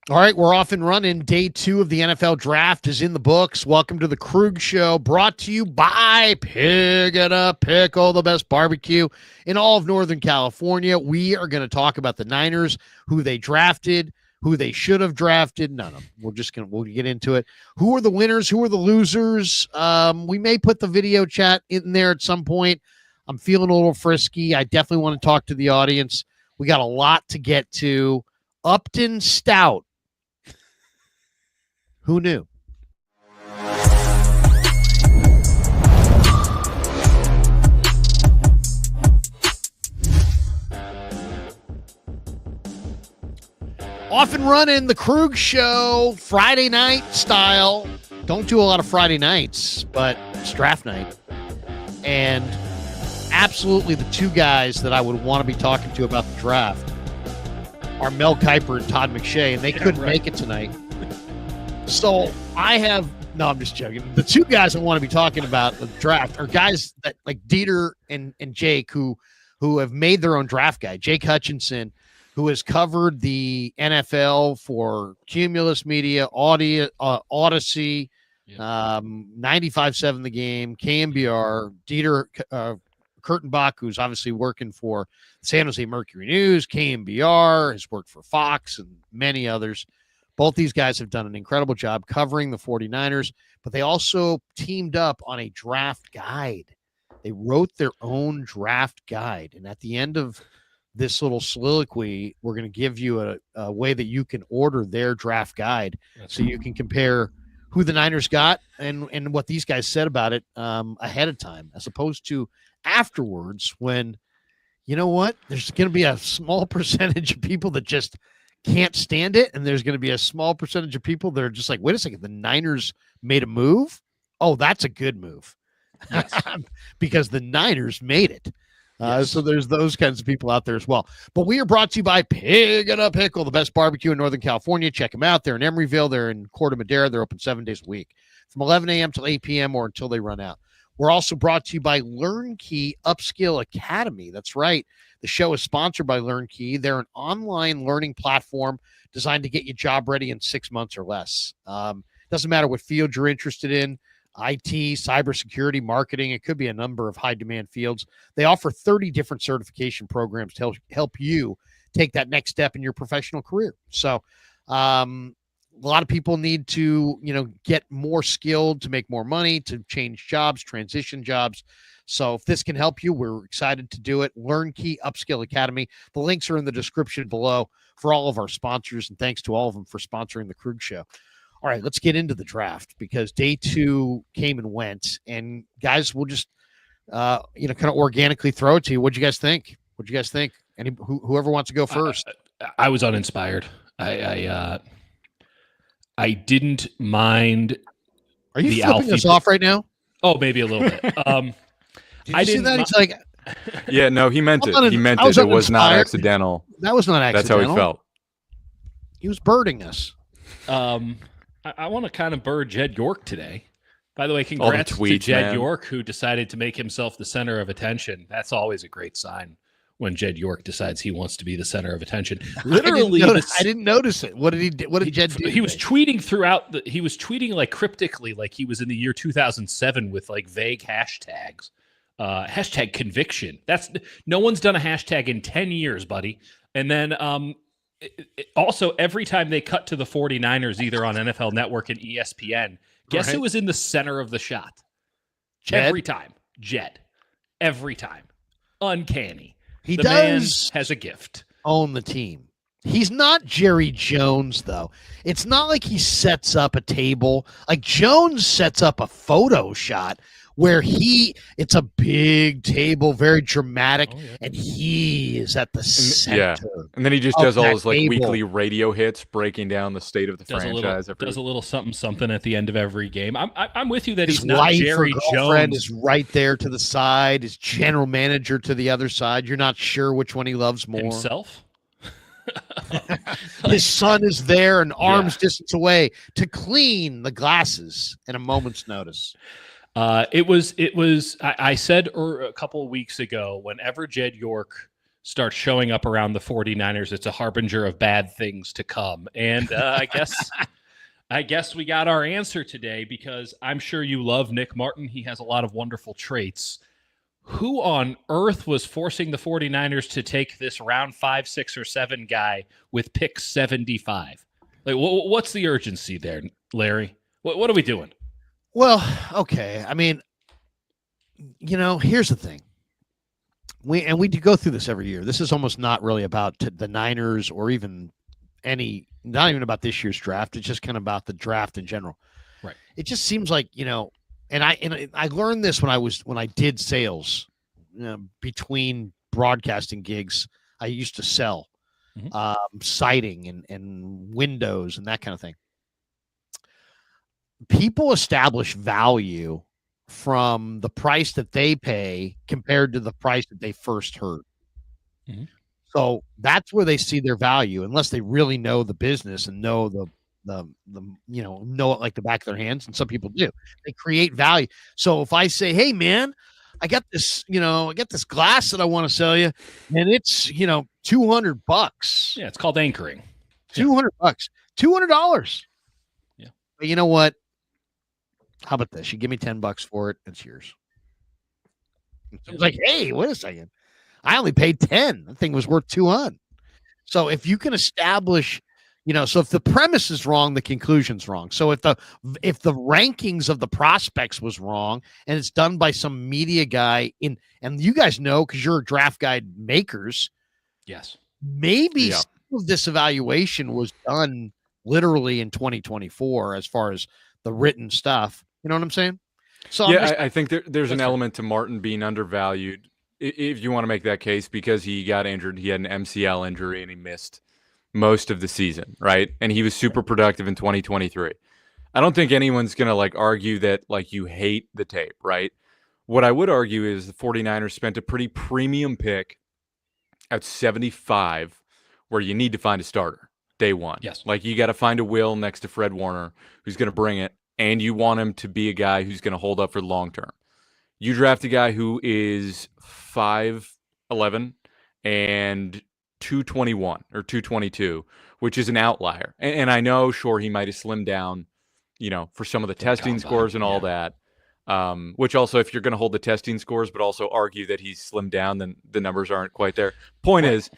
All right, we're off and running. Day 2 of the NFL draft is in the books. Welcome to the Krug Show, brought to you by Pig and a Pickle, the best barbecue in all of Northern California. We are going to talk about the Niners, who they drafted, who they should have drafted. No, we'll get into it. Who are the winners? Who are the losers? We may put the video chat in there at some point. I'm feeling a little frisky. I definitely want to talk to the audience. We got a lot to get to. Upton Stout. Who knew? Off and running, the Krug Show, Friday night style. Don't do a lot of Friday nights, but it's draft night. And absolutely the two guys that I would want to be talking to about the draft are Mel Kiper and Todd McShay, and they couldn't make it tonight. So I'm just joking. The two guys I want to be talking about the draft are guys that like Dieter and Jake who have made their own draft guide. Jake Hutchinson, who has covered the NFL for Cumulus Media, Odyssey, 95.7 The Game, KMBR, Dieter Kurtenbach, who's obviously working for San Jose Mercury News, KMBR, has worked for Fox and many others. Both these guys have done an incredible job covering the 49ers, but they also teamed up on a draft guide. They wrote their own draft guide. And at the end of this little soliloquy, we're going to give you a way that you can order their draft guide so you can compare who the Niners got and what these guys said about it ahead of time, as opposed to afterwards when, you know what, there's going to be a small percentage of people that just can't stand it, and there's going to be a small percentage of people that are just like, wait a second, the Niners made a move? Oh, that's a good move. Yes. Because the Niners made it. Yes. So there's those kinds of people out there as well. But we are brought to you by Pig and a Pickle, the best barbecue in Northern California. Check them out. They're in Emeryville. They're in Corte Madera. They're open 7 days a week from 11 a.m. till 8 p.m. or until they run out. We're also brought to you by LearnKey Upskill Academy. That's right. The show is sponsored by LearnKey. They're an online learning platform designed to get you job ready in 6 months or less. Doesn't matter what field you're interested in, IT, cybersecurity, marketing. It could be a number of high-demand fields. They offer 30 different certification programs to help you take that next step in your professional career. So a lot of people need to, get more skilled to make more money, to change jobs, transition jobs. So if this can help you, we're excited to do it. LearnKey Upskill Academy. The links are in the description below for all of our sponsors, and thanks to all of them for sponsoring the Krug Show. All right, let's get into the draft because day 2 came and went. And guys, we'll just, kind of organically throw it to you. What'd you guys think? Whoever wants to go first. I was uninspired. I didn't mind. Are you flipping us off right now? Oh, maybe a little bit. Did you see that? He's like, yeah, no, he meant it. He meant it. It was not accidental. That was not accidental. That's how he felt. He was birding us. I want to kind of bird Jed York today. By the way, congrats to Jed York, who decided to make himself the center of attention. That's always a great sign when Jed York decides he wants to be the center of attention. Literally, I didn't notice it. What did he do? What did Jed do? He was tweeting throughout. He was tweeting like cryptically, like he was in the year 2007 with like vague hashtags. Hashtag conviction. That's no one's done a hashtag in 10 years, buddy. And then also every time they cut to the 49ers, either on NFL Network and ESPN, guess who was in the center of the shot? Jed? Every time. Jed. Every time. Uncanny. He the does man has a gift. Own the team. He's not Jerry Jones, though. It's not like he sets up a table. Like Jones sets up a photo shot where it's a big table, very dramatic, and he is at the center. Yeah. And then he just does all his like weekly radio hits breaking down the state of the franchise. Does a little something at the end of every game. I'm with you that he's not Jerry Jones. Is right there to the side. His general manager to the other side. You're not sure which one he loves more. Himself? His son is there an arm's distance away to clean the glasses at a moment's notice. It was. I said a couple of weeks ago, whenever Jed York start showing up around the 49ers, it's a harbinger of bad things to come. And I guess we got our answer today, because I'm sure you love Nick Martin. He has a lot of wonderful traits. Who on earth was forcing the 49ers to take this round 5, 6, or 7 guy with pick 75? Like, what's the urgency there, Larry? What are we doing? Well, okay. I mean, here's the thing. We do go through this every year. This is almost not really about the Niners or even not even about this year's draft. It's just kind of about the draft in general. Right. It just seems like, and I learned this when I did sales, between broadcasting gigs. I used to sell siding and windows and that kind of thing. People establish value from the price that they pay compared to the price that they first heard. Mm-hmm. So that's where they see their value, unless they really know the business and know know it like the back of their hands. And some people do. They create value. So if I say, hey man, I got this glass that I want to sell you, and it's, $200. Yeah, it's called anchoring. $200, $200. Yeah. But you know what? How about this? You give me $10 for it, it's yours. It's like, hey, wait a second. I only paid 10. That thing was worth 200. So if you can establish, so if the premise is wrong, the conclusion's wrong. So if the rankings of the prospects was wrong, and it's done by some media guy and you guys know, because you're draft guide makers. Yes. Maybe some of this evaluation was done literally in 2024 as far as the written stuff. You know what I'm saying? So I think there's an element to Martin being undervalued, if you want to make that case, because he got injured. He had an MCL injury and he missed most of the season, right? And he was super productive in 2023. I don't think anyone's going to argue that you hate the tape, right? What I would argue is the 49ers spent a pretty premium pick at 75, where you need to find a starter day one. Yes. You got to find a will next to Fred Warner who's going to bring it, and you want him to be a guy who's going to hold up for the long term. You draft a guy who is 5'11" and 221 or 222, which is an outlier. And I know, sure, he might have slimmed down, for some of the testing scores and all that. Which also, if you're going to hold the testing scores, but also argue that he's slimmed down, then the numbers aren't quite there. Point is,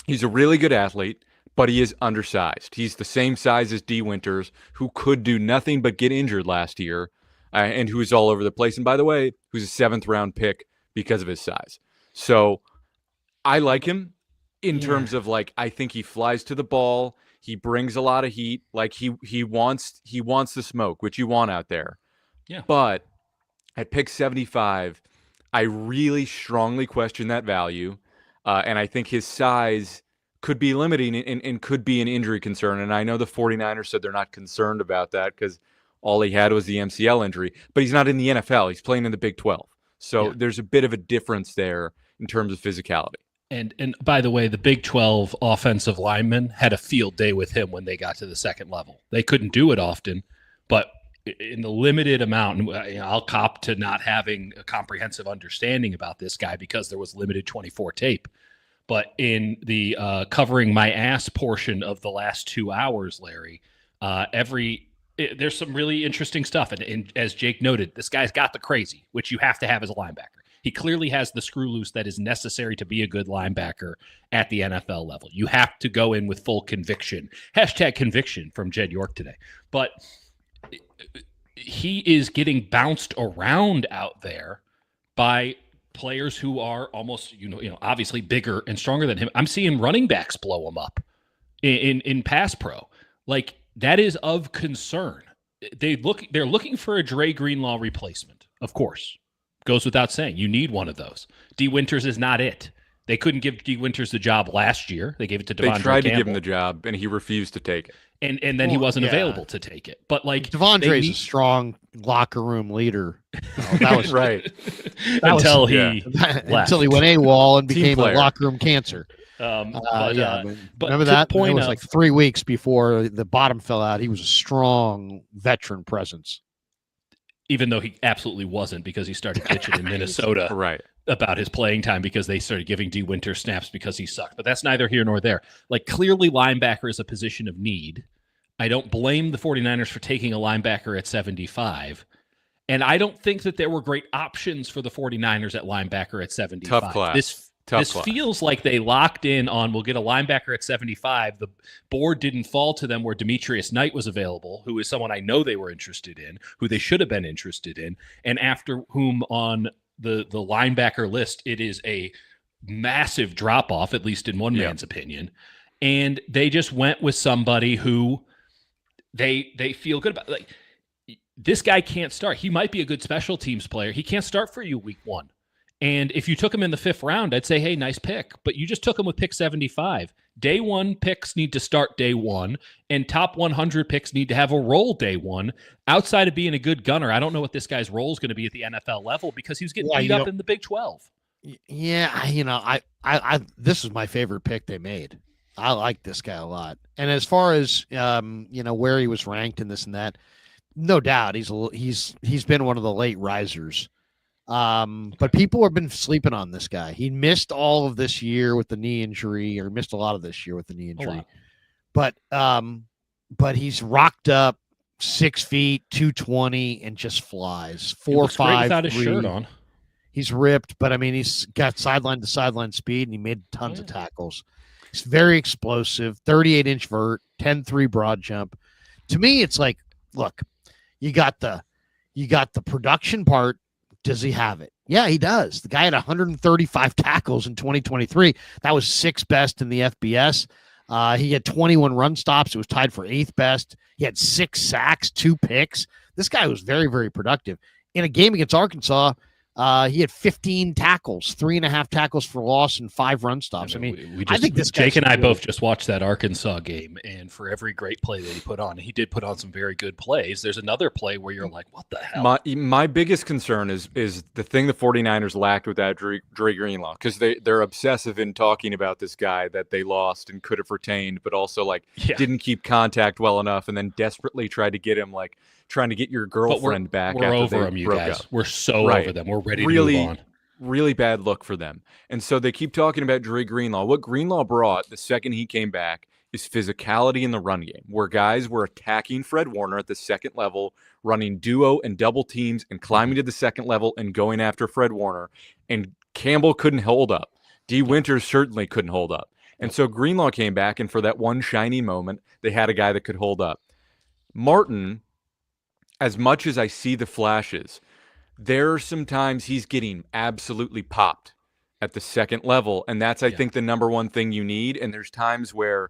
he's a really good athlete, but he is undersized. He's the same size as D. Winters, who could do nothing but get injured last year, and who is all over the place. And by the way, who's a 7th-round pick because of his size. So I like him in terms of I think he flies to the ball. He brings a lot of heat. He wants the smoke, which you want out there. Yeah. But at pick 75, I really strongly question that value, and I think his size could be limiting and could be an injury concern. And I know the 49ers said they're not concerned about that because all he had was the MCL injury, but he's not in the NFL. He's playing in the Big 12. So there's a bit of a difference there in terms of physicality. And by the way, the Big 12 offensive linemen had a field day with him when they got to the second level. They couldn't do it often, but in the limited amount, and I'll cop to not having a comprehensive understanding about this guy because there was limited 24 tape. But in the covering my ass portion of the last 2 hours, Larry, there's some really interesting stuff. And as Jake noted, this guy's got the crazy, which you have to have as a linebacker. He clearly has the screw loose that is necessary to be a good linebacker at the NFL level. You have to go in with full conviction. #conviction from Jed York today. But he is getting bounced around out there by players who are almost, obviously bigger and stronger than him. I'm seeing running backs blow him up in pass pro. That is of concern. They're looking for a Dre Greenlaw replacement, of course. Goes without saying. You need one of those. D. Winters is not it. They couldn't give D. Winters the job last year. They gave it to Devondre Campbell. They tried to give him the job, and he refused to take it. And then he wasn't available to take it. But Devondre is a strong locker room leader. That was right. Until he left. Until he went AWOL and became a locker room cancer. But remember that? It was 3 weeks before the bottom fell out. He was a strong veteran presence. even though he absolutely wasn't, because he started pitching in Minnesota Right. about his playing time because they started giving D. Winter snaps because he sucked. But that's neither here nor there. Like, clearly linebacker is a position of need. I don't blame the 49ers for taking a linebacker at 75. And I don't think that there were great options for the 49ers at linebacker at 75. Tough class. This feels like they locked in on, we'll get a linebacker at 75. The board didn't fall to them where Demetrius Knight was available, who is someone I know they were interested in, who they should have been interested in, and after whom on the linebacker list, it is a massive drop-off, at least in one man's opinion. And they just went with somebody who they feel good about. Like, this guy can't start. He might be a good special teams player. He can't start for you week 1. And if you took him in the 5th round, I'd say, hey, nice pick. But you just took him with pick 75. Day 1 picks need to start day 1, and top 100 picks need to have a role day 1. Outside of being a good gunner, I don't know what this guy's role is going to be at the NFL level because he was getting beat up in the Big 12. Yeah, I this is my favorite pick they made. I like this guy a lot. And as far as where he was ranked and this and that, no doubt he's been one of the late risers. But people have been sleeping on this guy. He missed all of this year with the knee injury, or missed a lot of this year with the knee injury. But he's rocked up 6 feet, 220, and just flies. 4.5 without his shirt on. He's ripped, but I mean, he's got sideline to sideline speed, and he made tons of tackles. He's very explosive, 38-inch vert, 10.3 broad jump. To me, it's like, look, you got the production part. Does he have it? Yeah, he does. The guy had 135 tackles in 2023. That was 6th best in the FBS. He had 21 run stops. It was tied for 8th best. He had 6 sacks, 2 picks. This guy was very, very productive. In a game against Arkansas, he had 15 tackles, 3.5 tackles for loss, and 5 run stops. I think this Jake and I both just watched that Arkansas game, and for every great play that he put on, he did put on some very good plays. There's another play where you're like, what the hell? My biggest concern is the thing the 49ers lacked with that Dre Greenlaw, because they're obsessive in talking about this guy that they lost and could have retained, but also didn't keep contact well enough, and then desperately tried to get him trying to get your girlfriend back. We're over them, you guys. We're so over them. We're ready to move on. Really bad look for them. And so they keep talking about Dre Greenlaw. What Greenlaw brought the second he came back is physicality in the run game, where guys were attacking Fred Warner at the second level, running duo and double teams and climbing to the second level and going after Fred Warner. And Campbell couldn't hold up. D. Winters certainly couldn't hold up. And so Greenlaw came back, and for that one shiny moment, they had a guy that could hold up. Martin, as much as I see the flashes, there are some times he's getting absolutely popped at the second level, and that's, I think, the number one thing you need. And there's times where,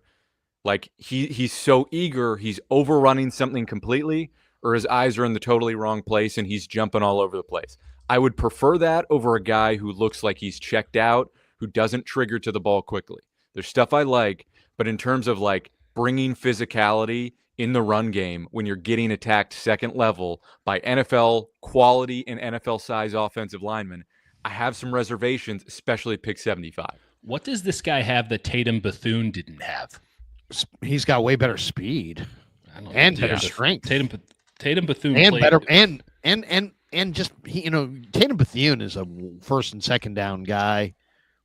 he's so eager, he's overrunning something completely, or his eyes are in the totally wrong place, and he's jumping all over the place. I would prefer that over a guy who looks like he's checked out, who doesn't trigger to the ball quickly. There's stuff I like, but in terms of, bringing physicality in the run game when you're getting attacked second level by NFL quality and NFL size offensive linemen, I have some reservations, especially pick 75. What does this guy have that Tatum Bethune didn't have? He's got way better speed and better strength. Tatum Bethune and played better and just Tatum Bethune is a first and second down guy.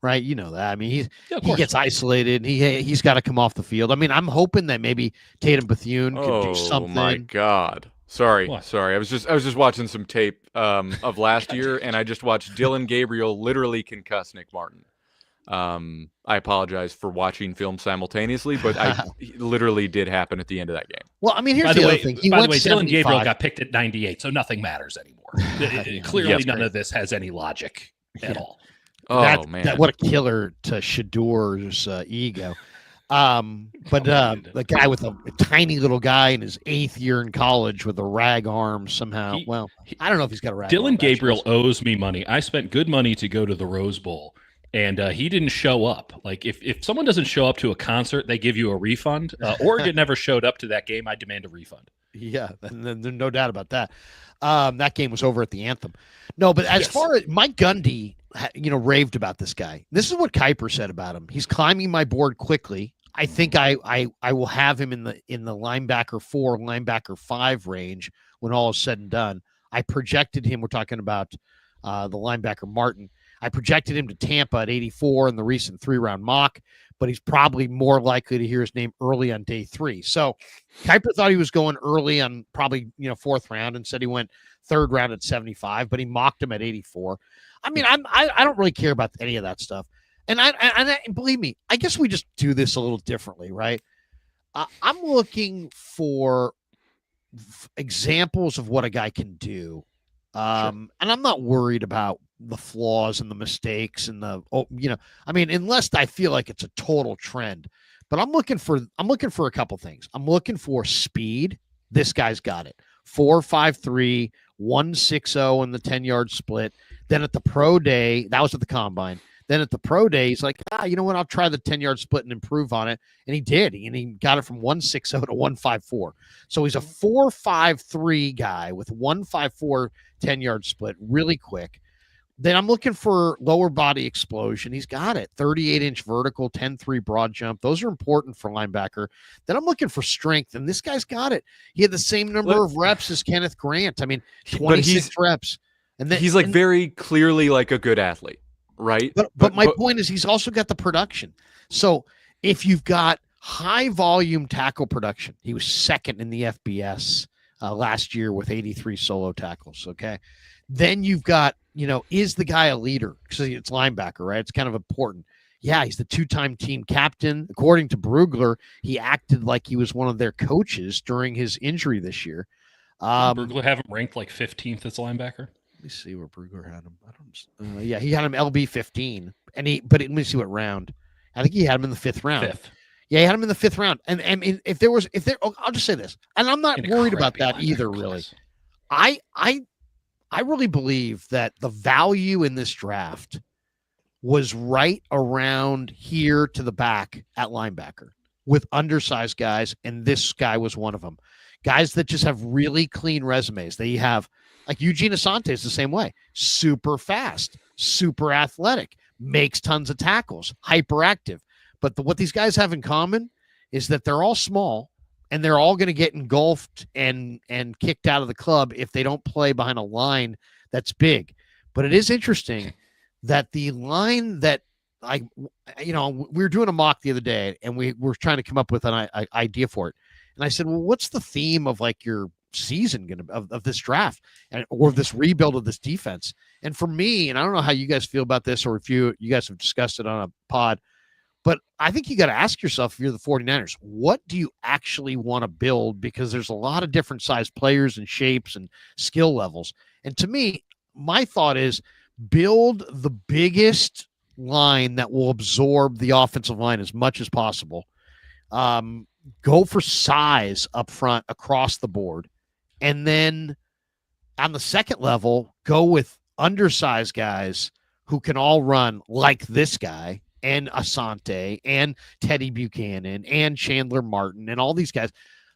Right, you know that. I mean, he gets isolated. He's got to come off the field. I mean, I'm hoping that maybe Tatum Bethune could do something. Oh my God! Sorry. I was just watching some tape of last year, and I just watched Dylan Gabriel literally concuss Nick Martin. I apologize for watching film simultaneously, but it literally did happen at the end of that game. Well, I mean, here's the other thing. By the way, Dylan Gabriel got picked at 98, so nothing matters anymore. Clearly, none of this has any logic at all. Oh, man. What a killer to Shador's ego. But the guy with a tiny little guy in his 8th year in college with a rag arm somehow. I don't know if he's got a rag arm. Dylan Gabriel owes me money. I spent good money to go to the Rose Bowl, and he didn't show up. If someone doesn't show up to a concert, they give you a refund. Oregon never showed up to that game. I demand a refund. Yeah, and there's no doubt about that. That game was over at the Anthem. No, but as far as Mike Gundy, raved about this guy. This is what Kuiper said about him. He's climbing my board quickly. I think I will have him in the linebacker 4, linebacker 5 range when all is said and done. I projected him. We're talking about the linebacker Martin. I projected him to Tampa at 84 in the recent 3-round mock, but he's probably more likely to hear his name early on day 3. So Kuiper thought he was going early on probably, 4th round and said he went 3rd round at 75, but he mocked him at 84. I mean, I don't really care about any of that stuff. And I believe me, I guess we just do this a little differently, right? I'm looking for examples of what a guy can do. And I'm not worried about the flaws and the mistakes and unless I feel like it's a total trend. But I'm looking for a couple things. I'm looking for speed. This guy's got it. 4.53, 1.60 in the 10-yard split. Then at the pro day, that was at the combine. Then at the pro day, he's like, you know what? I'll try the 10-yard split and improve on it. And he did. And he got it from 1.60 to 1.54. So he's a 4.53 guy with 1.54 10-yard split, really quick. Then I'm looking for lower body explosion. He's got it. 38-inch vertical, 10.3 broad jump. Those are important for linebacker. Then I'm looking for strength, and this guy's got it. He had the same number of reps as Kenneth Grant. I mean, 26 reps. And then he's very clearly like a good athlete, right? But my point is he's also got the production. So if you've got high volume tackle production, he was 2nd in the FBS last year with 83 solo tackles. Okay. Then you've got, is the guy a leader? Because it's linebacker, right? It's kind of important. Yeah, he's the 2-time team captain. According to Brugler, he acted like he was one of their coaches during his injury this year. Brugler have him ranked like 15th as linebacker. Let me see where Brugler had him. Yeah, he had him LB 15, let me see what round. I think he had him in the 5th round. 5th. Yeah, he had him in the 5th round. And I'll just say this, and I'm not worried about that either. Really, I really believe that the value in this draft was right around here to the back at linebacker with undersized guys, and this guy was one of them. Guys that just have really clean resumes. They have, like Eugene Asante is the same way. Super fast, super athletic, makes tons of tackles, hyperactive. But what these guys have in common is that they're all small, and they're all going to get engulfed and kicked out of the club if they don't play behind a line that's big. But it is interesting that the line that we were doing a mock the other day, and we were trying to come up with an idea for it. And I said, well, what's the theme of like your season of this draft or this rebuild of this defense? And for me, and I don't know how you guys feel about this, or if you guys have discussed it on a pod, but I think you got to ask yourself, if you're the 49ers, what do you actually want to build? Because there's a lot of different size players and shapes and skill levels. And to me, my thought is build the biggest line that will absorb the offensive line as much as possible. Go for size up front across the board. And then on the second level, go with undersized guys who can all run like this guy and Asante and Teddy Buchanan and Chandler Martin and all these guys.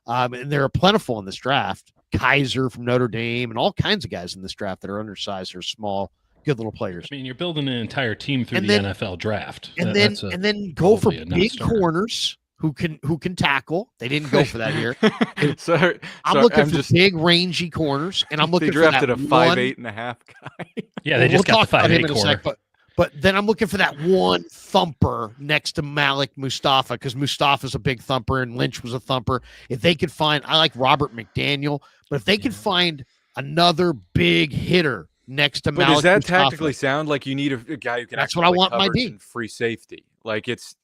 And they're plentiful in this draft. Kaiser from Notre Dame and all kinds of guys in this draft that are undersized or small, good little players. I mean, you're building an entire team through the NFL draft. And then go for big corners who can tackle. They didn't go for that here. I'm looking for big, rangy corners, and I'm looking for that. They drafted a 5'8.5" guy. Yeah, they just got the 5'8" corner. But then I'm looking for that one thumper next to Malik Mustafa, because Mustafa's a big thumper and Lynch was a thumper. If they could find, I like Robert McDaniel, but if they could find another big hitter next to Malik Mustafa. But does that tactically sound like you need a guy who can That's what I want my D. Free safety? Like it's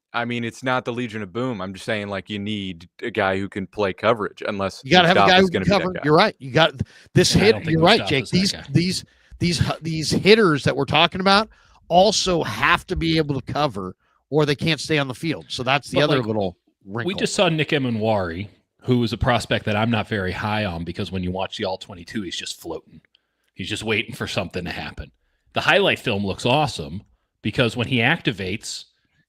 not the Legion of Boom. I'm just saying, like, you need a guy who can play coverage, unless you got to have a guy who can cover. You're right. You got this hit. You're right, Jake. These hitters that we're talking about also have to be able to cover, or they can't stay on the field. So that's the other little wrinkle. We just saw Nick Emanwari, who is a prospect that I'm not very high on, because when you watch the All-22, he's just floating. He's just waiting for something to happen. The highlight film looks awesome because when he activates,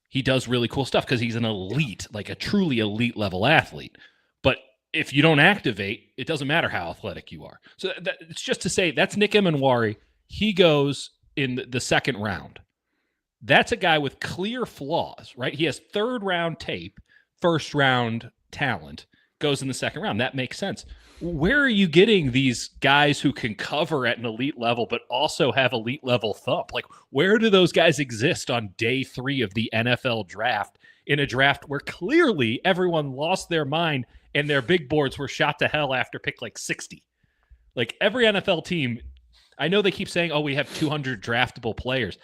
he does really cool stuff because he's an elite, like a truly elite level athlete. But if you don't activate, it doesn't matter how athletic you are. So it's just to say that's Nick Emanwari. He goes in the second round. That's a guy with clear flaws, right? He has third round tape, first round talent. goes in the second round. That makes sense. Where are you getting these guys who can cover at an elite level, but also have elite level thump? Like, where do those guys exist on day 3 of the NFL draft, in a draft where clearly everyone lost their mind and their big boards were shot to hell after pick like 60? Like, every NFL team, I know they keep saying, oh, we have 200 draftable players.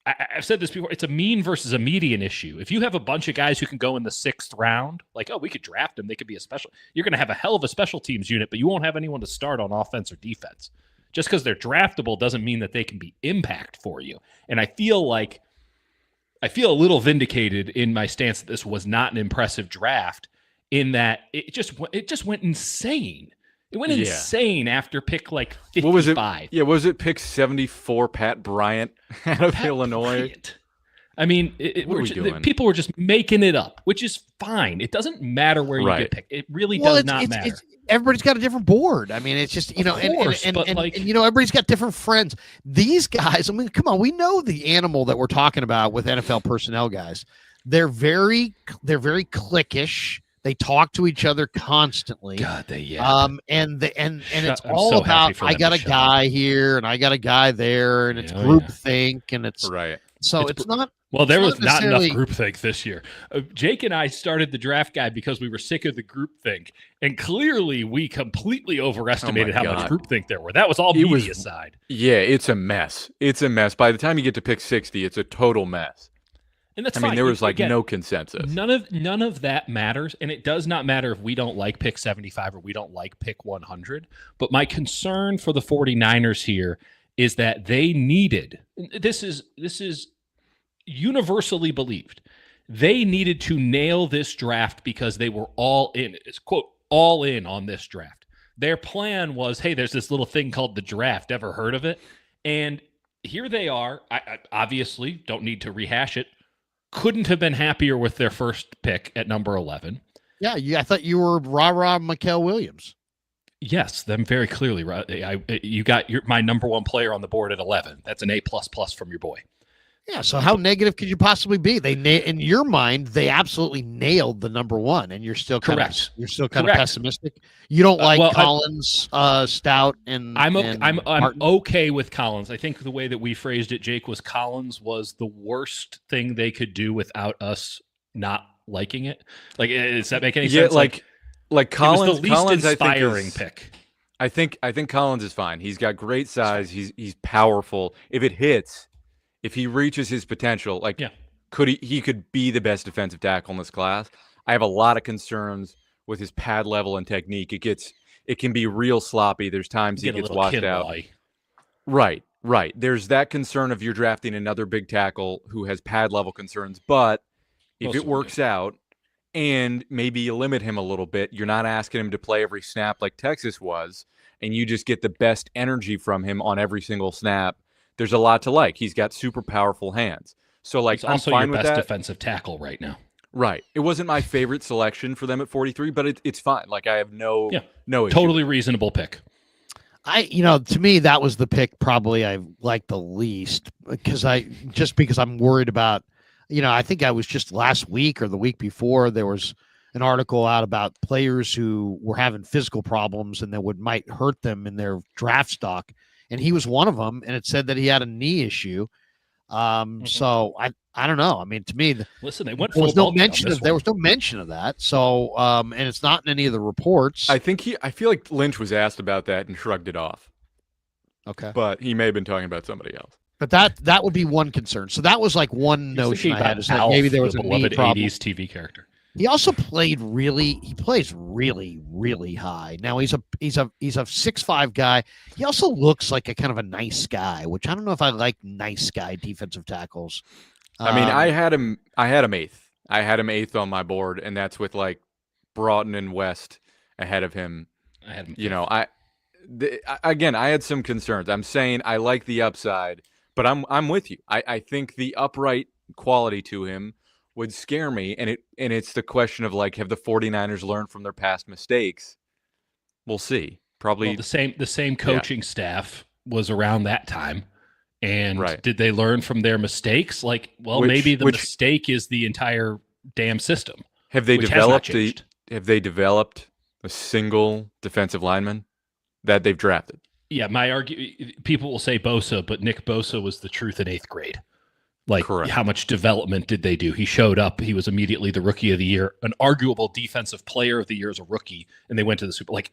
I've said this before. It's a mean versus a median issue. If you have a bunch of guys who can go in the 6th round, like, oh, we could draft them, they could be a special. You're going to have a hell of a special teams unit, but you won't have anyone to start on offense or defense. Just because they're draftable doesn't mean that they can be impact for you. And I feel a little vindicated in my stance that this was not an impressive draft, in that it just went insane. It went insane after pick like 55. What was it? Yeah, was it pick 74, Pat Bryant out of Illinois? Bryant. I mean, people were just making it up, which is fine. It doesn't matter where you get picked. It really does not matter. Everybody's got a different board. I mean, it's just, and everybody's got different friends. These guys, I mean, come on, we know the animal that we're talking about with NFL personnel guys. They're very cliquish. They talk to each other constantly. God, and it's all about, I got a guy here and I got a guy there, and it's groupthink, and it's right. So it's not. Well, there was not enough groupthink this year. Jake and I started the draft guide because we were sick of the groupthink, and clearly we completely overestimated how much groupthink there were. That was all media side. Yeah, it's a mess. It's a mess. By the time you get to pick 60, it's a total mess. And that's I fine. mean, there was no consensus. None of that matters, and it does not matter if we don't like pick 75 or we don't like pick 100. But my concern for the 49ers here is that they needed, this is universally believed, they needed to nail this draft because they were all in. It's, quote, all in on this draft. Their plan was, hey, there's this little thing called the draft. Ever heard of it? And here they are. I obviously don't need to rehash it. Couldn't have been happier with their first pick at number 11. Yeah, I thought you were rah-rah Mikael Williams. Yes, them very clearly. You got my number 1 player on the board at 11. That's an A++ from your boy. Yeah. So how negative could you possibly be? In your mind, they absolutely nailed the number 1, and you're still kind of pessimistic. You don't like Collins, Stout, and I'm okay with Collins. I think the way that we phrased it, Jake, was Collins was the worst thing they could do without us not liking it. Like, does that make any sense? Like Collins, it was the least Collins, inspiring pick. I think Collins is fine. He's got great size. He's powerful. If it hits, if he reaches his potential, he could be the best defensive tackle in this class. I have a lot of concerns with his pad level and technique. It can be real sloppy. There's times he gets washed out. Right. There's that concern of you're drafting another big tackle who has pad level concerns, but if it works out and maybe you limit him a little bit, you're not asking him to play every snap like Texas was, and you just get the best energy from him on every single snap. There's a lot to like. He's got super powerful hands. So, like, I'm also your best defensive tackle right now. Right. It wasn't my favorite selection for them at 43, but it's fine. Like, I have no issue. Totally reasonable pick. To me, that was the pick probably I liked the least because I'm worried about, I think I was just last week or the week before, there was an article out about players who were having physical problems and that might hurt them in their draft stock. And he was one of them, and it said that he had a knee issue. So I don't know. I mean, to me, listen, they went. There was no mention of that. So, and it's not in any of the reports. I feel like Lynch was asked about that and shrugged it off. Okay, but he may have been talking about somebody else. But that would be one concern. So that was like one notion I had, is that maybe there was a knee problem. 80s TV character. He also plays really, really high. Now he's a 6'5" guy. He also looks like a kind of a nice guy, which I don't know if I like nice guy defensive tackles. I mean, I had him 8th. I had him 8th on my board, and that's with like Broughton and West ahead of him. I had him. I had some concerns. I'm saying I like the upside, but I'm with you. I think the upright quality to him would scare me, and it's the question of, like, have the 49ers learned from their past mistakes? We'll see. Probably the same coaching staff was around that time, and did they learn from their mistakes? Like, well, maybe the mistake is the entire damn system. Have they developed a single defensive lineman that they've drafted. Yeah, people will say Bosa, but Nick Bosa was the truth in 8th grade. Like, Correct. How much development did they do? He showed up. He was immediately the rookie of the year, an arguable defensive player of the year as a rookie, and they went to the Super. Like,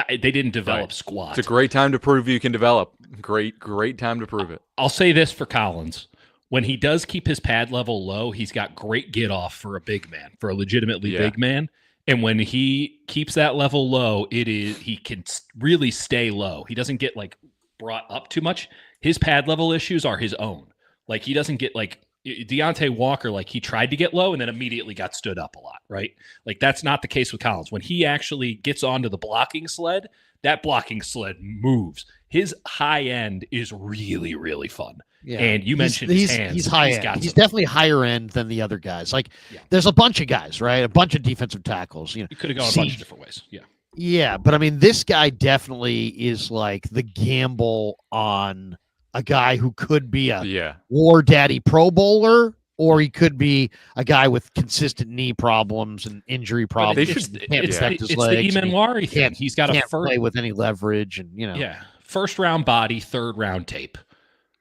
they didn't develop squad. It's a great time to prove you can develop. Great time to prove it. I'll say this for Collins. When he does keep his pad level low, he's got great get off for a big man, for a legitimately big man. And when he keeps that level low, he can really stay low. He doesn't get like brought up too much. His pad level issues are his own. Like he doesn't get like Deontay Walker, like he tried to get low and then immediately got stood up a lot, right? Like that's not the case with Collins. When he actually gets onto the blocking sled, that blocking sled moves. His high end is really, really fun. Yeah. And you mentioned his hands. He's high end. He's definitely higher end than the other guys. Like there's a bunch of guys, right? A bunch of defensive tackles. You could have gone a bunch of different ways. Yeah. Yeah, but I mean, this guy definitely is like the gamble on a guy who could be a War Daddy Pro Bowler, or he could be a guy with consistent knee problems and injury problems. It's the Emanwari thing. He's got can't play with any leverage, and first round body, third round tape.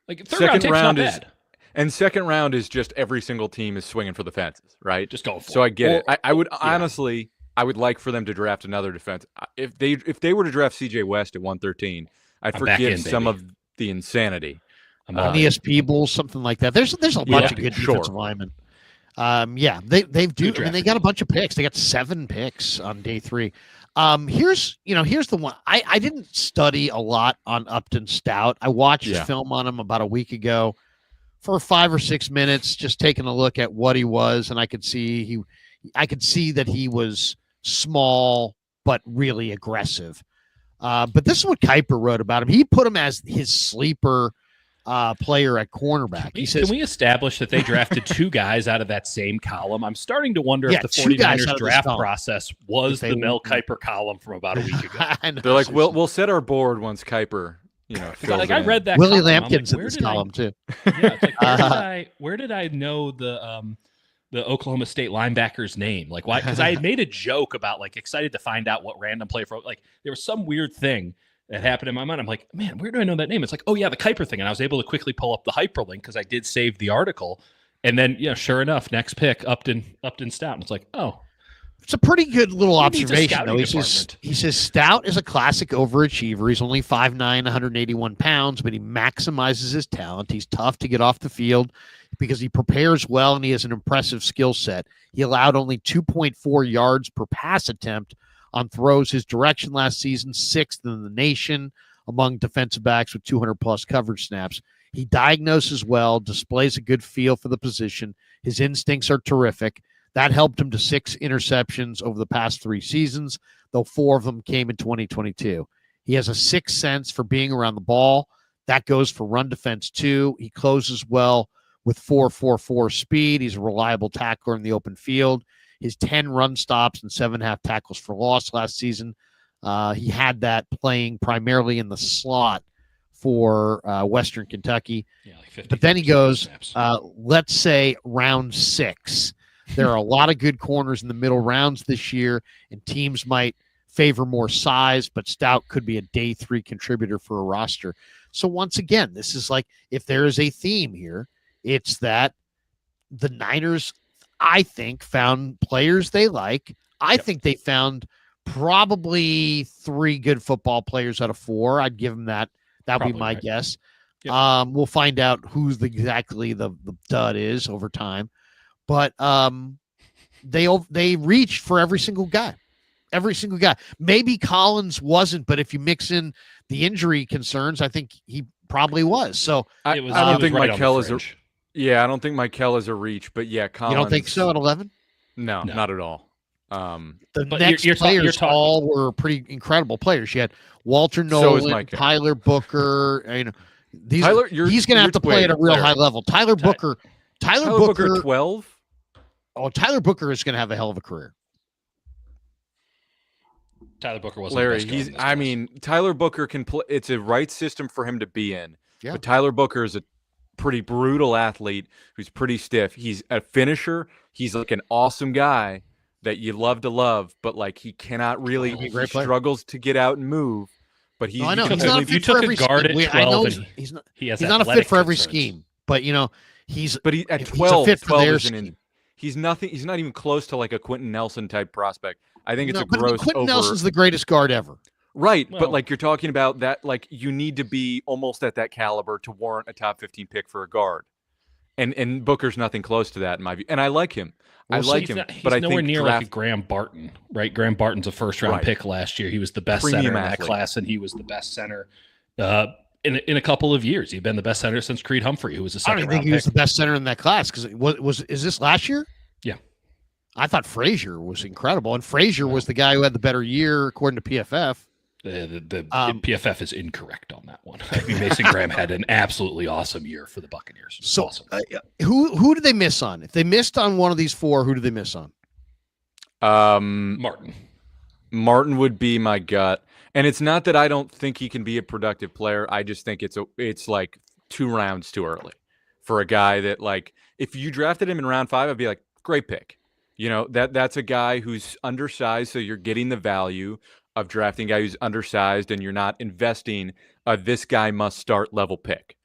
Like second round is bad. And second round is just every single team is swinging for the fences, right? Just go for it. So I get it. I would honestly, I would like for them to draft another defense. If they were to draft CJ West at 113, I'd forgive some of the insanity. An ESP Bowl, something like that. There's a bunch of good defensive linemen. They got a bunch of picks. They got 7 picks on day 3. Here's the one. I didn't study a lot on Upton Stout. I watched film on him about a week ago for 5 or 6 minutes, just taking a look at what he was, and I could see that he was small but really aggressive. But this is what Kuiper wrote about him. He put him as his sleeper player at cornerback. He says, can we establish that they drafted 2 guys out of that same column? I'm starting to wonder if the 49ers draft process was the Mel Kiper column from about a week ago. They're like, we'll set our board once Kiper, I read that Willie Lampkin's in this column too. Yeah, it's like, where did I know the Oklahoma State linebacker's name? Like, why? Because I had made a joke about like excited to find out what random play for. Like, there was some weird thing that happened in my mind. I'm like, man, where do I know that name? It's like, oh yeah, the Kuiper thing. And I was able to quickly pull up the hyperlink because I did save the article. And then, sure enough, next pick, Upton Stout. And it's like, oh, it's a pretty good little observation. Though. He says Stout is a classic overachiever. He's only 5'9", 181 pounds, but he maximizes his talent. He's tough to get off the field because he prepares well and he has an impressive skill set. He allowed only 2.4 yards per pass attempt on throws his direction last season, 6th in the nation among defensive backs with 200-plus coverage snaps. He diagnoses well, displays a good feel for the position. His instincts are terrific. That helped him to 6 interceptions over the past 3 seasons, though 4 of them came in 2022. He has a 6th sense for being around the ball. That goes for run defense, too. He closes well with 4.44 speed. He's a reliable tackler in the open field. His 10 run stops and 7.5 tackles for loss last season. He had that playing primarily in the slot for Western Kentucky. Yeah, like but then he goes, let's say round 6. There are a lot of good corners in the middle rounds this year, and teams might favor more size, but Stout could be a day 3 contributor for a roster. So once again, this is like, if there is a theme here, it's that the Niners, I think, found players they like. I think they found probably 3 good football players out of 4. I'd give them that. That would be my guess. Yep. We'll find out who's exactly the dud is over time. But they reached for every single guy. Maybe Collins wasn't, but if you mix in the injury concerns, I think he probably was. So I don't think Mikel is I don't think Mikel is a reach, but Collins. You don't think so at 11? No, not at all. The next players all were pretty incredible players. You had Walter Nolan, Tyler Booker. He's going to have to play at a real high level. Tyler Booker 12. Oh, Tyler Booker is going to have a hell of a career. Tyler Booker wasn't Larry. Tyler Booker can play. It's a right system for him to be in. Yeah. But Tyler Booker is a pretty brutal athlete who's pretty stiff. He's a finisher. He's like an awesome guy, that you love to love, but like he cannot really. He's a He great player. struggles to get out and move. But he's No, I know become he's not a if fit you for took a every guard scheme. at I 12 know and he's not. he has He's not a fit athletic for every concerns. scheme, but you know he's. But he at he's a 12, fit for 12 their isn't in. scheme. He's nothing. He's not even close to like a Quentin Nelson type prospect. I think it's No, a but I mean, gross Quentin over. Nelson's the greatest guard ever. Right, Well- but like you're talking about that, like you need to be almost at that caliber to warrant a top 15 pick for a guard, and Booker's nothing close to that in my view. And I like him. I We'll like He's him, not- he's but I nowhere think near draft like a Graham Barton, right? Graham Barton's a first-round Right. pick last year. He was the best Premium center in that athlete. class, and he was the best center in a couple of years. He'd been the best center since Creed Humphrey, who was a I don't even think second-round he was pick. the best center in that class because is this last year? Yeah. I thought Frazier was incredible, and Frazier was the guy who had the better year according to PFF. The PFF Um, is incorrect on that one. I mean, Mason Graham had an absolutely awesome year for the Buccaneers. So Awesome. who did they miss on? If they missed on one of these four, who did they miss on? Martin. Martin would be my gut, and it's not that I don't think he can be a productive player. I just think it's like 2 rounds too early for a guy that, like, if you drafted him in round 5, I'd be like, great pick. You know, that's a guy who's undersized, so you're getting the value of drafting a guy who's undersized, and you're not investing this guy must start level pick.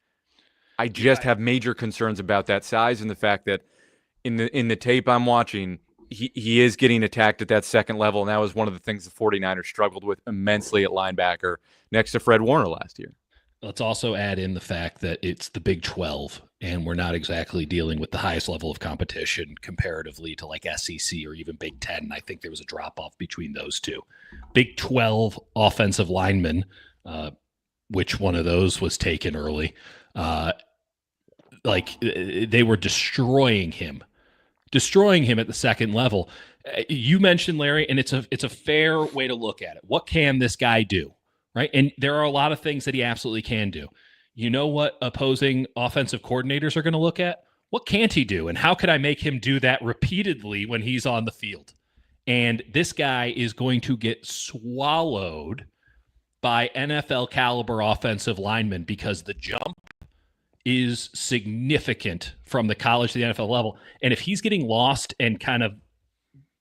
I just have major concerns about that size and the fact that in the tape I'm watching, he is getting attacked at that second level, and that was one of the things the 49ers struggled with immensely at linebacker next to Fred Warner last year. Let's also add in the fact that it's the Big 12, and we're not exactly dealing with the highest level of competition comparatively to like SEC or even Big 10. I think there was a drop-off between those two. Big 12 offensive linemen, which one of those was taken early, they were destroying him at the second level. You mentioned Larry, and it's a fair way to look at it. What can this guy do? Right. And there are a lot of things that he absolutely can do. You know what opposing offensive coordinators are going to look at? What can't he do? And how could I make him do that repeatedly when he's on the field? And this guy is going to get swallowed by NFL caliber offensive linemen because the jump is significant from the college to the NFL level. And if he's getting lost and kind of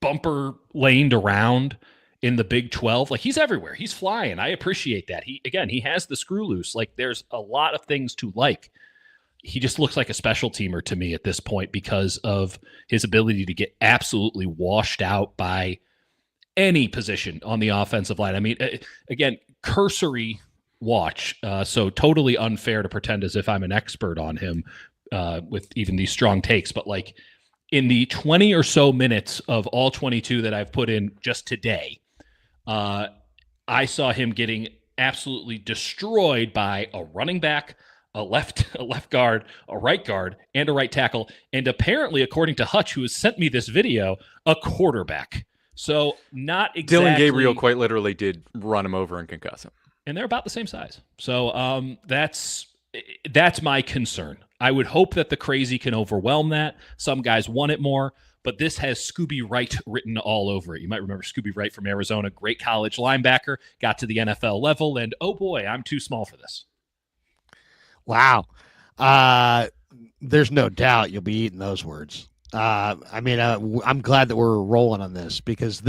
bumper laned around in the Big 12, like, he's everywhere. He's flying. I appreciate that. He has the screw loose. Like, there's a lot of things to like. He just looks like a special teamer to me at this point because of his ability to get absolutely washed out by any position on the offensive line. I mean, again, cursory watch. So totally unfair to pretend as if I'm an expert on him with even these strong takes. But like in the 20 or so minutes of all 22 that I've put in just today, I saw him getting absolutely destroyed by a running back, a left guard, a right guard, and a right tackle. And apparently, according to Hutch, who has sent me this video, a quarterback. So not exactly. Dylan Gabriel quite literally did run him over and concuss him. And they're about the same size. So that's my concern. I would hope that the crazy can overwhelm that. Some guys want it more, but this has Scooby Wright written all over it. You might remember Scooby Wright from Arizona, great college linebacker, got to the NFL level, and oh boy, I'm too small for this. Wow. There's no doubt you'll be eating those words. I mean, I'm glad that we're rolling on this because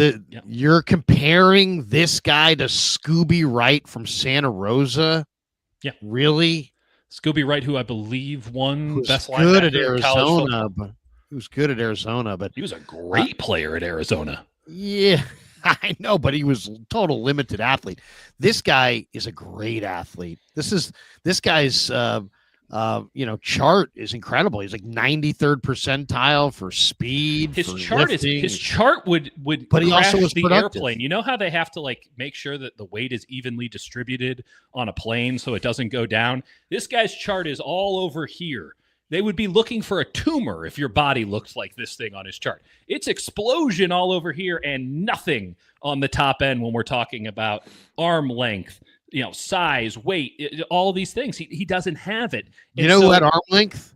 you're comparing this guy to Scooby Wright from Santa Rosa. Yeah. Really? Scooby Wright, who I believe won best good at linebacker in college Arizona, football. but who's good at Arizona, but He was a great player at Arizona. yeah, I know, but he was total limited athlete. This guy is a great athlete. This guy's chart is incredible. He's like 93rd percentile for speed. His for chart lifting. his chart would But he also crash was the productive. airplane. You know how they have to like make sure that the weight is evenly distributed on a plane so it doesn't go down? This guy's chart is all over here. They would be looking for a tumor if your body looks like this thing on his chart. It's explosion all over here and nothing on the top end when we're talking about arm length, size, weight, all these things. He doesn't have it. And You know who had arm length?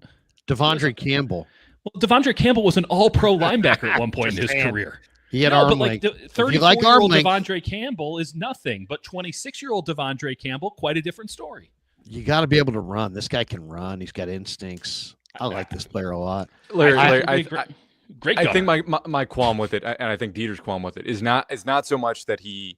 Devondre Campbell. Well, Devondre Campbell was an all-pro linebacker at one point in his career. He had arm length. The 34-year-old Devondre Campbell is nothing, but 26-year-old Devondre Campbell, quite a different story. You got to be able to run. This guy can run. He's got instincts. I like this player a lot. Larry, Great I gunner. think my qualm with it, and I think Dieter's qualm with it, is not so much that he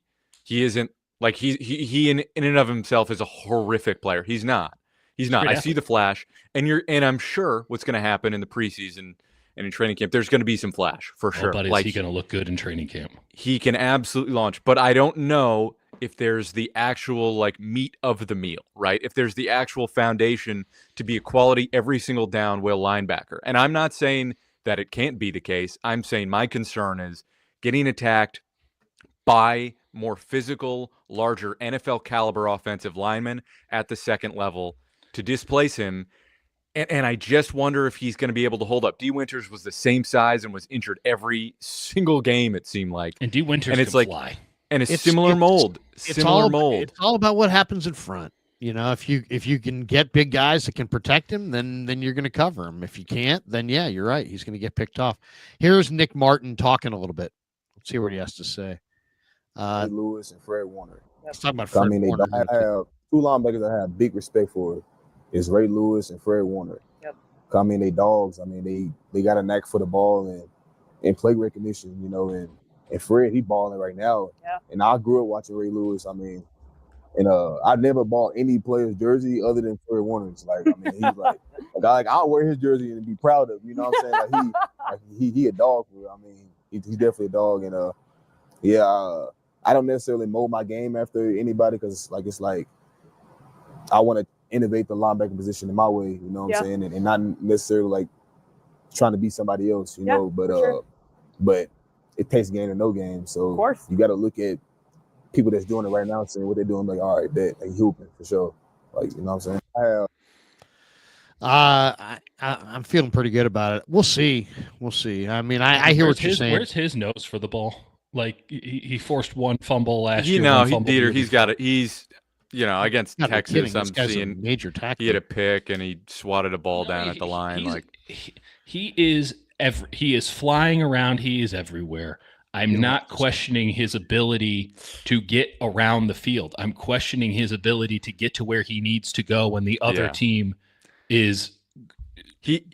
isn't like he in and of himself is a horrific player. He's not. He's not. I see the flash, and I'm sure what's going to happen in the preseason and in training camp, there's going to be some flash for sure. But is he going to look good in training camp? He can absolutely launch, but I don't know if there's the actual like meat of the meal, right? If there's the actual foundation to be a quality every single down will linebacker. And I'm not saying that it can't be the case. I'm saying my concern is getting attacked by more physical, larger NFL caliber offensive linemen at the second level to displace him. And I just wonder if he's going to be able to hold up. D. Winters was the same size and was injured every single game, it seemed like. And D. Winters can fly. And it's similar mold. It's all about what happens in front. You know, if you can get big guys that can protect him, then you're going to cover him. If you can't, then yeah, you're right. He's going to get picked off. Here's Nick Martin talking a little bit. Let's see what he has to say. Lewis and Fred Warner. Let's talk about Fred Warner. I have two linebackers I have big respect for. Is Ray Lewis and Fred Warner. Yep. I mean, they dogs. I mean, they got a knack for the ball and play recognition, you know, and Fred, he balling right now. Yeah. And I grew up watching Ray Lewis. I mean, and I never bought any player's jersey other than Fred Warner's. Like, I mean, he's like I'll wear his jersey and be proud of, you know what I'm saying? Like he a dog for real. I mean, he's definitely a dog. And I don't necessarily mold my game after anybody because it's like I want to innovate the linebacker position in my way, you know what I'm saying? And not necessarily like trying to be somebody else, you know, but it takes game to no game. So of course. You got to look at people that's doing it right now and saying what they're doing, like, all right, bet, like hooping for sure. Like, you know what I'm saying? I'm feeling pretty good about it. We'll see. I mean, I hear what you're saying. Where's his nose for the ball? Like he forced one fumble last year. You know, Dieter, he's got it. He's, you know, against Texas, I'm seeing major tackle. He had a pick and he swatted a ball down at the line. He is flying around. He is everywhere. I'm not questioning his ability to get around the field. I'm questioning his ability to get to where he needs to go when the other team is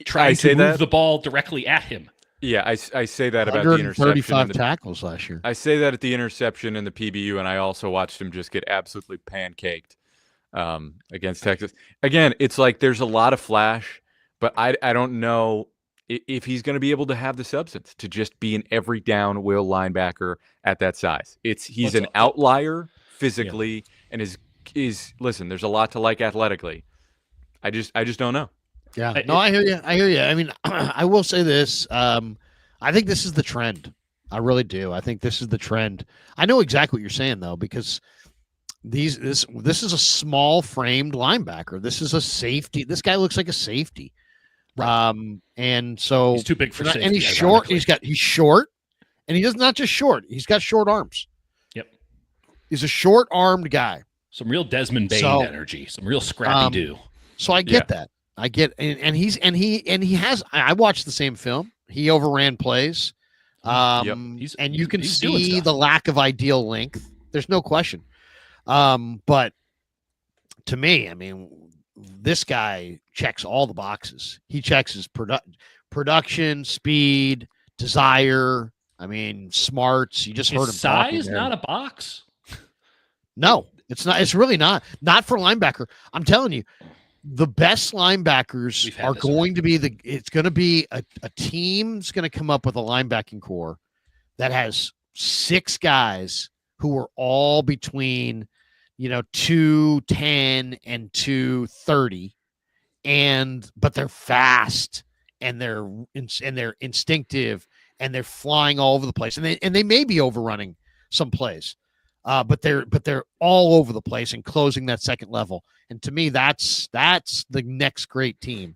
trying to move the ball directly at him. Yeah, I say that about the interception. 35 tackles last year. I say that at the interception and the PBU, and I also watched him just get absolutely pancaked against Texas. Again, it's like there's a lot of flash, but I don't know if he's going to be able to have the substance to just be an every down will linebacker at that size. He's an outlier physically and is listen, there's a lot to like athletically. I just don't know. Yeah, no, I hear you. I mean, I will say this. I think this is the trend. I really do. I think this is the trend. I know exactly what you're saying though, because this is a small framed linebacker. This is a safety. This guy looks like a safety. Right. And so he's too big for safety. And he's short. He's short, and he does not just short. He's got short arms. Yep. He's a short armed guy. Some real Desmond Bain energy. Some real scrappy do. So I get that. I get, and he has. I watched the same film. He overran plays, and you can see the lack of ideal length. There's no question. But to me, I mean, this guy checks all the boxes. He checks his production, speed, desire. I mean, smarts. You just heard him. Size, not a box. No, it's not. It's really not. Not for linebacker. I'm telling you. The best linebackers are going to be it's going to be a team's going to come up with a linebacking core that has 6 guys who are all between, 210 and 230, but they're fast and they're instinctive and they're flying all over the place and they may be overrunning some plays. But they're all over the place and closing that second level. And to me, that's the next great team.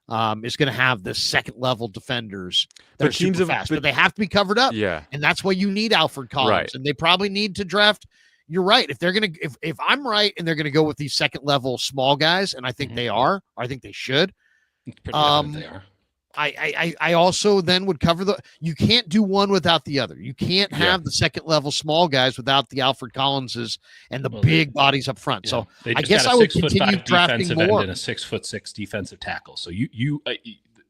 Is going to have the second level defenders that are super fast, but they have to be covered up. Yeah, and that's why you need Alfred Collins, and they probably need to draft. You're right. If they're gonna, if I'm right, and they're going to go with these second level small guys, and I think they are, or I think they should. It's pretty evident they are. I also then would cover you can't do one without the other. You can't have the second level small guys without the Alfred Collinses and the big bodies up front. Yeah. So I guess I would continue drafting more. And a 6'6" defensive tackle. So you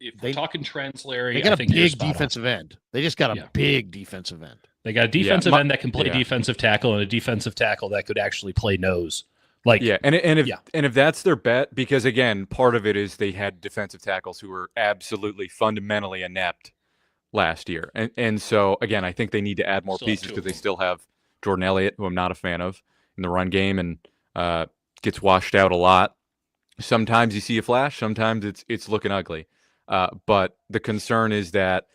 if we're talking trends, Larry, they got I a think you're big spot on. defensive end. They just got a big defensive end. They got a defensive end that can play defensive tackle and a defensive tackle that could actually play nose. If that's their bet, because again, part of it is they had defensive tackles who were absolutely fundamentally inept last year, and so again, I think they need to add more pieces because they still have Jordan Elliott, who I'm not a fan of in the run game, and gets washed out a lot. Sometimes you see a flash, sometimes it's looking ugly. But the concern is that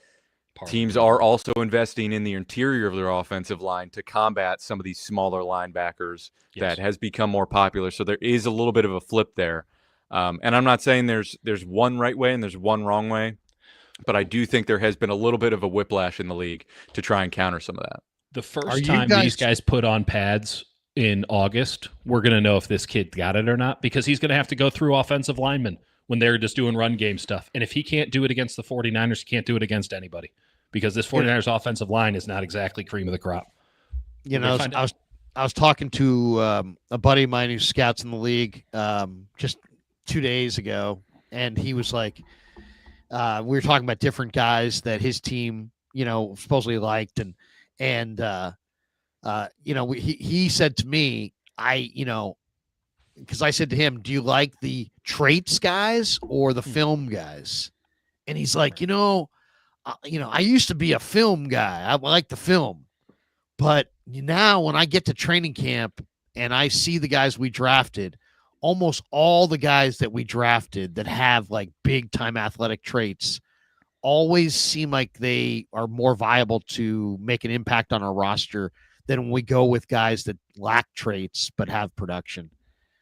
teams are also investing in the interior of their offensive line to combat some of these smaller linebackers that has become more popular. So there is a little bit of a flip there. And I'm not saying there's one right way and there's one wrong way, but I do think there has been a little bit of a whiplash in the league to try and counter some of that. The first time these guys put on pads in August, we're going to know if this kid got it or not, because he's going to have to go through offensive linemen when they're just doing run game stuff. And if he can't do it against the 49ers, he can't do it against anybody, because this 49ers offensive line is not exactly cream of the crop. You know, I was talking to a buddy of mine who scouts in the league just 2 days ago, and he was like, we were talking about different guys that his team, you know, supposedly liked, and you know, he said to me, because I said to him, do you like the traits guys or the film guys? And he's like, I used to be a film guy. I like the film. But now when I get to training camp and I see the guys we drafted, almost all the guys that we drafted that have like big time athletic traits always seem like they are more viable to make an impact on our roster than when we go with guys that lack traits but have production.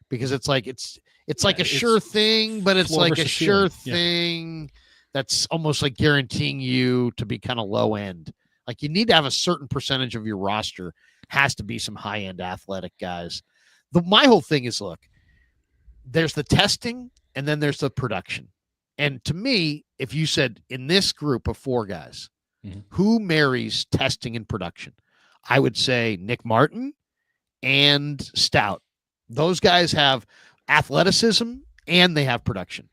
Because it's like it's like a sure thing, but it's like a sure thing that's almost like guaranteeing you to be kind of low end. Like you need to have a certain percentage of your roster has to be some high end athletic guys. My whole thing is, look, there's the testing and then there's the production. And to me, if you said in this group of 4 guys, who marries testing and production, I would say Nick Martin and Stout. Those guys have athleticism and they have production.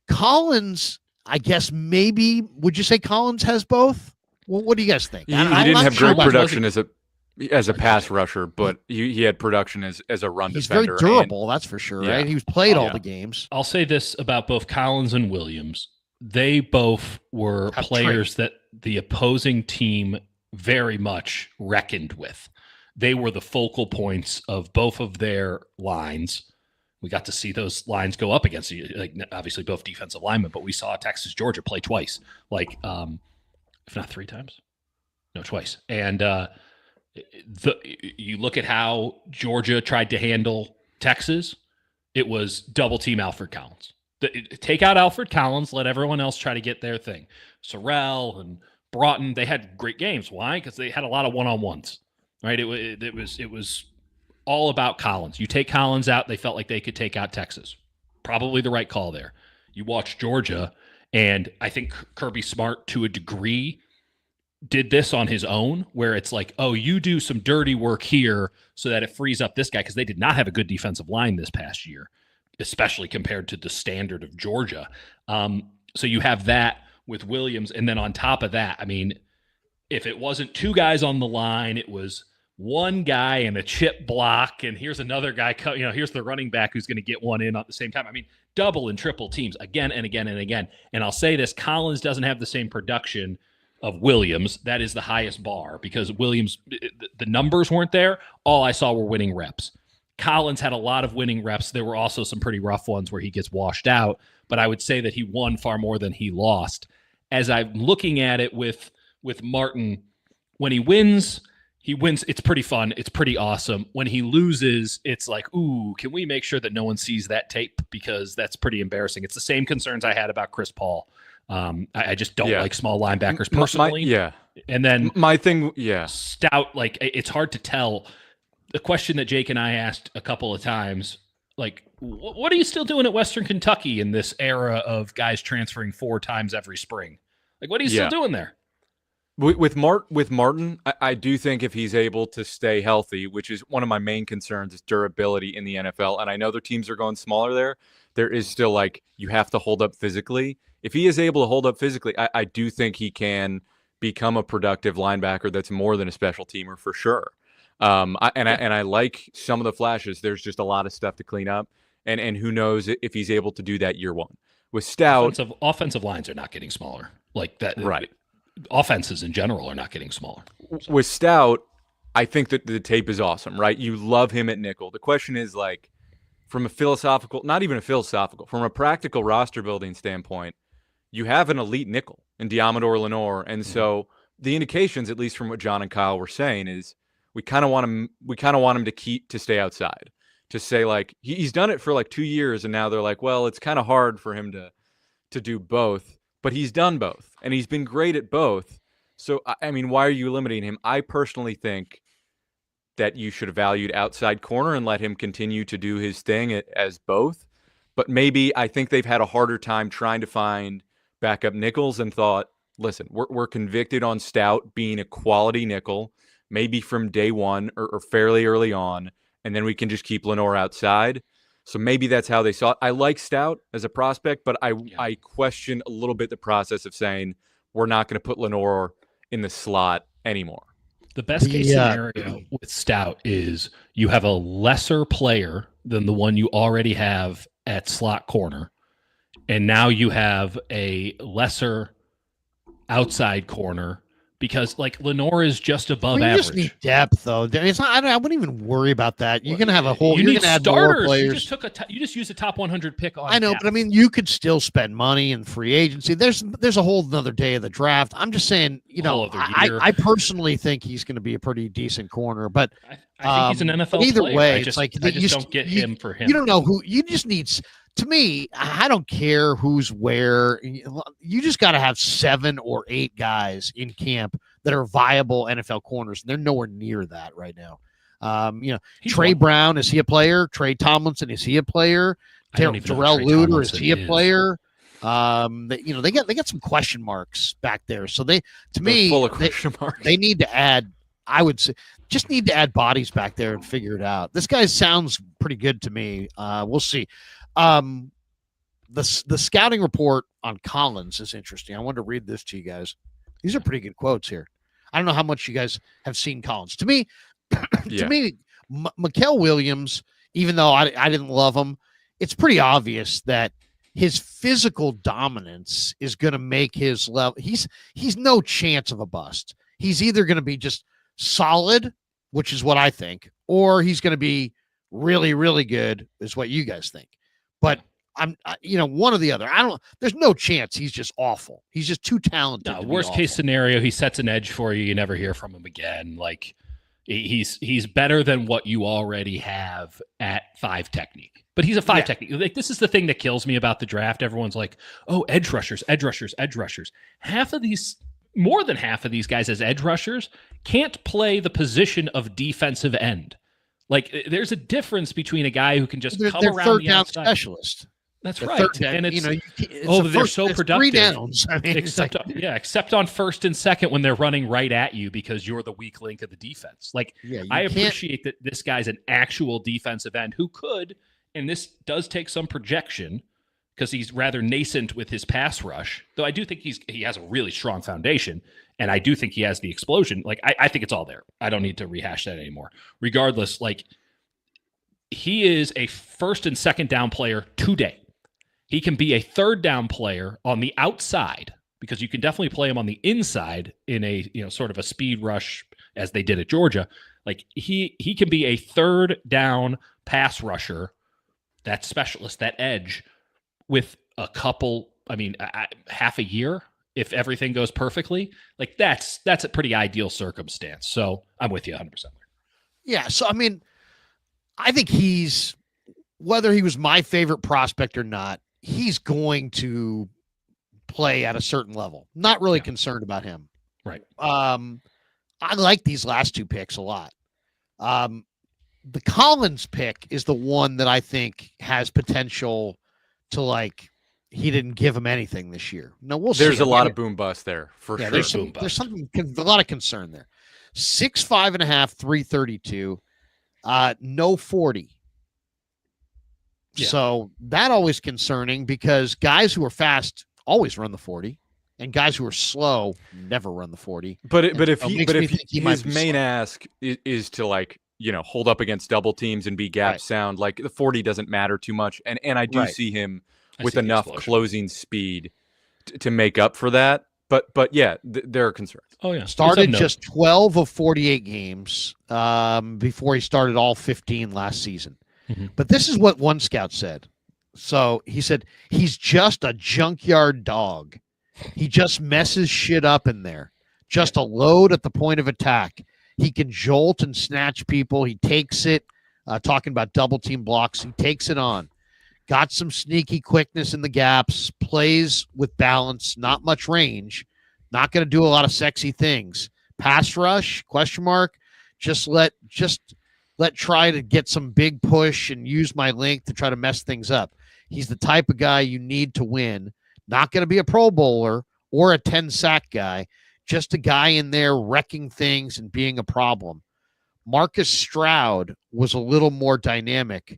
Collins, I guess maybe, would you say Collins has both? Well, what do you guys think? He didn't have great production as a pass rusher, but he had production as a run defender. He's very durable, that's for sure, right? He was played all the games. I'll say this about both Collins and Williams. They both were players that the opposing team very much reckoned with. They were the focal points of both of their lines. We got to see those lines go up against, like, obviously both defensive linemen, but we saw Texas, Georgia play twice, like if not 3 times, no, twice. And you look at how Georgia tried to handle Texas. It was double team Alfred Collins. Take out Alfred Collins, let everyone else try to get their thing. Sorrell and Broughton, they had great games. Why? Because they had a lot of one-on-ones. Right, it was all about Collins. You take Collins out, they felt like they could take out Texas. Probably the right call there. You watch Georgia, and I think Kirby Smart, to a degree, did this on his own, where it's like, oh, you do some dirty work here so that it frees up this guy, because they did not have a good defensive line this past year, especially compared to the standard of Georgia. So you have that with Williams, and then on top of that, I mean, if it wasn't 2 guys on the line, it was 1 guy and a chip block, and here's another guy, here's the running back who's going to get one in at the same time. I mean, double and triple teams again and again and again. And I'll say this, Collins doesn't have the same production of Williams. That is the highest bar, because Williams, the numbers weren't there. All I saw were winning reps. Collins had a lot of winning reps. There were also some pretty rough ones where he gets washed out, but I would say that he won far more than he lost. As I'm looking at it with Martin, when he wins, it's pretty fun. It's pretty awesome. When he loses, it's like, ooh, can we make sure that no one sees that tape? Because that's pretty embarrassing. It's the same concerns I had about Chris Paul. I just don't like small linebackers personally. And then my thing, Stout, like, it's hard to tell. The question that Jake and I asked a couple of times, like, what are you still doing at Western Kentucky in this era of guys transferring 4 times every spring? Like, what are you still doing there? With Martin, I do think if he's able to stay healthy, which is one of my main concerns, is durability in the NFL. And I know their teams are going smaller there. There is still, like, you have to hold up physically if he is able to hold up physically, I do think he can become a productive linebacker that's more than a special teamer for sure. I like some of the flashes. There's just a lot of stuff to clean up, and who knows if he's able to do that year one. With Stout, offensive lines are not getting smaller like that. Right. Offenses in general are not getting smaller. So. With Stout, I think that the tape is awesome, right? You love him at nickel. The question is, like, from a philosophical, not even a philosophical, from a practical roster building standpoint, you have an elite nickel in Diamador Lenore, and so the indications, at least from what John and Kyle were saying, is we kind of want him to stay outside. To say, like, he's done it for like 2 years, and now they're like, well, it's kind of hard for him to do both, but he's done both, and he's been great at both. So, I mean, why are you limiting him? I personally think that you should have valued outside corner and let him continue to do his thing as both. But maybe I think they've had a harder time trying to find backup nickels and thought, listen, we're convicted on Stout being a quality nickel, maybe from day one or fairly early on, and then we can just keep Lenore outside. So maybe that's how they saw it. I like Stout as a prospect, but I question a little bit the process of saying we're not going to put Lenore in the slot anymore. The best case scenario with Stout is you have a lesser player than the one you already have at slot corner, and now you have a lesser outside corner because, like, Lenore is just above average. You just need depth, though. It's not. I wouldn't even worry about that. You're gonna have a whole. You You're need gonna add starters. more players. You just used a top 100 pick on. I know, depth. but I mean, you could still spend money in free agency. There's a whole another day of the draft. I'm just saying, I personally think he's going to be a pretty decent corner, but I think he's an NFL either player. way, I just don't get him for him. You don't know who. You just need. To me, I don't care who's where. You just got to have 7 or 8 guys in camp that are viable NFL corners. They're nowhere near that right now. Trey Brown, is he a player? Trey Tomlinson, is he a player? Terrell Luter, is he a player? They got some question marks back there. So they're full of question marks. They need to add. I would say just need to add bodies back there and figure it out. This guy sounds pretty good to me. We'll see. The scouting report on Collins is interesting. I wanted to read this to you guys. These are pretty good quotes here. I don't know how much you guys have seen Collins. To me, Mikael Williams, even though I didn't love him, it's pretty obvious that his physical dominance is going to make his level. He's no chance of a bust. He's either going to be just solid, which is what I think, or he's going to be really, really good, is what you guys think. But I'm, one or the other. There's no chance he's just awful. He's just too talented. No, worst case scenario, he sets an edge for you. You never hear from him again. Like, he's better than what you already have at 5 technique. But he's a 5 technique. Like, this is the thing that kills me about the draft. Everyone's like, oh, edge rushers. More than half of these guys as edge rushers can't play the position of defensive end. Like, there's a difference between a guy who can just come around third the down outside. Specialist. That's right. And it's they're so productive. 3 downs. I mean, except on first and second when they're running right at you because you're the weak link of the defense. Like, I appreciate that this guy's an actual defensive end who could, and this does take some projection because he's rather nascent with his pass rush. Though I do think he has a really strong foundation, and I do think he has the explosion. Like, I think it's all there. I don't need to rehash that anymore. Regardless, like, he is a first and second down player today. He can be a third down player on the outside because you can definitely play him on the inside in a sort of a speed rush as they did at Georgia. Like, he can be a third down pass rusher, that specialist, that edge, with a couple, half a year if everything goes perfectly. Like, that's a pretty ideal circumstance. So I'm with you 100%. Yeah. So, I think whether he was my favorite prospect or not, he's going to play at a certain level. Not really concerned about him. Right. I like these last 2 picks a lot. The Collins pick is the one that I think has potential to, like, he didn't give him anything this year. No, we'll see. There's a lot of boom bust there for sure. There's something, a lot of concern there. 6'5.5", 332, no 40. Yeah. So that always concerning because guys who are fast always run the 40, and guys who are slow never run the 40. But And if so it he makes but me if think he might his be main slow. ask is to like hold up against double teams and be gap Right. sound, like the 40 doesn't matter too much, and I do Right. see him I with see the enough explosion. closing speed to make up for that. But yeah, there are concerns. Oh yeah, Started It's of note. just 12 of 48 games before he started all 15 last season. Mhm. But this is what one scout said. So he said, he's just a junkyard dog. He just messes shit up in there. Just a load at the point of attack. He can jolt and snatch people. He takes it. Talking about double team blocks, he takes it on. Got some sneaky quickness in the gaps. Plays with balance. Not much range. Not going to do a lot of sexy things. Pass rush? Question mark. Just let try to get some big push and use my length to try to mess things up. He's the type of guy you need to win. Not going to be a Pro Bowler or a 10-sack guy. Just a guy in there wrecking things and being a problem. Marcus Stroud was a little more dynamic.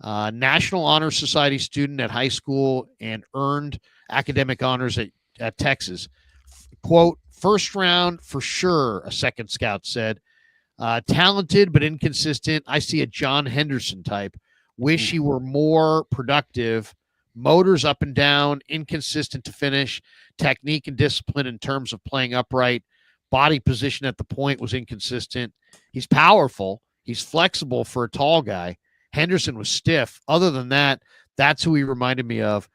National Honor Society student at high school and earned academic honors at Texas. Quote, first round for sure, a second scout said. Talented but inconsistent. I see a John Henderson type. Wish he were more productive. Motors up and down, inconsistent to finish. Technique and discipline in terms of playing upright. Body position at the point was inconsistent. He's powerful. He's flexible for a tall guy. Henderson was stiff. Other than that, that's who he reminded me of.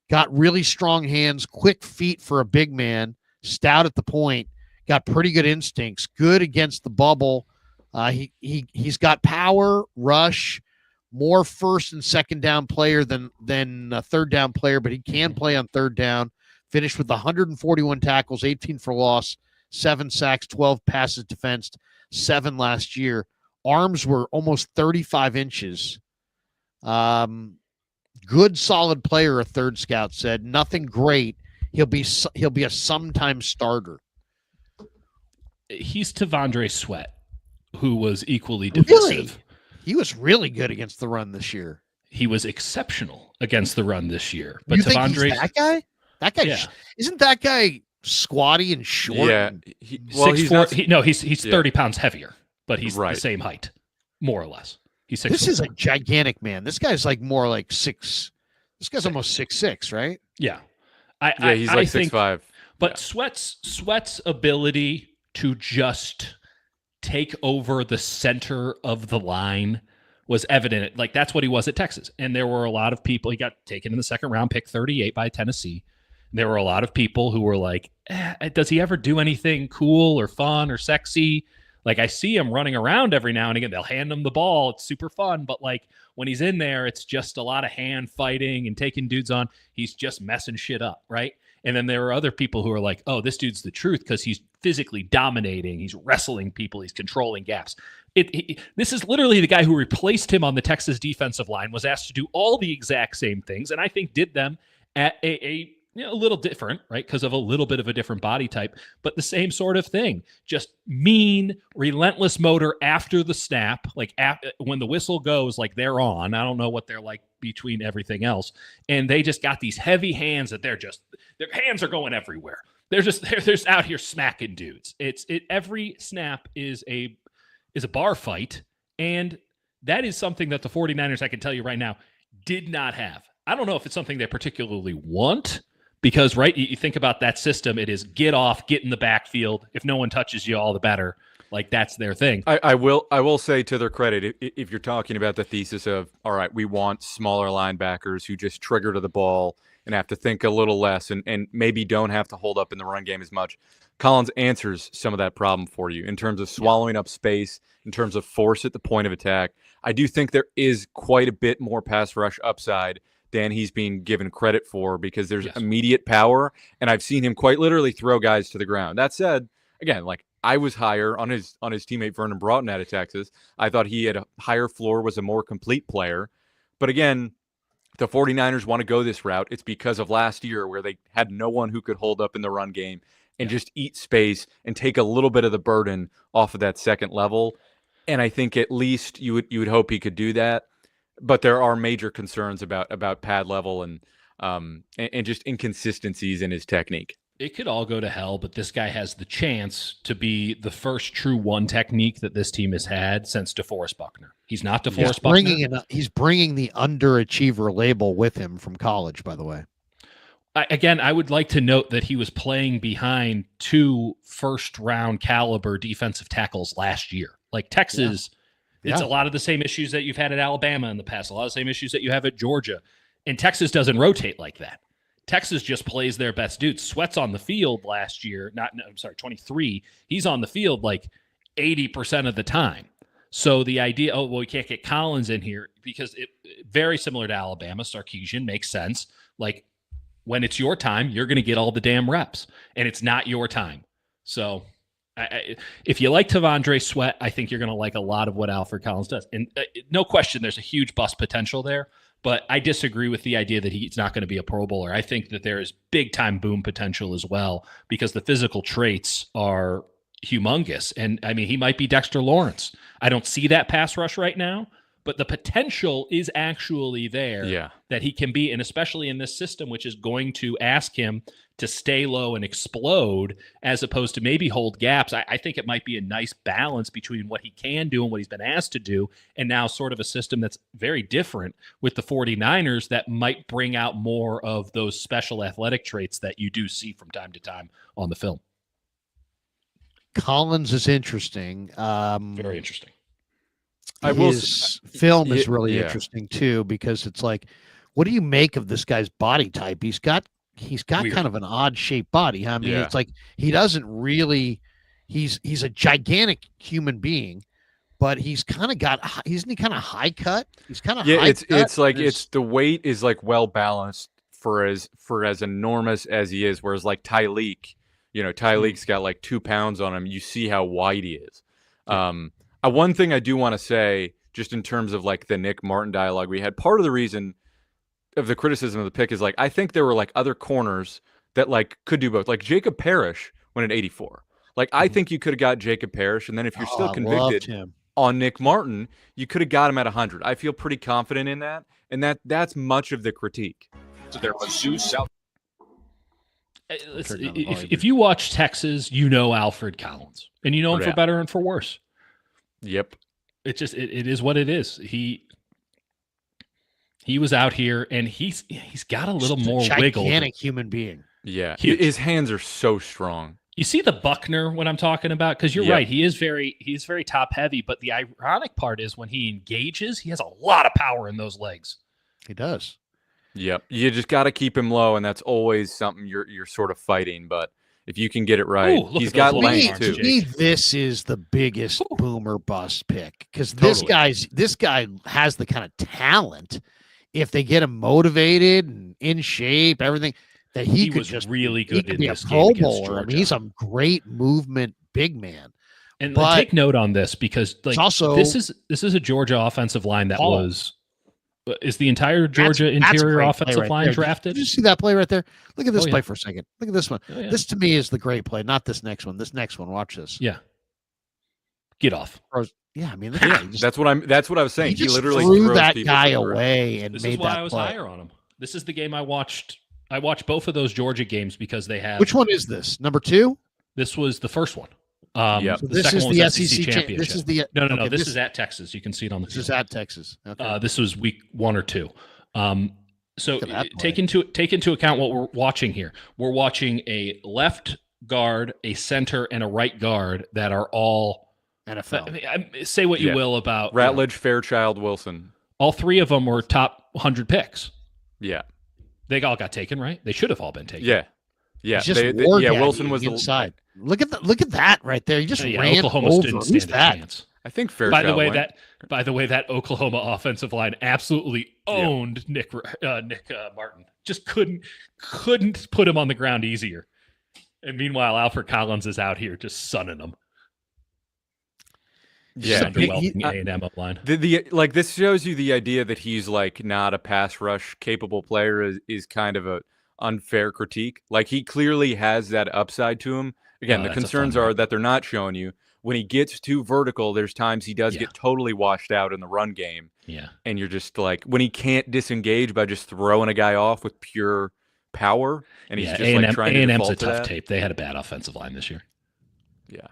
Got really strong hands, quick feet for a big man, stout at the point, got pretty good instincts, good against the bubble. He's got power, rush, more first and second down player than a third down player, but he can play on third down. Finished with 141 tackles, 18 for loss, 7 sacks, 12 passes defensed, 7 last year. Arms were almost 35 inches. Good, solid player, a third scout said. Nothing great. He'll be a sometime starter. He's Tavondre Sweat, who was equally divisive. Really? He was really good against the run this year. He was exceptional against the run this year. But You think Tavondre, he's that guy? That guy Yeah. Isn't that guy squatty and short? Yeah, and- he's 6'4", not, he's Yeah. 30 pounds heavier, but he's Right. the same height, more or less. He's 6'4". This is a gigantic man. This guy's like more like 6. This guy's almost 6'6", right? Yeah. he's I like think, 6'5". But Yeah. Sweat's ability to just take over the center of the line was evident. Like, that's what he was at Texas. And there were a lot of people, he got taken in the second round, pick 38 by Tennessee. There were a lot of people who were like, does he ever do anything cool or fun or sexy? Like, I see him running around every now and again. They'll hand him the ball. It's super fun. But like, when he's in there, it's just a lot of hand fighting and taking dudes on. He's just messing shit up, right? And then there are other people who are like, oh, this dude's the truth because he's physically dominating. He's wrestling people. He's controlling gaps. This is literally the guy who replaced him on the Texas defensive line, was asked to do all the exact same things, and I think did them at a little different, right? Because of a little bit of a different body type, but the same sort of thing. Just mean, relentless motor after the snap, like when the whistle goes, like they're on. I don't know what they're like between everything else. And they just got these heavy hands that their hands are going everywhere. They're just out here smacking dudes. Every snap is a bar fight. And that is something that the 49ers, I can tell you right now, did not have. I don't know if it's something they particularly want, because, right, you think about that system, it is get off, get in the backfield. If no one touches you, all the better. Like, that's their thing. I will say, to their credit, if you're talking about the thesis of, all right, we want smaller linebackers who just trigger to the ball and have to think a little less and maybe don't have to hold up in the run game as much, Collins answers some of that problem for you in terms of swallowing up space, in terms of force at the point of attack. I do think there is quite a bit more pass rush upside than he's being given credit for, because there's immediate power, and I've seen him quite literally throw guys to the ground. That said, again, like, I was higher on his teammate Vernon Broughton out of Texas. I thought he had a higher floor, was a more complete player. But again, the 49ers want to go this route. It's because of last year where they had no one who could hold up in the run game and just eat space and take a little bit of the burden off of that second level. And I think at least you would hope he could do that. But there are major concerns about pad level, and and just inconsistencies in his technique. It could all go to hell, but this guy has the chance to be the first true one technique that this team has had since DeForest Buckner. He's not DeForest Buckner. He's bringing the underachiever label with him from college, by the way. I would like to note that he was playing behind 2 first-round caliber defensive tackles last year. Like Texas, it's a lot of the same issues that you've had at Alabama in the past, a lot of the same issues that you have at Georgia. And Texas doesn't rotate like that. Texas just plays their best dudes. Sweat's on the field last year. 23. He's on the field like 80% of the time. So the idea, we can't get Collins in here because it very similar to Alabama. Sarkisian makes sense. Like when it's your time, you're going to get all the damn reps, and it's not your time. So if you like Tavondre Sweat, I think you're going to like a lot of what Alfred Collins does. And no question, there's a huge bust potential there. But I disagree with the idea that he's not going to be a Pro Bowler. I think that there is big-time boom potential as well because the physical traits are humongous. And, I mean, he might be Dexter Lawrence. I don't see that pass rush right now, but the potential is actually there that he can be, and especially in this system, which is going to ask him to stay low and explode as opposed to maybe hold gaps. I think it might be a nice balance between what he can do and what he's been asked to do, and now sort of a system that's very different with the 49ers that might bring out more of those special athletic traits that you do see from time to time on the film. Collins is interesting. Very interesting. His film is really interesting too, because it's like, what do you make of this guy's body type? He's got weird, kind of an odd shaped body. I mean, it's like he doesn't really. He's a gigantic human being, but he's kind of isn't he kind of high cut? He's kind of It's like it's the weight is like well balanced for as enormous as he is. Whereas like Tyleek, Tyleek's got like 2 pounds on him. You see how wide he is. One thing I do want to say, just in terms of like the Nick Martin dialogue we had, part of the reason of the criticism of the pick is like, I think there were like other corners that like could do both. Like Jacob Parrish went at 84. Like I think you could have got Jacob Parrish, and then if you're still convicted on Nick Martin, you could have got him at 100. I feel pretty confident in that, and that's much of the critique. So there was Zeus out. If you watch Texas, you know Alfred Collins, and you know him for better and for worse. Yep. It is what it is. He was out here, and he's got a little more wiggle. Gigantic human being. Yeah, his hands are so strong. You see the Buckner when I'm talking about, because you're right. He's very top heavy, but the ironic part is when he engages, he has a lot of power in those legs. He does. Yep. You just got to keep him low, and that's always something you're sort of fighting. But if you can get it right, he's got length too. To me, this is the biggest boomer bust pick, because this guy has the kind of talent. If they get him motivated and in shape, everything, that he could was just really good in be this a game Pro against Bowler. Georgia. I mean, he's a great movement big man. And take note on this, because like also, this is a Georgia offensive line that is the entire Georgia interior offensive line drafted. Did you see that play right there? Look at this play for a second. Look at this one. This to me is the great play, not this next one. This next one, watch this. Yeah. Get off. Yeah, I mean, that's what I was saying. He literally threw that guy away and this made is why that I was play. higher on him. This is the game I watched. I watched both of those Georgia games because they have. Which one is this? Number 2? This was the first one. So this is the SEC championship. This is the no. This is at Texas. You can see it on the. This is at Texas. Okay. This was week 1 or 2. So take into account what we're watching here. We're watching a left guard, a center, and a right guard that are all NFL. Say what you will about Ratledge, Fairchild, Wilson. All 3 of them were top 100 picks. Yeah, they all got taken, right? They should have all been taken. Yeah. Wilson was inside. Look at that right there. He just ran Oklahoma over. Didn't stand a chance. I think Fairchild. By the way, that Oklahoma offensive line absolutely owned Nick Martin. Just couldn't put him on the ground easier. And meanwhile, Alfred Collins is out here just sunning them. Yeah, A&M line. Like this shows you the idea that he's like not a pass rush capable player is kind of a unfair critique. Like he clearly has that upside to him. Again, the concerns are that they're not showing you. when he gets too vertical, there's times he does get totally washed out in the run game. Yeah. And you're just like, when he can't disengage by just throwing a guy off with pure power, and he's just like trying to default to that. Tape. They had a bad offensive line this year. Yeah.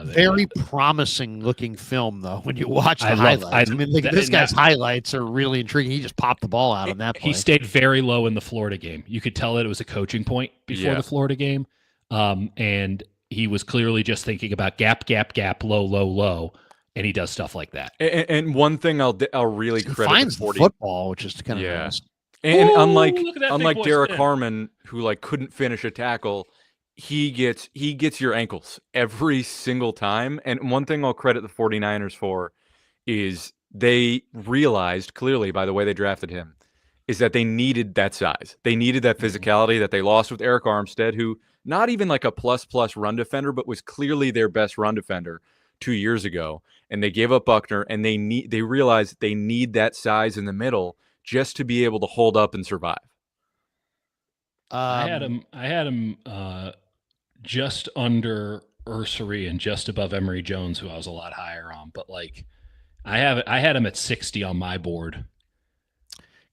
Very promising looking film, though, when you watch the highlights. This guy's highlights are really intriguing. He just popped the ball out on that play. He stayed very low in the Florida game. You could tell that it was a coaching point before the Florida game. And he was clearly just thinking about gap, low, low, low. And he does stuff like that. And one thing I'll really credit finds the 40 football, which is kind of nice. And unlike Derek Harmon, who like couldn't finish a tackle, he gets your ankles every single time. And one thing I'll credit the 49ers for is they realized clearly by the way they drafted him is that they needed that size. They needed that physicality that they lost with Eric Armstead, who not even like a plus run defender, but was clearly their best run defender 2 years ago. And they gave up Buckner, and they realized they need that size in the middle just to be able to hold up and survive. I had him just under Ursery and just above Emory Jones, who I was a lot higher on. But like, I had him at 60 on my board.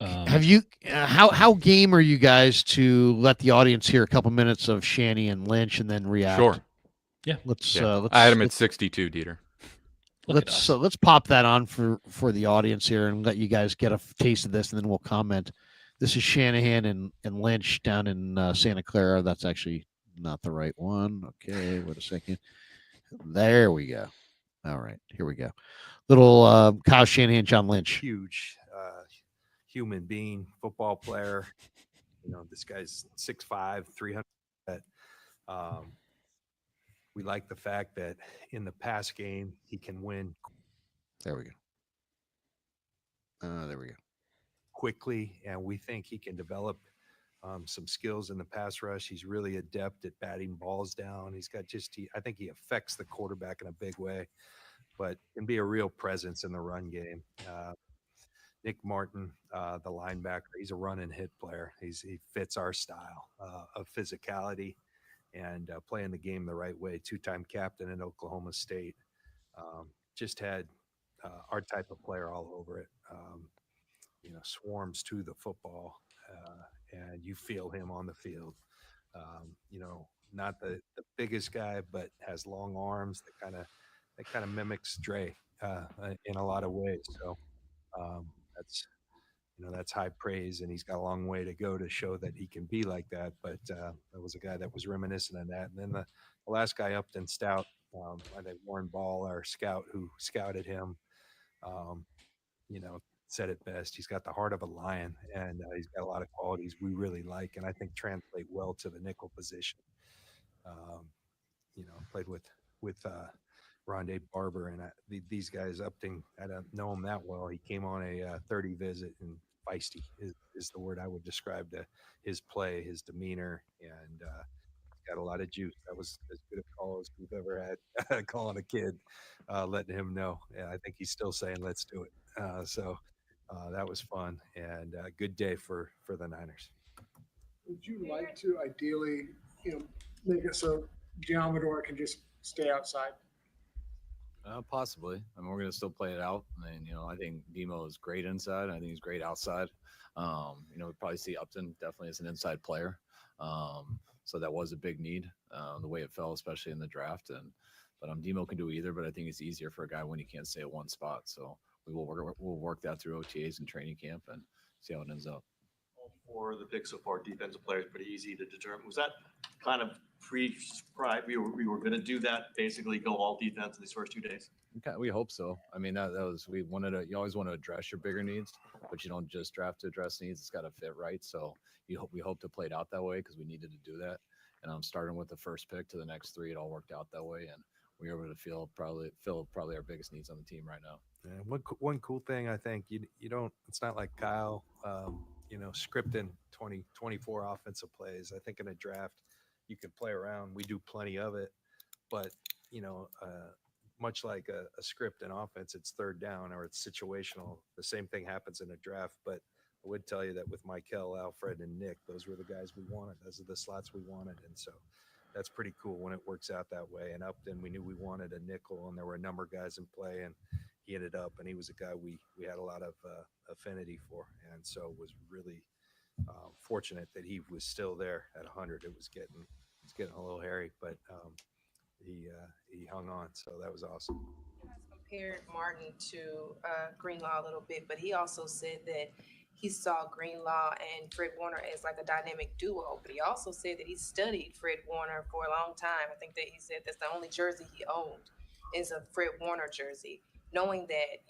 Have you? How game are you guys to let the audience hear a couple minutes of Shanny and Lynch and then react? Sure. Yeah. Let's. I had him at 62, Dieter. Let's pop that on for the audience here and let you guys get a taste of this, and then we'll comment. This is Shanahan and Lynch down in Santa Clara. That's actually not the right one. Okay, wait a second. There we go. All right, here we go. Little Kyle Shanahan, John Lynch. Huge human being, football player. You know, this guy's 6'5", 300. We like the fact that in the pass game, he can win. There we go. There we go. Quickly, and we think he can develop some skills in the pass rush. He's really adept at batting balls down. He's got I think he affects the quarterback in a big way, but can be a real presence in the run game. Nick Martin, the linebacker, he's a run and hit player. He fits our style of physicality and playing the game the right way. 2-time captain in Oklahoma State. Just had our type of player all over it. Swarms to the football, and you feel him on the field. Not the biggest guy, but has long arms that kind of mimics Dre in a lot of ways. So that's high praise, and he's got a long way to go to show that he can be like that. But there was a guy that was reminiscent of that. And then the last guy, Upton Stout, I think Warren Ball, our scout who scouted him, said it best. He's got the heart of a lion, and he's got a lot of qualities we really like, and I think translate well to the nickel position. Played with Rondé Barber, and these guys. Upton, I don't know him that well. He came on a 30 visit, and feisty is the word I would describe to his play, his demeanor, and got a lot of juice. That was as good a call as we've ever had calling a kid, letting him know. And I think he's still saying, let's do it. That was fun, and a good day for the Niners. Would you like to ideally, make it so Giamador can just stay outside? Possibly. I mean, we're going to still play it out. And, I think Demo is great inside. I think he's great outside. We probably see Upton definitely as an inside player. So that was a big need, the way it fell, especially in the draft. But Demo can do either, but I think it's easier for a guy when he can't stay at one spot. So we'll work that through OTAs and training camp and see how it ends up. For the picks so far, defensive players, pretty easy to determine. Was that kind of pre-scribed? We were going to do that, basically go all defense in these first 2 days? Okay, we hope so. I mean, that was, you always want to address your bigger needs, but you don't just draft to address needs. It's got to fit right. So we hope to play it out that way because we needed to do that. And I'm starting with the first pick to the next 3. It all worked out that way. And we were able to fill probably our biggest needs on the team right now. And one cool thing, I think you don't, it's not like Kyle, scripting 24 offensive plays. I think in a draft, you can play around. We do plenty of it, but much like a script in offense, it's third down or it's situational. The same thing happens in a draft, but I would tell you that with Michael, Alfred, and Nick, those were the guys we wanted. Those are the slots we wanted. And so that's pretty cool when it works out that way. And Upton, we knew we wanted a nickel, and there were a number of guys in play, and he ended up, and he was a guy we had a lot of affinity for, and so was really fortunate that he was still there at 100. It was getting a little hairy, but he hung on, so that was awesome. Compared Martin to Greenlaw a little bit, but he also said that he saw Greenlaw and Fred Warner as like a dynamic duo. But he also said that he studied Fred Warner for a long time. I think that he said that's the only jersey he owned is a Fred Warner jersey. Knowing that,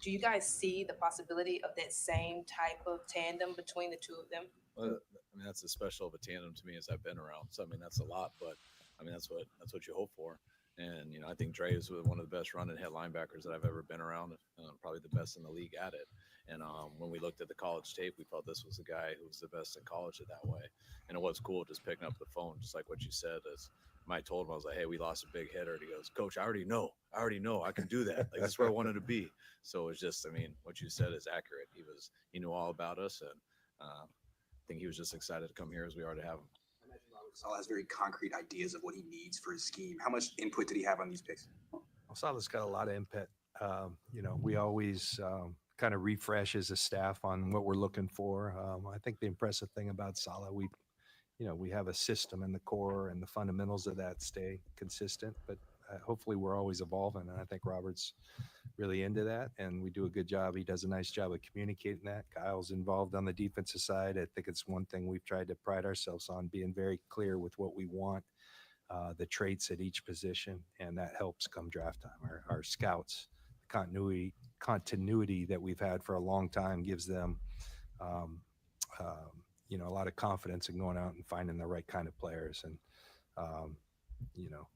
do you guys see the possibility of that same type of tandem between the two of them? Well, I mean, that's as special of a tandem to me as I've been around. So I mean, that's a lot, but I mean, that's what you hope for. And I think Dre is one of the best run and hit linebackers that I've ever been around. Probably the best in the league at it. And when we looked at the college tape, we felt this was the guy who was the best in college in that way. And it was cool just picking up the phone, just like what you said. As Mike told him, I was like, "Hey, we lost a big hitter." And he goes, "Coach, I already know. I can do that. Like that's where I wanted to be." So it's just, I mean, what you said is accurate. He knew all about us, and I think he was just excited to come here as we already have him. I imagine Robert Saleh has very concrete ideas of what he needs for his scheme. How much input did he have on these picks? Saleh's got a lot of input. We always kind of refresh as a staff on what we're looking for. I think the impressive thing about Saleh, we have a system in the core, and the fundamentals of that stay consistent, but hopefully we're always evolving. And I think Robert's really into that, and we do a good job. He does a nice job of communicating that. Kyle's involved on the defensive side. I think it's one thing we've tried to pride ourselves on, being very clear with what we want, the traits at each position, and that helps come draft time. Our scouts, the continuity that we've had for a long time gives them a lot of confidence in going out and finding the right kind of players. And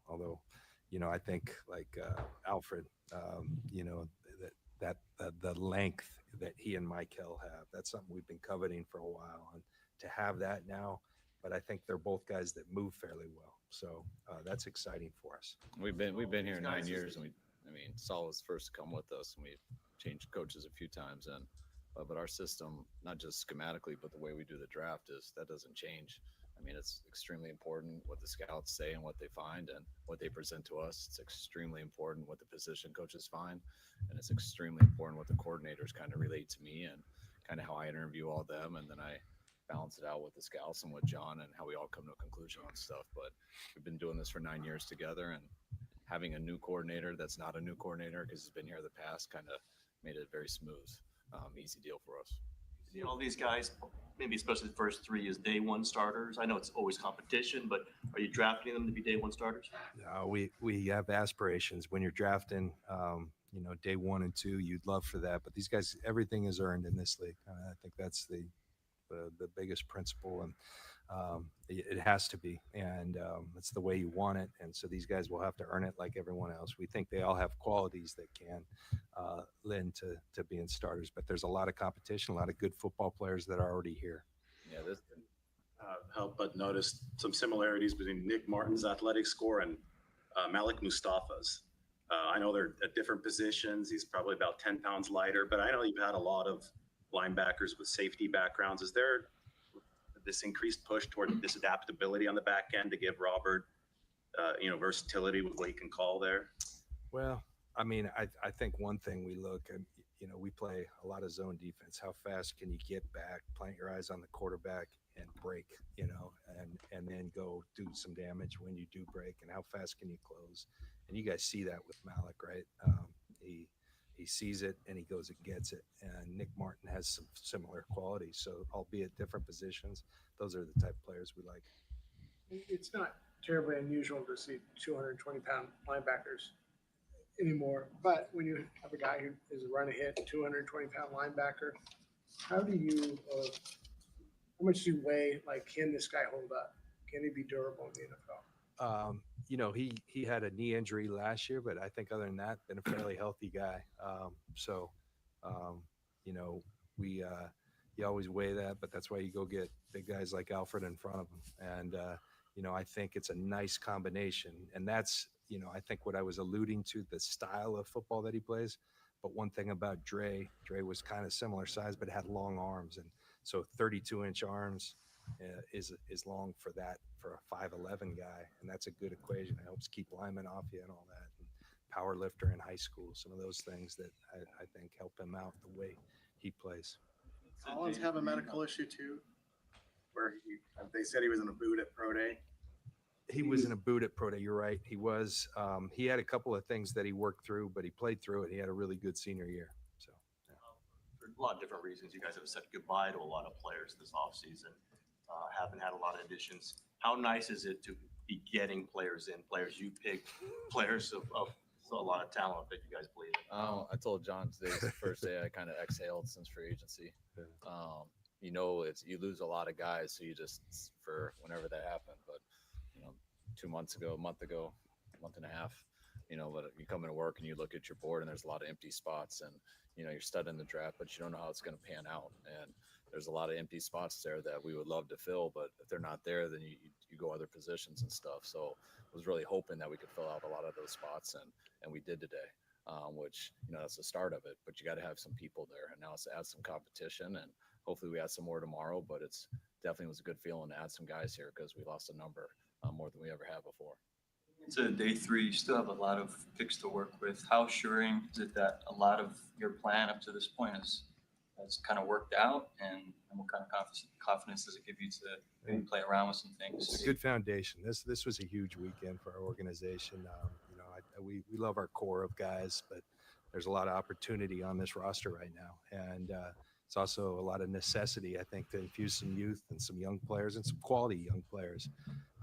although I think like Alfred, that the length that he and Michael have, that's something we've been coveting for a while, and to have that now. But I think they're both guys that move fairly well, so that's exciting for us. We've been here 9 years, and Saul was first to come with us, and we've changed coaches a few times, and but our system, not just schematically, but the way we do the draft, that doesn't change. I mean, it's extremely important what the scouts say and what they find and what they present to us. It's extremely important what the position coaches find, and it's extremely important what the coordinators kind of relate to me and kind of how I interview all of them, and then I balance it out with the scouts and with John and how we all come to a conclusion on stuff. But we've been doing this for 9 years together, and having a new coordinator that's not a new coordinator because he's been here in the past kind of made it a very smooth, easy deal for us. All these guys, maybe especially the first three, is day one starters. I know it's always competition, but are you drafting them to be day one starters? No, we have aspirations when you're drafting. Day 1 and 2, you'd love for that, but these guys, everything is earned in this league. I think that's the biggest principle, and it has to be, and it's the way you want it. And so these guys will have to earn it like everyone else. We think they all have qualities that can lend to being starters, but there's a lot of competition, a lot of good football players that are already here. Yeah, this help but notice some similarities between Nick Martin's athletic score and Malik Mustafa's. I know they're at different positions. He's probably about 10 pounds lighter, but I know you've had a lot of linebackers with safety backgrounds. Is there this increased push toward this adaptability on the back end to give Robert, versatility with what he can call there? Well, I mean, I think one thing we look at, we play a lot of zone defense. How fast can you get back, plant your eyes on the quarterback and break, and then go do some damage when you do break, and how fast can you close? And you guys see that with Malik, right? He sees it and he goes and gets it. And Nick Martin has some similar qualities. So, albeit different positions, those are the type of players we like. It's not terribly unusual to see 220-pound linebackers anymore. But when you have a guy who is a run hit, 220-pound linebacker, how much do you weigh? Like, can this guy hold up? Can he be durable in the NFL? He had a knee injury last year, but I think other than that, been a fairly healthy guy. You always weigh that, but that's why you go get big guys like Alfred in front of him. And, I think it's a nice combination. And that's, I think what I was alluding to, the style of football that he plays. But one thing about Dre was kind of similar size, but had long arms. And so 32-inch arms, is long for a 5'11" guy, and that's a good equation. It helps keep linemen off you and all that. And power lifter in high school, some of those things that I think help him out the way he plays. Collins have a medical issue too, Where they said he was in a boot at Pro Day. He was in a boot at Pro Day. You're right. He was. He had a couple of things that he worked through, but he played through it. He had a really good senior year. So, For a lot of different reasons, you guys have said goodbye to a lot of players this offseason. Haven't had a lot of additions. How nice is it to be getting players in, players you picked, players of a lot of talent that you guys believe in? I told John today's the first day I kind of exhaled since free agency. You lose a lot of guys, so you just, for whenever that happened, but 2 months ago, a month and a half, but you come into work and you look at your board and there's a lot of empty spots, and you're studying the draft, but you don't know how it's going to pan out. And there's a lot of empty spots there that we would love to fill, but if they're not there, then you go other positions and stuff. So I was really hoping that we could fill out a lot of those spots, and we did today, which, that's the start of it, but you got to have some people there, and now it's to add some competition, and hopefully we add some more tomorrow, but it's definitely was a good feeling to add some guys here because we lost a number more than we ever have before. It's day 3. You still have a lot of picks to work with. How assuring is it that a lot of your plan up to this point has kind of worked out, and what kind of confidence does it give you to maybe play around with some things? It's a good foundation. This was a huge weekend for our organization. We love our core of guys, but there's a lot of opportunity on this roster right now, and it's also a lot of necessity, I think, to infuse some youth and some young players and some quality young players.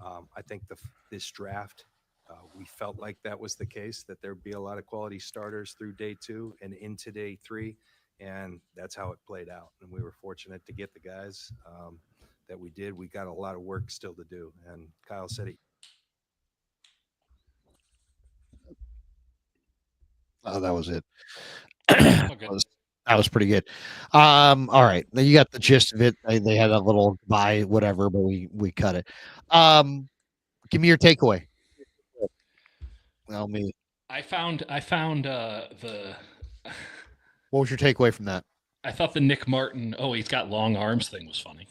I think this draft, we felt like that was the case, that there'd be a lot of quality starters through day 2 and into day 3, and that's how it played out. And we were fortunate to get the guys that we did. We got a lot of work still to do, and Kyle said it. Oh, that was it. Okay. That was pretty good. All right. Now you got the gist of it. They had a little buy, whatever, but we cut it. Give me your takeaway. Well, me. I found the. What was your takeaway from that? I thought the Nick Martin, he's got long arms thing was funny.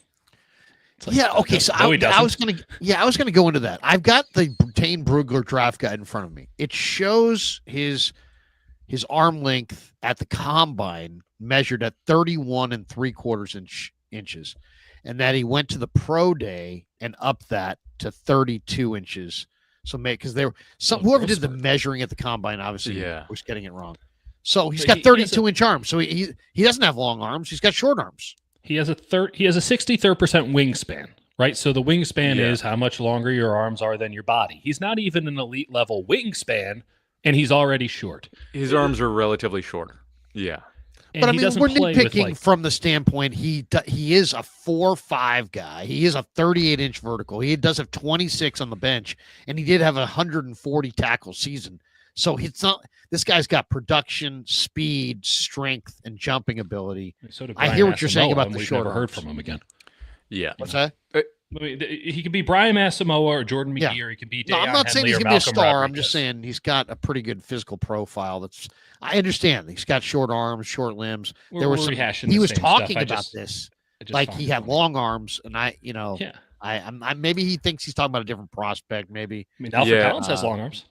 Like, yeah. Okay. So I was gonna go into that. I've got the Dane Brugler draft guide in front of me. It shows his arm length at the combine measured at 31 3/4 inches, and that he went to the pro day and upped that to 32 inches. So because whoever did the measuring at the combine obviously was getting it wrong. So he's got 32-inch arms. So he doesn't have long arms. He's got short arms. He has a 63rd percent wingspan, right? So the wingspan is how much longer your arms are than your body. He's not even an elite level wingspan, and he's already short. His arms are relatively shorter. Yeah. But I mean, we're nitpicking from the standpoint he is a 4'5" guy. He is a 38-inch vertical. He does have 26 on the bench, and he did have a 140 tackle season. So this guy's got production, speed, strength, and jumping ability. So I hear what you're saying about the short. Never heard from him again. Yeah. What's that? I mean, he could be Brian Asamoah or Jordan McGee, or he could be Deion I'm not saying Henley he's or going to be a Malcolm star. Rodriguez. I'm just saying he's got a pretty good physical profile. I understand. He's got short arms, short limbs. He was talking about this, like he had long arms, and maybe he thinks he's talking about a different prospect. Maybe. I mean, Alfred Collins has long arms.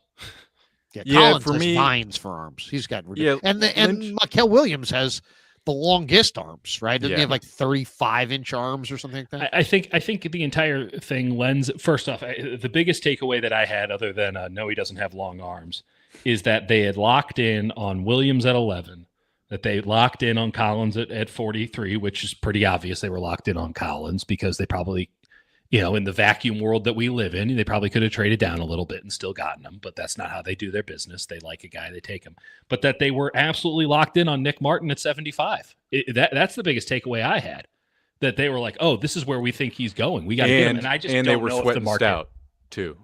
Collins has vines for arms. He's got and Mikel Williams has the longest arms, right? Doesn't he have like 35-inch arms or something like that? I think the entire thing lends. First off, the biggest takeaway that I had, other than no, he doesn't have long arms, is that they had locked in on Williams at 11, that they locked in on Collins at 43, which is pretty obvious. They were locked in on Collins because they probably, in the vacuum world that we live in, they probably could have traded down a little bit and still gotten him, but that's not how they do their business. They like a guy, they take him. But that they were absolutely locked in on Nick Martin at 75. That's the biggest takeaway I had. That they were like, oh, this is where we think he's going. We got to get him. And I just don't they were know if the sweating market out too.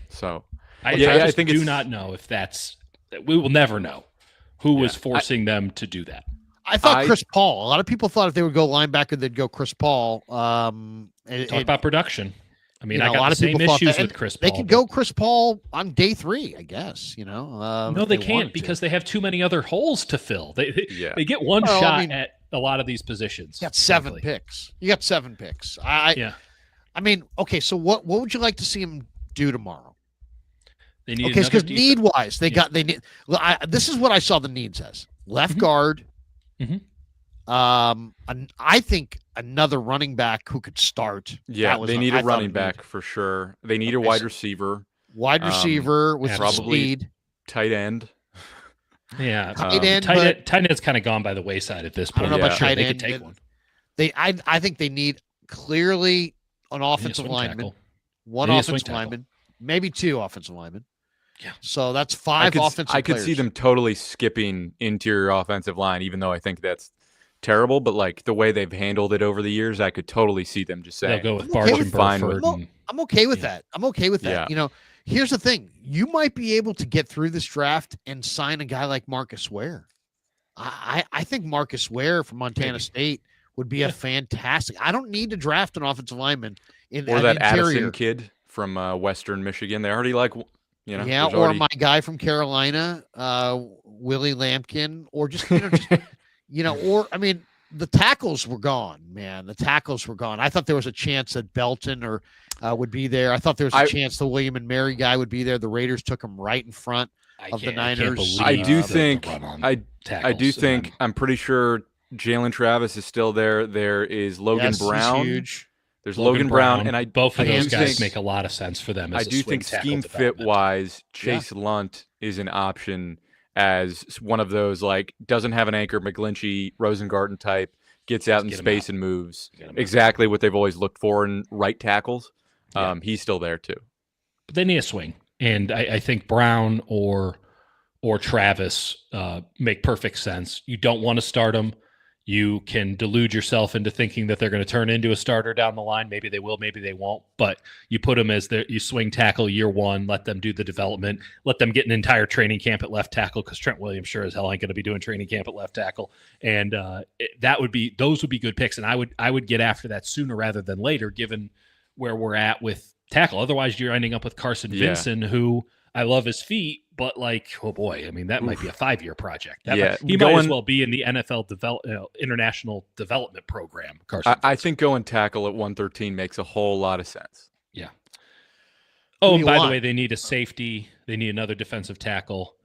So I think do not know if that's. We will never know who was forcing them to do that. I thought Chris Paul. A lot of people thought if they would go linebacker, they'd go Chris Paul. Talk about production. I mean, I got a lot the of same people issues with Chris Paul. They could go Chris Paul on day 3, I guess. No, they can't because they have too many other holes to fill. They get one shot at a lot of these positions. You got 7 frankly. picks. You got 7 picks. Yeah. I mean, okay, so what would you like to see him do tomorrow? They need Okay, because another need wise, they need. This is what I saw the needs as left guard. I think another running back who could start. Yeah, they need a running back for sure. They need a wide receiver. Wide receiver with probably speed. Tight end. Yeah, tight end. Tight end's kind of gone by the wayside at this point. I don't know about tight they end. could take one. I think they need clearly an offensive lineman, one offensive lineman, maybe 2 offensive linemen. Yeah. So that's 5 offensive I could players. see them totally skipping interior offensive line, even though I think that's terrible. But like the way they've handled it over the years, I could totally see them just saying, they'll go with Barge and Burford. I'm okay with that. I'm okay with that. Yeah. You know, here's the thing. You might be able to get through this draft and sign a guy like Marcus Ware. I think Marcus Ware from Montana State would be a fantastic. I don't need to draft an offensive lineman or that Addison kid from Western Michigan. They already yeah, or my guy from Carolina, Willie Lampkin, or just or I mean, the tackles were gone, man. The tackles were gone. I thought there was a chance that Belton or would be there. I thought there was a chance the William and Mary guy would be there. The Raiders took him right in front of the Niners. I do think I'm pretty sure Jalen Travis is still there. There is Logan Brown. He's huge. There's Logan Brown, and both of those guys make a lot of sense for them. I do think scheme fit wise, Chase Lunt is an option as one of those like doesn't have an anchor, McGlinchey, Rosengarten type, gets out in space and moves. Exactly what they've always looked for in right tackles. He's still there too. But they need a swing, and I think Brown or Travis make perfect sense. You don't want to start them. You can delude yourself into thinking that they're going to turn into a starter down the line. Maybe they will, maybe they won't. But you put them as you swing tackle year 1, let them do the development, let them get an entire training camp at left tackle because Trent Williams sure as hell ain't going to be doing training camp at left tackle. And those would be good picks. And I would get after that sooner rather than later, given where we're at with tackle. Otherwise, you're ending up with Carson Vinson, who I love his feet, but like, oh boy, I mean, that might be a 5-year project. He might as well be in the NFL international development program. Carson, I think going tackle at 113 makes a whole lot of sense. Yeah. Oh, and by the way, they need a safety. They need another defensive tackle.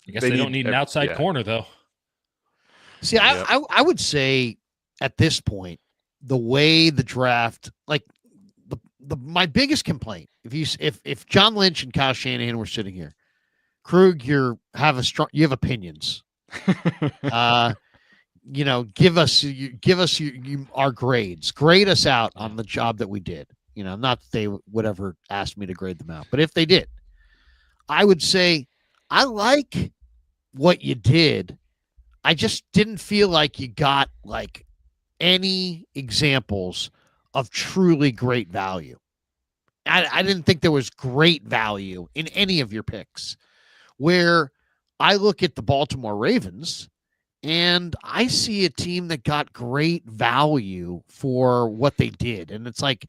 I guess they don't need an outside corner though. See, I would say at this point, the way the draft, like my biggest complaint, if John Lynch and Kyle Shanahan were sitting here, Krug, you have opinions. Give us our grades. Grade us out on the job that we did. Not that they would ever ask me to grade them out, but if they did, I would say I like what you did. I just didn't feel like you got like any examples of truly great value. I didn't think there was great value in any of your picks. Where I look at the Baltimore Ravens and I see a team that got great value for what they did. And it's like,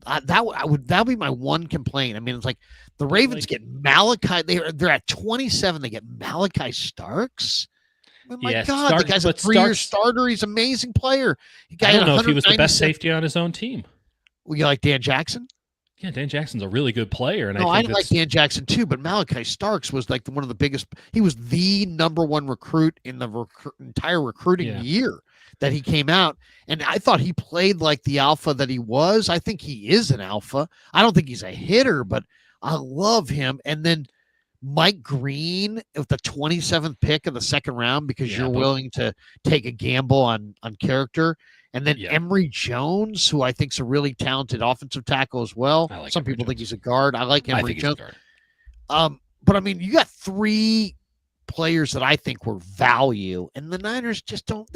that would be my one complaint. I mean, it's like the Ravens get Malachi. They're at 27. They get Malachi Starks. Oh my God, the guy's a 3-year starter. He's an amazing player. I don't know if he was the best safety on his own team. Well, you like Dan Jackson? Yeah, Dan Jackson's a really good player. And I like Dan Jackson too, but Malachi Starks was like one of the biggest. He was the number 1 recruit in the entire recruiting year that he came out. And I thought he played like the alpha that he was. I think he is an alpha. I don't think he's a hitter, but I love him. And then Mike Green with the 27th pick of the 2nd round because you're willing to take a gamble on character. And then Emory Jones, who I think is a really talented offensive tackle as well. Some people think he's a guard. I like Emory Jones. But I mean, you got 3 players that I think were value, and the Niners just don't.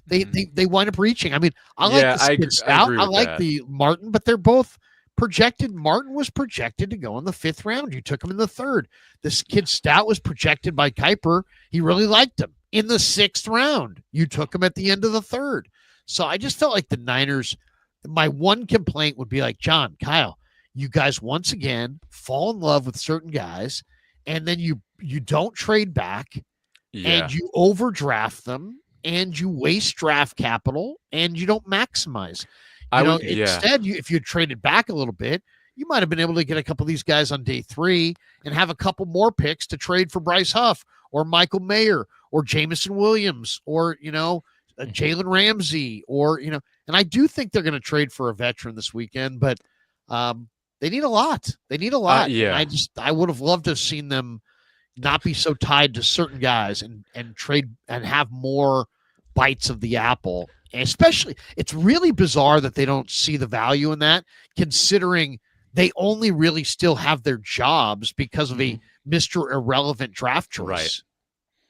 They wind up reaching. I mean, I like the Stout. I like the Martin, but they're both projected. Martin was projected to go in the 5th round. You took him in the 3rd. This kid Stout was projected by Kuiper. He really liked him in the 6th round. You took him at the end of the 3rd. So I just felt like the Niners, my one complaint would be like, John, Kyle, you guys once again fall in love with certain guys, and then you don't trade back, and you overdraft them, and you waste draft capital and you don't maximize. Yeah. Instead, if you traded back a little bit, you might have been able to get a couple of these guys on day 3 and have a couple more picks to trade for Bryce Huff or Michael Mayer or Jamison Williams or, Jalen Ramsey or, and I do think they're going to trade for a veteran this weekend, but they need a lot. They need a lot. Yeah. I would have loved to have seen them not be so tied to certain guys and trade and have more bites of the apple. And especially, it's really bizarre that they don't see the value in that, considering they only really still have their jobs because of a Mr. Irrelevant draft choice. Right.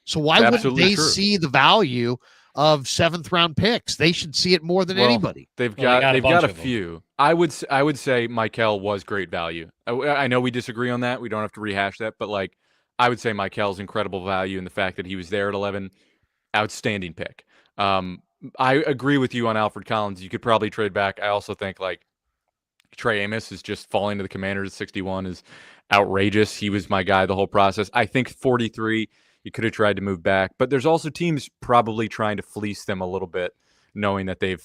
So why wouldn't they see the value of 7th round picks? They should see it more than anybody. They've got a few. I would say Michael was great value. I know we disagree on that. We don't have to rehash that, but I would say Michael's incredible value in the fact that he was there at 11. Outstanding pick. I agree with you on Alfred Collins. You could probably trade back. I also think Trey Amos is just falling to the Commanders at 61 is outrageous. He was my guy the whole process. I think 43, you could have tried to move back, but there's also teams probably trying to fleece them a little bit, knowing that they've,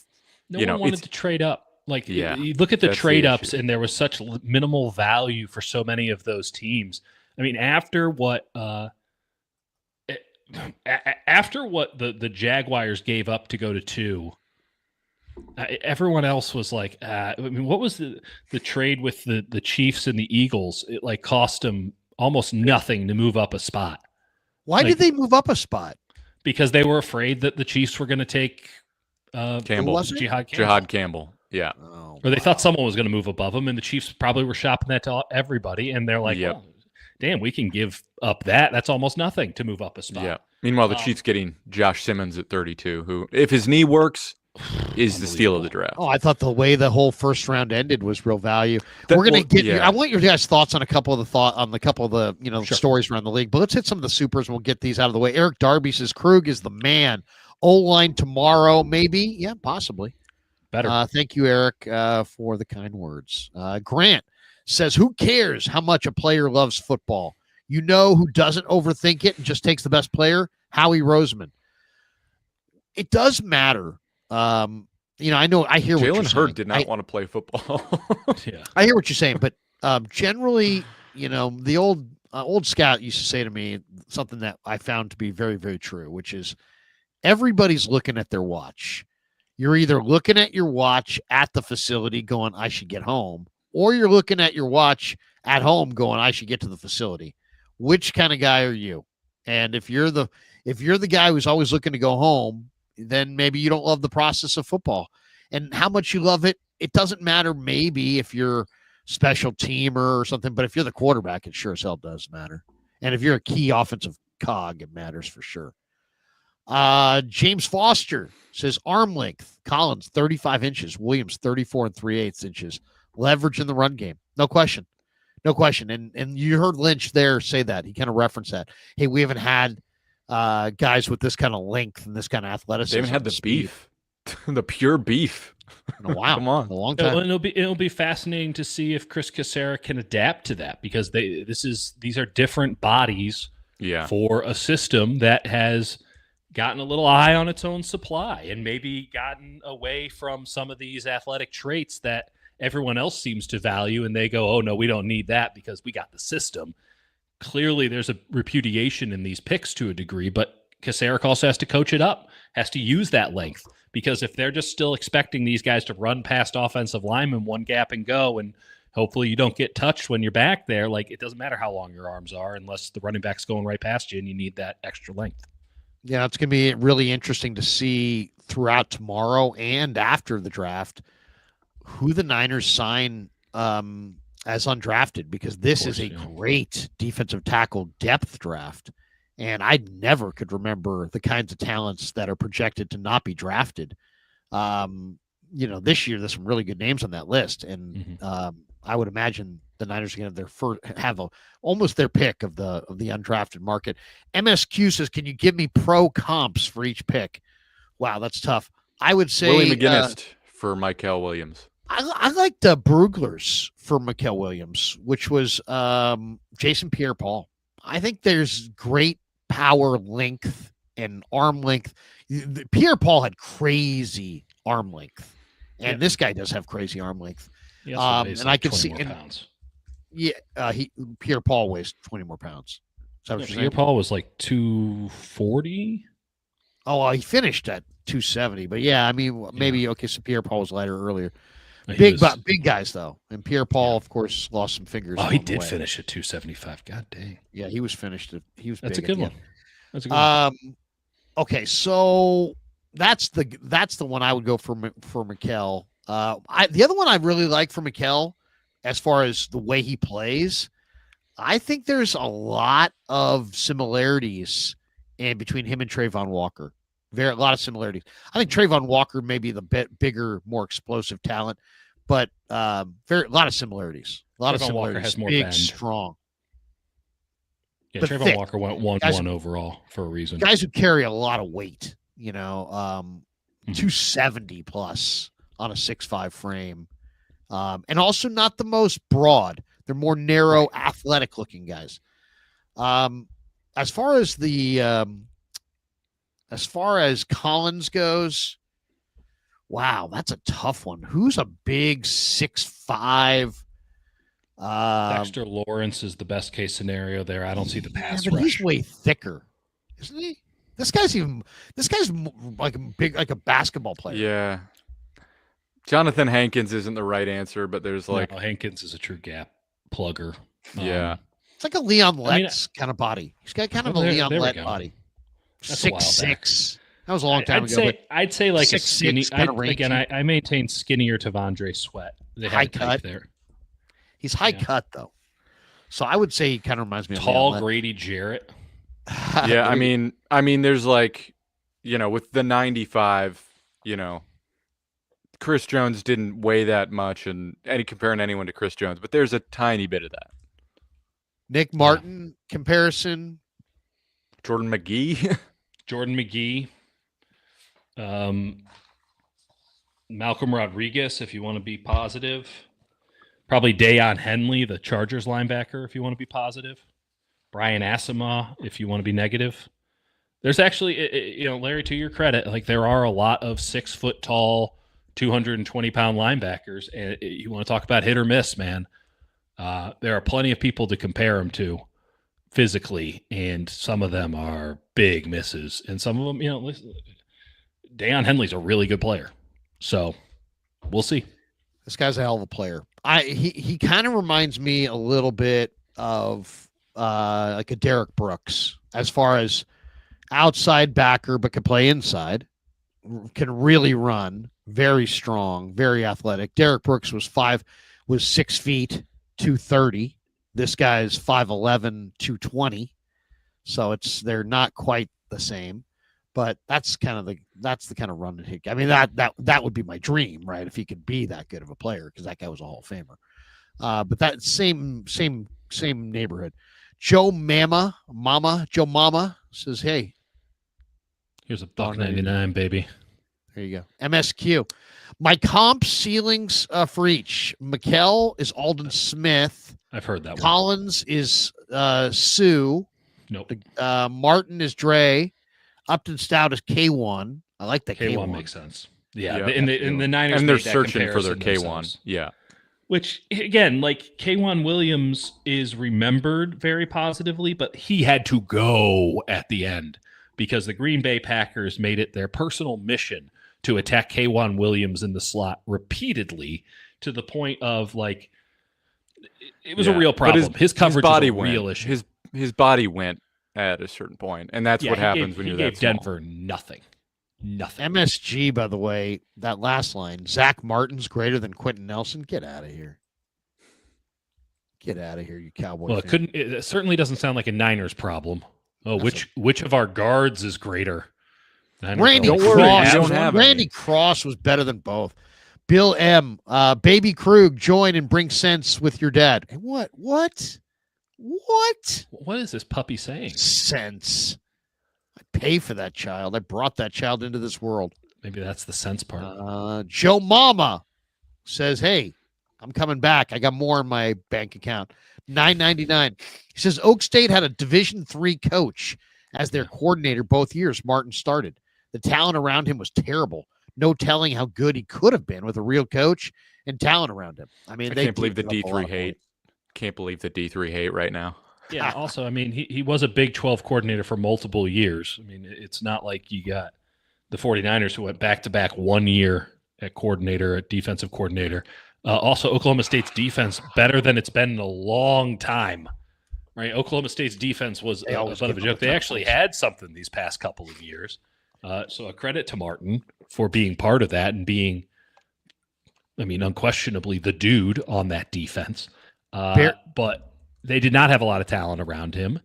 no one wanted to trade up. You look at the trade ups, and there was such minimal value for so many of those teams. I mean, after what the Jaguars gave up to go to 2, everyone else was like, what was the trade with the Chiefs and the Eagles? It cost them almost nothing to move up a spot. Why did they move up a spot? Because they were afraid that the Chiefs were going to take Jihad Campbell. Yeah. Or they thought someone was going to move above them, and the Chiefs probably were shopping that to everybody, and they're like, well, damn, we can give up that. That's almost nothing to move up a spot. Yeah. Meanwhile, the Chiefs getting Josh Simmons at 32, who, if his knee works, is the steal of the draft. Oh, I thought the way the whole first round ended was real value. We're going to get I want your guys' thoughts on a couple of the stories around the league, but let's hit some of the supers and we'll get these out of the way. Eric Darby says Krug is the man. O-line tomorrow, maybe. Yeah, possibly. Better. Thank you, Eric, for the kind words. Grant says, who cares how much a player loves football? You know who doesn't overthink it and just takes the best player? Howie Roseman. It does matter. I know I hear what you're saying. Jalen Hurd did not want to play football. Yeah, I hear what you're saying, but generally, the old scout used to say to me something that I found to be very, very true, which is everybody's looking at their watch. You're either looking at your watch at the facility going, I should get home, or you're looking at your watch at home going, I should get to the facility. Which kind of guy are you? And if you're the guy who's always looking to go home, then maybe you don't love the process of football. And how much you love it, it doesn't matter maybe if you're special teamer or something, but if you're the quarterback, it sure as hell does matter. And if you're a key offensive cog, it matters for sure. James Foster says arm length. Collins, 35 inches. Williams, 34 3/8 inches. Leverage in the run game. No question. No question. And you heard Lynch there say that. He kind of referenced that. Hey, we haven't had guys with this kind of length and this kind of athleticism. They haven't had the beef, the pure beef. Oh, wow. Come on. A long time. It'll be fascinating to see if Chris Cassera can adapt to that, because these are different bodies for a system that has gotten a little high on its own supply and maybe gotten away from some of these athletic traits that everyone else seems to value, and they go, oh, no, we don't need that because we got the system. Clearly, there's a repudiation in these picks to a degree, but Cassera also has to coach it up, has to use that length, because if they're just still expecting these guys to run past offensive linemen one gap and go, and hopefully you don't get touched when you're back there, it doesn't matter how long your arms are unless the running back's going right past you and you need that extra length. Yeah, it's going to be really interesting to see throughout tomorrow and after the draft who the Niners sign as undrafted, because this is a great defensive tackle depth draft. And I never could remember the kinds of talents that are projected to not be drafted. This year there's some really good names on that list. And I would imagine the Niners are going to have almost their pick of the undrafted market. MSQ says, can you give me pro comps for each pick? Wow, that's tough. I would say Willie McGinnis for Michael Williams. I like the Bruglers for Michael Williams, which was Jason Pierre-Paul. I think there's great power, length, and arm length. Pierre-Paul had crazy arm length, and this guy does have crazy arm length. He also weighs and like I could 20 see more and, pounds. yeah, Pierre-Paul weighs 20 more pounds. Is that what you're saying? Pierre-Paul was like 240. Oh, well, he finished at 270, but yeah, I mean, maybe okay. So Pierre-Paul was lighter earlier. Big guys though, and Pierre-Paul, of course, lost some fingers. Oh, he did finish at 275. God dang. Yeah, he was finished. He was. That's a good one. That's a good one. Okay, so that's the one I would go for Mikal. The other one I really like for Mikal, as far as the way he plays, I think there's a lot of similarities in between him and Trayvon Walker. A lot of similarities. I think Trayvon Walker may be the bit bigger, more explosive talent, but a lot of similarities. A lot of similarities. Walker has more big, bend. Strong. Yeah, Trayvon thick. Walker went 1-1 overall for a reason. Guys who carry a lot of weight, 270 plus on a 6'5" frame, and also not the most broad. They're more narrow, athletic looking guys. As far as Collins goes, wow, that's a tough one. Who's a big 6'5"? Dexter Lawrence is the best case scenario there. I don't see the pass but rush. he's way thicker, isn't he? This guy's like big, like a basketball player. Yeah. Jonathan Hankins isn't the right answer, but there's like Hankins is a true gap plugger. Yeah. It's like a Leon Letts kind of body. He's got kind of a Leon Lett body. 6'6". That was a long time ago. I'd say like 6'6", a skinny. I maintain skinnier T'Vondre Sweat. They high had cut there. He's high cut though, so I would say he kind of reminds me of tall Grady Jarrett. Yeah, I mean, there's like, with the 95, Chris Jones didn't weigh that much, and comparing anyone to Chris Jones, but there's a tiny bit of that. Nick Martin comparison. Jordan McGee. Malcolm Rodriguez, if you want to be positive. Probably Dayon Henley, the Chargers linebacker, if you want to be positive. Brian Asamoah, if you want to be negative. There's actually, Larry, to your credit, like there are a lot of 6 foot tall, 220-pound linebackers, and you want to talk about hit or miss, man. There are plenty of people to compare them to physically, and some of them are big misses, and some of them, Dayon Henley's a really good player, so we'll see. This guy's a hell of a player. He kind of reminds me a little bit of like a Derek Brooks as far as outside backer, but can play inside, can really run, very strong, very athletic. Derek Brooks was 6 feet, 230. This guy's 5'11", 220. So they're not quite the same, but that's the kind of run and hit. I mean, that would be my dream, right? If he could be that good of a player, because that guy was a Hall of Famer. But that same neighborhood. Joe Mama says, "Hey, here's a $1.99, baby." There you go. MSQ. My comp ceilings for each. Mikal is Alden Smith. I've heard that Collins is Sue. Nope. Martin is Dre. Upton Stout is K1. I like that K1. K1 makes sense. Yeah. In the Niners, and they're searching for their K1. Yeah. Which, again, like K1 Williams is remembered very positively, but he had to go at the end because the Green Bay Packers made it their personal mission to attack K1 Williams in the slot repeatedly to the point of like it was a real problem. His coverage was a real issue. His body went at a certain point, and that's what happens when you're that small. Denver nothing. MSG, by the way, that last line, Zach Martin's greater than Quentin Nelson. Get out of here. Get out of here, you Cowboy. Well, it certainly doesn't sound like a Niners problem. Oh, which of our guards is greater? Randy Cross was better than both. Bill M. Baby Krug, join and bring sense with your dad. Hey, what? What is this puppy saying? Sense. I pay for that child. I brought that child into this world. Maybe that's the sense part. Joe Mama says, "Hey, I'm coming back. I got more in my bank account. $9.99." He says Oak State had a Division III coach as their coordinator both years Martin started. The talent around him was terrible. No telling how good he could have been with a real coach and talent around him. I mean, I they can't believe the gave up a lot D3 of hate. points. Can't believe the D3 hate right now. Yeah. Also, I mean, he was a Big 12 coordinator for multiple years. I mean, it's not like you got the 49ers who went back-to-back 1 year at defensive coordinator. Also, Oklahoma State's defense better than it's been in a long time. Right? Oklahoma State's defense was a bit of a joke. They actually had something these past couple of years. So a credit to Martin for being part of that and being, I mean, unquestionably the dude on that defense. But they did not have a lot of talent around him.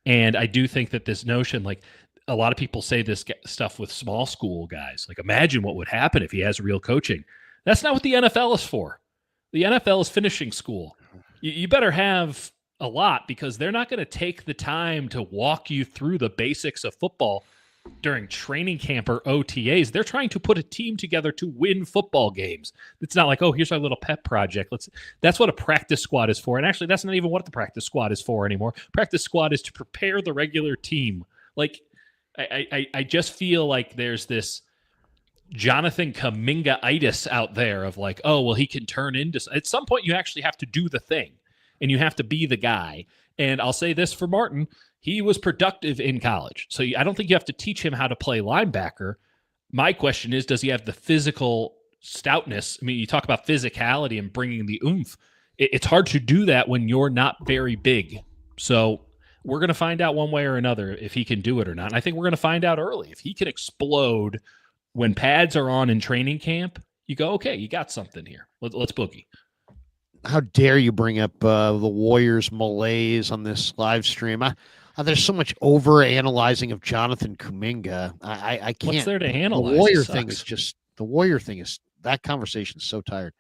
And I do think that this notion, like a lot of people say this stuff with small school guys, like imagine what would happen if he has real coaching. That's not what the NFL is for. The NFL is finishing school. You better have a lot because they're not going to take the time to walk you through the basics of football during training camp or OTAs. They're trying to put a team together to win football games. It's not like, oh, here's our little pet project. That's what a practice squad is for. And actually, that's not even what the practice squad is for anymore. Practice squad is to prepare the regular team. Like, I just feel like there's this Jonathan Kuminga-itis out there of like, oh, well, he can turn into... At some point, you actually have to do the thing, and you have to be the guy. And I'll say this for Martin, he was productive in college. So I don't think you have to teach him how to play linebacker. My question is, does he have the physical stoutness? I mean, you talk about physicality and bringing the oomph. It's hard to do that when you're not very big. So we're going to find out one way or another if he can do it or not. And I think we're going to find out early. If he can explode when pads are on in training camp, you go, okay, you got something here. Let's boogie. How dare you bring up the Warriors malaise on this live stream? There's so much over analyzing of Jonathan Kuminga. I can't. What's there to analyze? The Warrior thing is that conversation is so tired.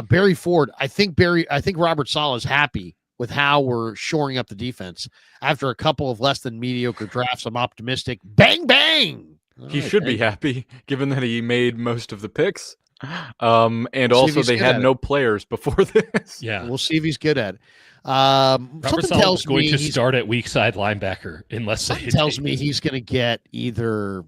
Barry Ford, I think Robert Saleh is happy with how we're shoring up the defense. After a couple of less than mediocre drafts, I'm optimistic. Bang, bang. He should be happy given that he made most of the picks. And also they had no players before this. Yeah. We'll see if he's good at it. Robert Saleh is going to start at weak side linebacker unless something tells me he's going to get either,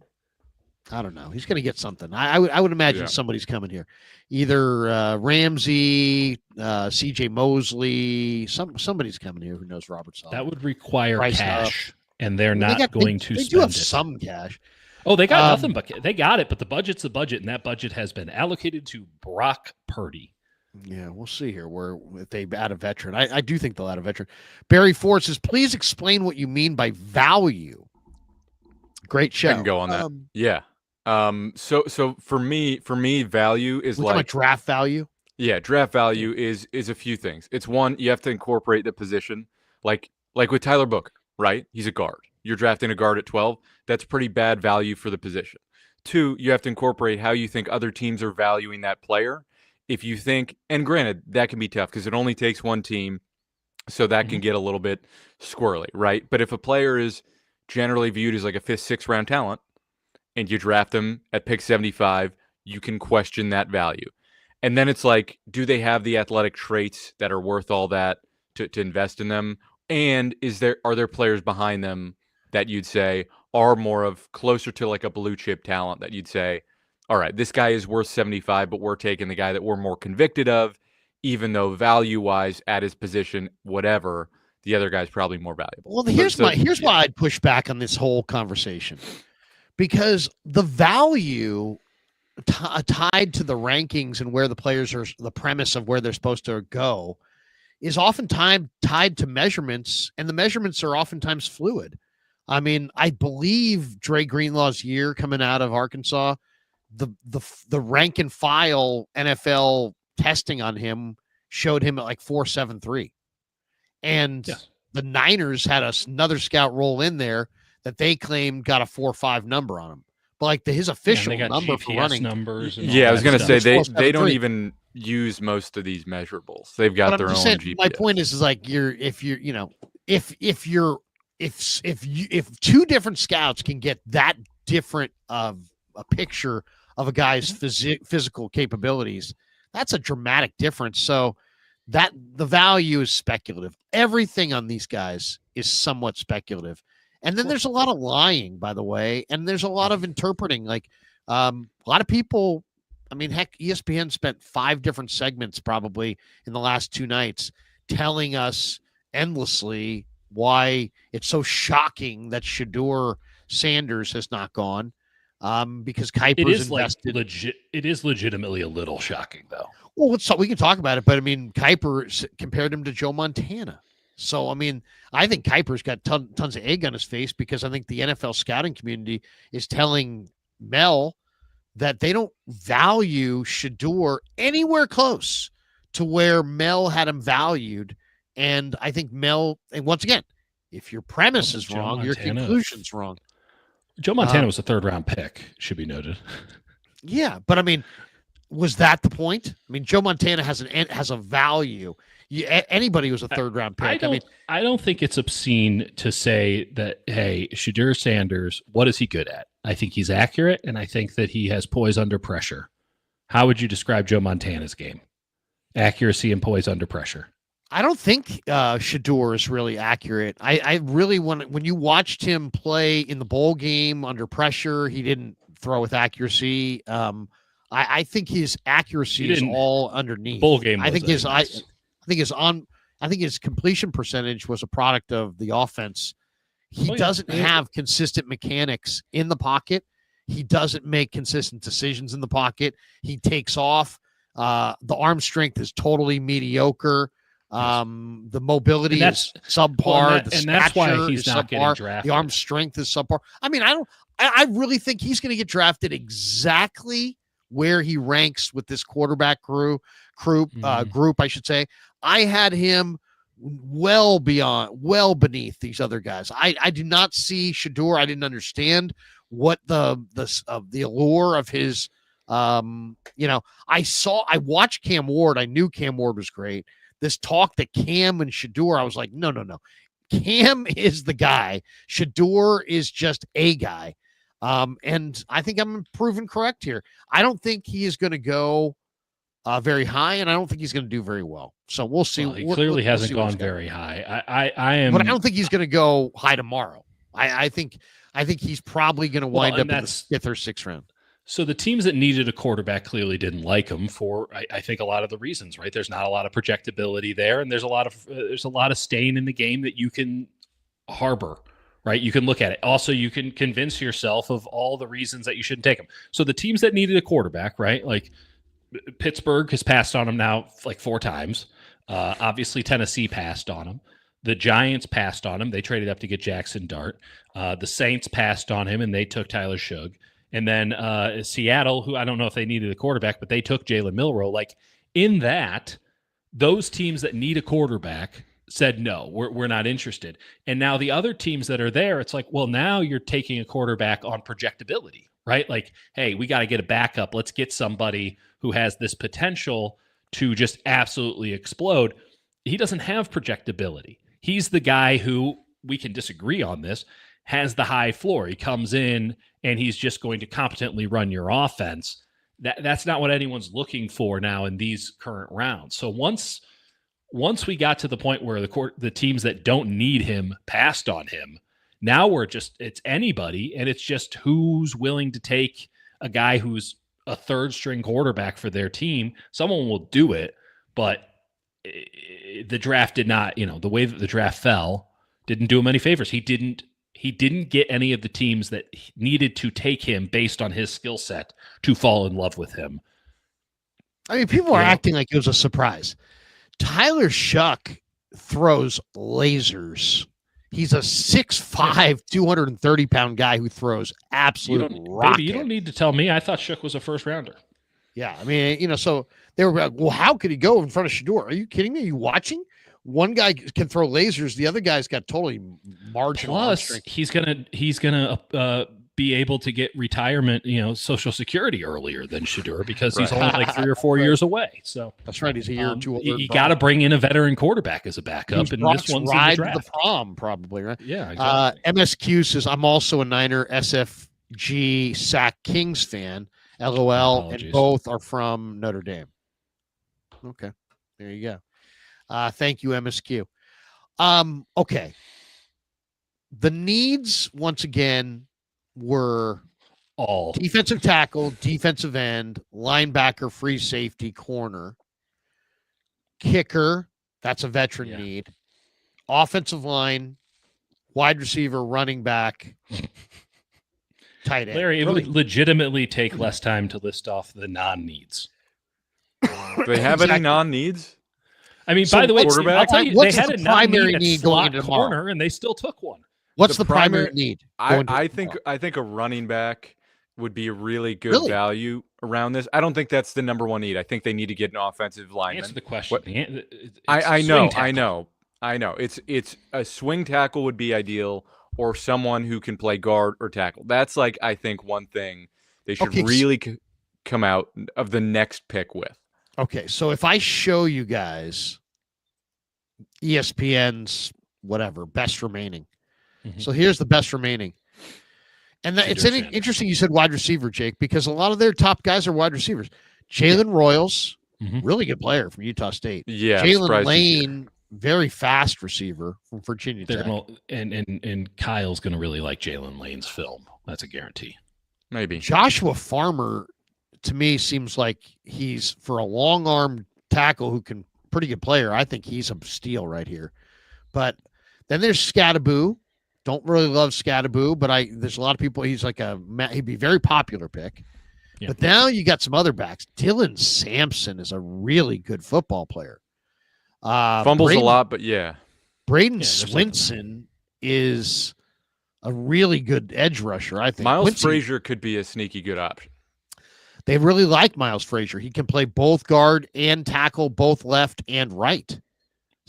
I don't know, he's going to get something. I would imagine somebody's coming here. Either Ramsey, CJ Mosley, somebody's coming here who knows Robert Saleh. That would require cash, and they're not going to spend it. They do have some cash. Oh, they got nothing, but they got it. But the budget's the budget, and that budget has been allocated to Brock Purdy. Yeah, we'll see here if they add a veteran. I do think they'll add a veteran. Barry Ford says, please explain what you mean by value. Great show. I can go on that. Yeah. So for me, value is like draft value. Yeah, draft value is a few things. It's one, you have to incorporate the position, like with Tyler Booker, right? He's a guard. You're drafting a guard at 12. That's pretty bad value for the position. Two, you have to incorporate how you think other teams are valuing that player. If you think, and granted, that can be tough because it only takes one team, so that can get a little bit squirrely, right? But if a player is generally viewed as like a 5th, 6th round talent, and you draft them at pick 75, you can question that value. And then it's like, do they have the athletic traits that are worth all that to invest in them? And are there players behind them that you'd say are more of closer to like a blue chip talent that you'd say, all right, this guy is worth 75, but we're taking the guy that we're more convicted of, even though value-wise at his position, whatever, the other guy's probably more valuable. Well, here's why I'd push back on this whole conversation. Because the value tied to the rankings and where the players are, the premise of where they're supposed to go, is oftentimes tied to measurements, and the measurements are oftentimes fluid. I mean, I believe Dre Greenlaw's year coming out of Arkansas, the rank and file NFL testing on him showed him at like 4.73, and the Niners had another scout roll in there that they claimed got a 4.5 number on him, but like his official number GPS for running numbers. I was going to say they don't even use most of these measurables. They've got their own GPS. My point is like if two different scouts can get that different of a picture of a guy's physical capabilities, that's a dramatic difference. So that the value is speculative. Everything on these guys is somewhat speculative. And then there's a lot of lying, by the way, and there's a lot of interpreting. Like a lot of people, I mean, heck, ESPN spent 5 different segments probably in the last 2 nights telling us endlessly why it's so shocking that Shador Sanders has not gone. Because Kuiper's invested. It is legitimately a little shocking, though. Well, we can talk about it, but I mean, Kuiper compared him to Joe Montana. So, I mean, I think Kuiper's got tons of egg on his face because I think the NFL scouting community is telling Mel that they don't value Shador anywhere close to where Mel had him valued. And I think Mel, and once again, if your premise is wrong, your conclusion's wrong. Joe Montana was a 3rd-round pick, should be noted. Yeah, but I mean, was that the point? I mean, Joe Montana has a value. Anybody who's a 3rd-round pick. I don't think it's obscene to say that, hey, Shador Sanders, what is he good at? I think he's accurate, and I think that he has poise under pressure. How would you describe Joe Montana's game? Accuracy and poise under pressure. I don't think Shador is really accurate. I really when you watched him play in the bowl game under pressure, he didn't throw with accuracy. I think his accuracy is all underneath. Bowl game. I think his completion percentage was a product of the offense. He doesn't have consistent mechanics in the pocket. He doesn't make consistent decisions in the pocket. He takes off. The arm strength is totally mediocre. The mobility is subpar. And that's why he's not getting drafted. The arm strength is subpar. I mean, I really think he's going to get drafted exactly where he ranks with this quarterback group, I should say. I had him well beneath these other guys. I do not see Shador. I didn't understand what the allure of his, I watched Cam Ward. I knew Cam Ward was great. This talk that Cam and Shador, I was like, no. Cam is the guy. Shador is just a guy. And I think I'm proven correct here. I don't think he is going to go very high, and I don't think he's going to do very well. So we'll see. Well, he clearly hasn't gone very high. I am, but I don't think he's going to go high tomorrow. I think he's probably going to wind up in the 5th or 6th round. So the teams that needed a quarterback clearly didn't like him for, I think, a lot of the reasons, right? There's not a lot of projectability there, and there's a lot of stain in the game that you can harbor, right? You can look at it. Also, you can convince yourself of all the reasons that you shouldn't take him. So the teams that needed a quarterback, right? Like Pittsburgh has passed on him now like 4 times. Obviously, Tennessee passed on him. The Giants passed on him. They traded up to get Jackson Dart. The Saints passed on him, and they took Tyler Shugg. And then Seattle, who I don't know if they needed a quarterback, but they took Jalen Milroe. Like in that, those teams that need a quarterback said, no, we're not interested. And now the other teams that are there, it's like, well, now you're taking a quarterback on projectability, right? Like, hey, we got to get a backup. Let's get somebody who has this potential to just absolutely explode. He doesn't have projectability. He's the guy who, we can disagree on this, has the high floor. He comes in and he's just going to competently run your offense. That's not what anyone's looking for now in these current rounds. So once we got to the point where the teams that don't need him passed on him, now it's anybody, and it's just who's willing to take a guy who's a 3rd-string quarterback for their team. Someone will do it, but the draft did not, the way that the draft fell didn't do him any favors. He didn't get any of the teams that needed to take him based on his skill set to fall in love with him. I mean, people are acting like it was a surprise. Tyler Shuck throws lasers. He's a 6'5", 230-pound guy who throws absolute rocket. Baby, you don't need to tell me. I thought Shuck was a 1st-rounder. Yeah, I mean, so they were like, well, how could he go in front of Shador? Are you kidding me? Are you watching? One guy can throw lasers. The other guy's got totally marginal. Plus, he's gonna be able to get retirement, Social Security earlier than Shador because he's only like 3 or 4 years away. So that's right. He's a year or two older. You got to bring in a veteran quarterback as a backup, and this one's ride in the draft. The prom, probably, right? Yeah. Exactly. MSQ says I'm also a Niner SFG Sack Kings fan. LOL, Apologies. And both are from Notre Dame. Okay, there you go. Thank you, MSQ. Okay. the needs once again were All defensive tackle, defensive end, linebacker, free safety, corner, kicker. That's a veteran need. Offensive line, wide receiver, running back, tight end. Larry, it would legitimately take less time to list off the non-needs. Do they have any non-needs? I mean, So by the way, what's- I'll tell you, what's they had the a primary non-need at need going slot into tomorrow? corner, and they still took one. What's the primary need? I think a running back would be a really good value around this. I don't think that's the number one need. I think they need to get an offensive lineman. Answer the question. I know. It's a swing tackle would be ideal, or someone who can play guard or tackle. That's like, I think, one thing they should really come out of the next pick with. Okay, so if I show you guys ESPN's whatever best remaining, so here's the best remaining, and it's interesting you said wide receiver, Jake, because a lot of their top guys are wide receivers. Jalen Royals, really good player from Utah State. Yeah, Jalen Lane, very fast receiver from Virginia Tech. And Kyle's going to really like Jalen Lane's film. That's a guarantee. Maybe Joshua Farmer, to me, seems like he's for a long arm tackle who can pretty good player. I think he's a steal right here. But then there's Scattaboo. Don't really love Scattaboo, but there's a lot of people. He's like he'd be a very popular pick. Yeah. But now you got some other backs. Dylan Sampson is a really good football player. Fumbles a lot, but yeah. Braden Swinson is a really good edge rusher, I think. Miles Frazier could be a sneaky good option. They really like Miles Frazier. He can play both guard and tackle, both left and right.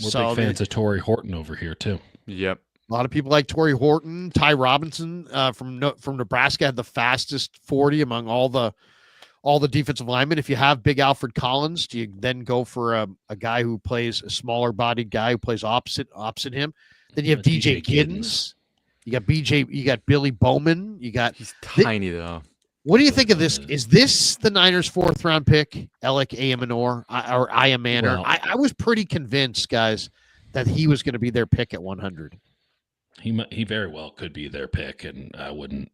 We're big fans of Torrey Horton over here, too. Yep. A lot of people like Torrey Horton. Ty Robinson from Nebraska had the fastest 40 among all the defensive linemen. If you have big Alfred Collins, do you then go for a guy who plays a smaller bodied guy who plays opposite him? Then you have DJ Giddens. You got Billy Bowman. He's tiny though. What do you think of this? Is this the Niners' 4th round pick, Alec Ayamanor or Ayamanor? Well, I was pretty convinced, guys, that he was going to be their pick at 100. He very well could be their pick, and I'm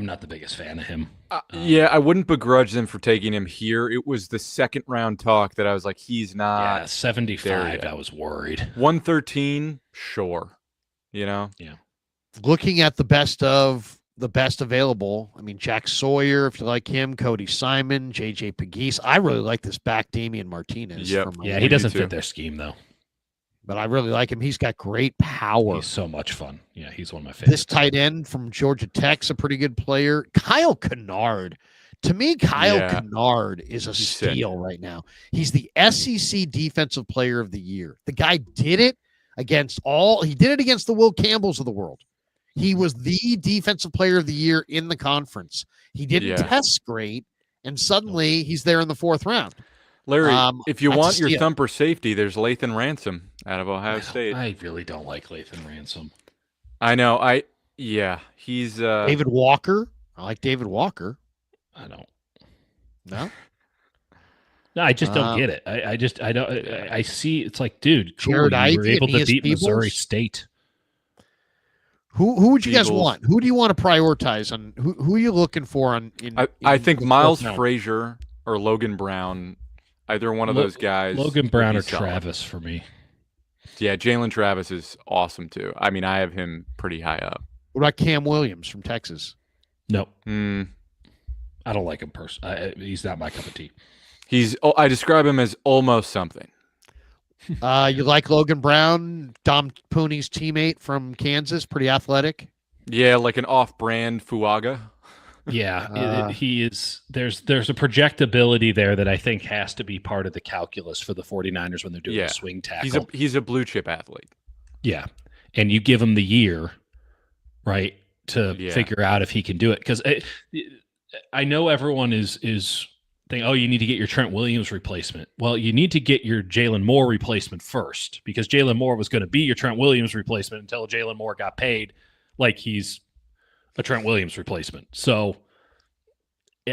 not the biggest fan of him. Yeah, I wouldn't begrudge them for taking him here. It was the 2nd round talk that I was like, he's not. Yeah, 75. I was worried. 113, sure. Yeah. Looking at the best available, I mean, Jack Sawyer, if you like him, Cody Simon, JJ Pegues. I really like this back, Damian Martinez. Yep. Yeah, he doesn't fit their scheme, though. But I really like him. He's got great power. He's so much fun. Yeah, he's one of my favorites. This tight end from Georgia Tech's a pretty good player. Kyle Kennard. To me, Kennard is a steal right now. He's the SEC Defensive Player of the Year. The guy did it against the Will Campbells of the world. He was the Defensive Player of the Year in the conference. He didn't test great, and suddenly he's there in the 4th round. Larry, if you want your thumper safety, there's Lathan Ransom out of Ohio State. I really don't like Lathan Ransom. I know. He's David Walker. I like David Walker. I don't. No. No, I just don't get it. I don't. I see. It's like, dude, cool, Jared you Ivey were able and to beat Peebles? Missouri State. Who would you guys Peebles. want? Who do you want to prioritize on? Who are you looking for on? I think the Miles 4th round? Frazier or Logan Brown, either one of those guys. Logan Brown or would be solid. Travis for me. Yeah, Jalen Travis is awesome too. I mean, I have him pretty high up. What about Cam Williams from Texas? No, I don't like him personally. He's not my cup of tea. I describe him as almost something. You like Logan Brown, Dom Pooney's teammate from Kansas, pretty athletic. Yeah, like an off-brand Fuaga. Yeah, he is. There's a projectability there that I think has to be part of the calculus for the 49ers when they're doing a swing tackle. He's a blue chip athlete. Yeah, and you give him the year, right, to figure out if he can do it. Because I know everyone is thinking, oh, you need to get your Trent Williams replacement. Well, you need to get your Jalen Moore replacement first, because Jalen Moore was going to be your Trent Williams replacement until Jalen Moore got paid like he's a Trent Williams replacement. So,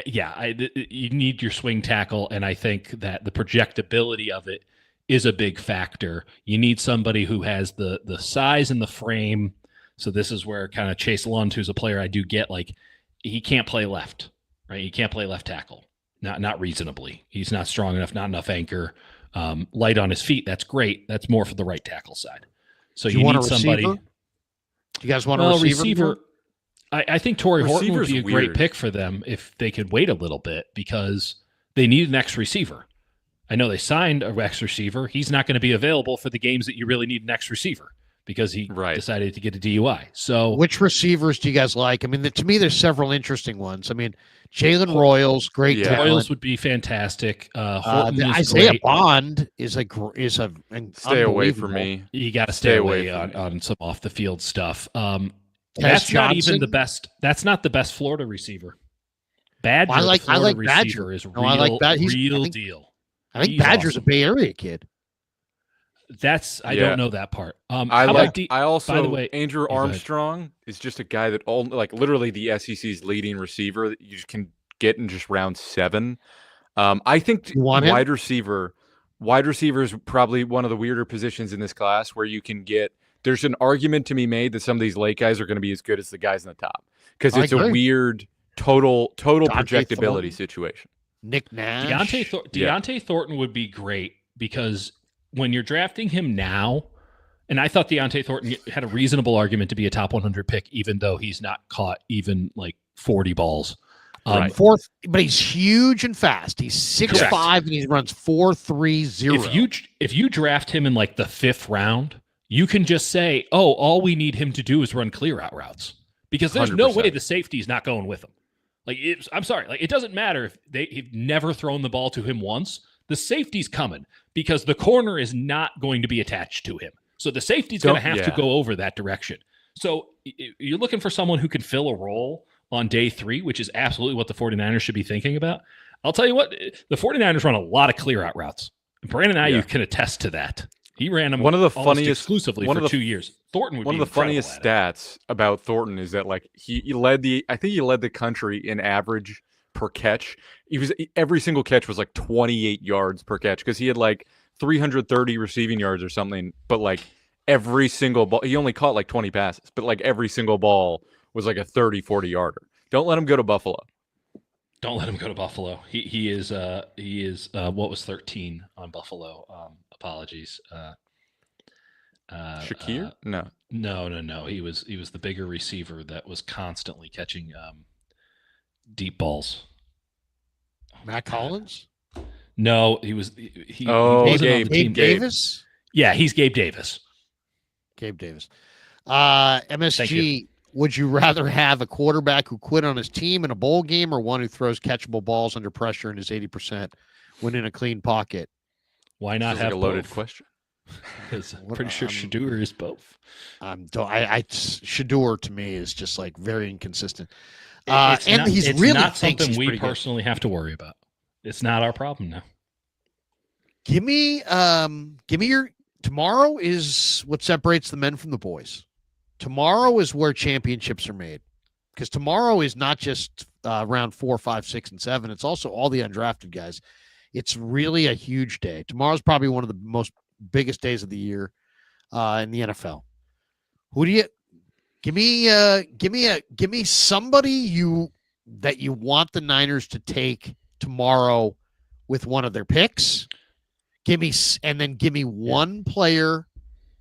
yeah, you need your swing tackle, and I think that the projectability of it is a big factor. You need somebody who has the size and the frame So this is where kind of Chase Lund, who's a player I do get, like he can't play left, right? He can't play left tackle, not reasonably. He's not strong enough, not enough anchor, light on his feet. That's great. That's more for the right tackle side. So Do you you want need a somebody. receiver? Do you guys want Well, a receiver? I think Torrey Horton would be a great weird. pick for them if they could wait a little bit because they need an X receiver. I know they signed a X receiver. He's not going to be available for the games that you really need an X receiver because he decided to get a DUI. So which receivers do you guys like? I mean, to me, there's several interesting ones. I mean, Jalen Royals, great talent. Royals would be fantastic. Horton is Isaiah great. Bond is an Stay away from unbelievable. me. You got to stay away from me. on some off the field stuff. Tez That's not even Johnson? the best. That's not the best Florida receiver. Badger, I like the Florida Badger. receiver is No, real, I like Badger. He's- real I think- deal. I think He's Badger's awesome. a Bay Area kid. I don't know that part. I how about like. D- I also by the way, Andrew go ahead. Armstrong is just a guy that all like literally the SEC's leading receiver that you just can get in just round 7. I think You want him? wide receiver is probably one of the weirder positions in this class where you can get. There's an argument to be made that some of these late guys are going to be as good as the guys in the top because I it's a agree. weird total Deontay projectability Thornton. situation. Nick Nash. Deontay Thornton would be great because when you're drafting him now, and I thought Deontay Thornton had a reasonable argument to be a top 100 pick, even though he's not caught even like 40 balls. Fourth, but he's huge and fast. He's 6'5" and he runs 4.30. If you draft him in like the 5th round, you can just say, "Oh, all we need him to do is run clear out routes," because there's no 100%. way the safety's not going with him. Like, I'm sorry, like it doesn't matter if they've never thrown the ball to him once. The safety's coming because the corner is not going to be attached to him. So the safety's going to have to go over that direction. So you're looking for someone who can fill a role on day 3, which is absolutely what the 49ers should be thinking about. I'll tell you what, the 49ers run a lot of clear out routes. Brandon Ayuk can attest to that. He ran them one of the almost funniest exclusively for 2 years. Thornton would one be of the funniest incredible at it. stats about Thornton is that like he led the country in average per catch. Every single catch was like 28 yards per catch because he had like 330 receiving yards or something, but like every single ball he only caught like 20 passes, but like every single ball was like a 30-40 yarder. Don't let him go to Buffalo. Don't let him go to Buffalo. He is what was 13 on Buffalo? Apologies. Shakir? No. He was the bigger receiver that was constantly catching deep balls. Matt Collins? No, he wasn't Gabe, on the team. Davis? Yeah, he's Gabe Davis. Gabe Davis. MSG, would you rather have a quarterback who quit on his team in a bowl game or one who throws catchable balls under pressure and is 80% when in a clean pocket? Why not Sounds have like a loaded both? question. Because I'm pretty sure Shador is both. Shador to me is just like very inconsistent. It's and not, he's it's really not thinks something he's we pretty good. personally have to worry about. It's not our problem now. Give me your tomorrow is what separates the men from the boys. Tomorrow is where championships are made, because tomorrow is not just round 4, 5, 6, and 7. It's also all the undrafted guys. It's really a huge day. Tomorrow's probably one of the most biggest days of the year in the NFL. Who do you give me somebody that you want the Niners to take tomorrow with one of their picks? Give me one player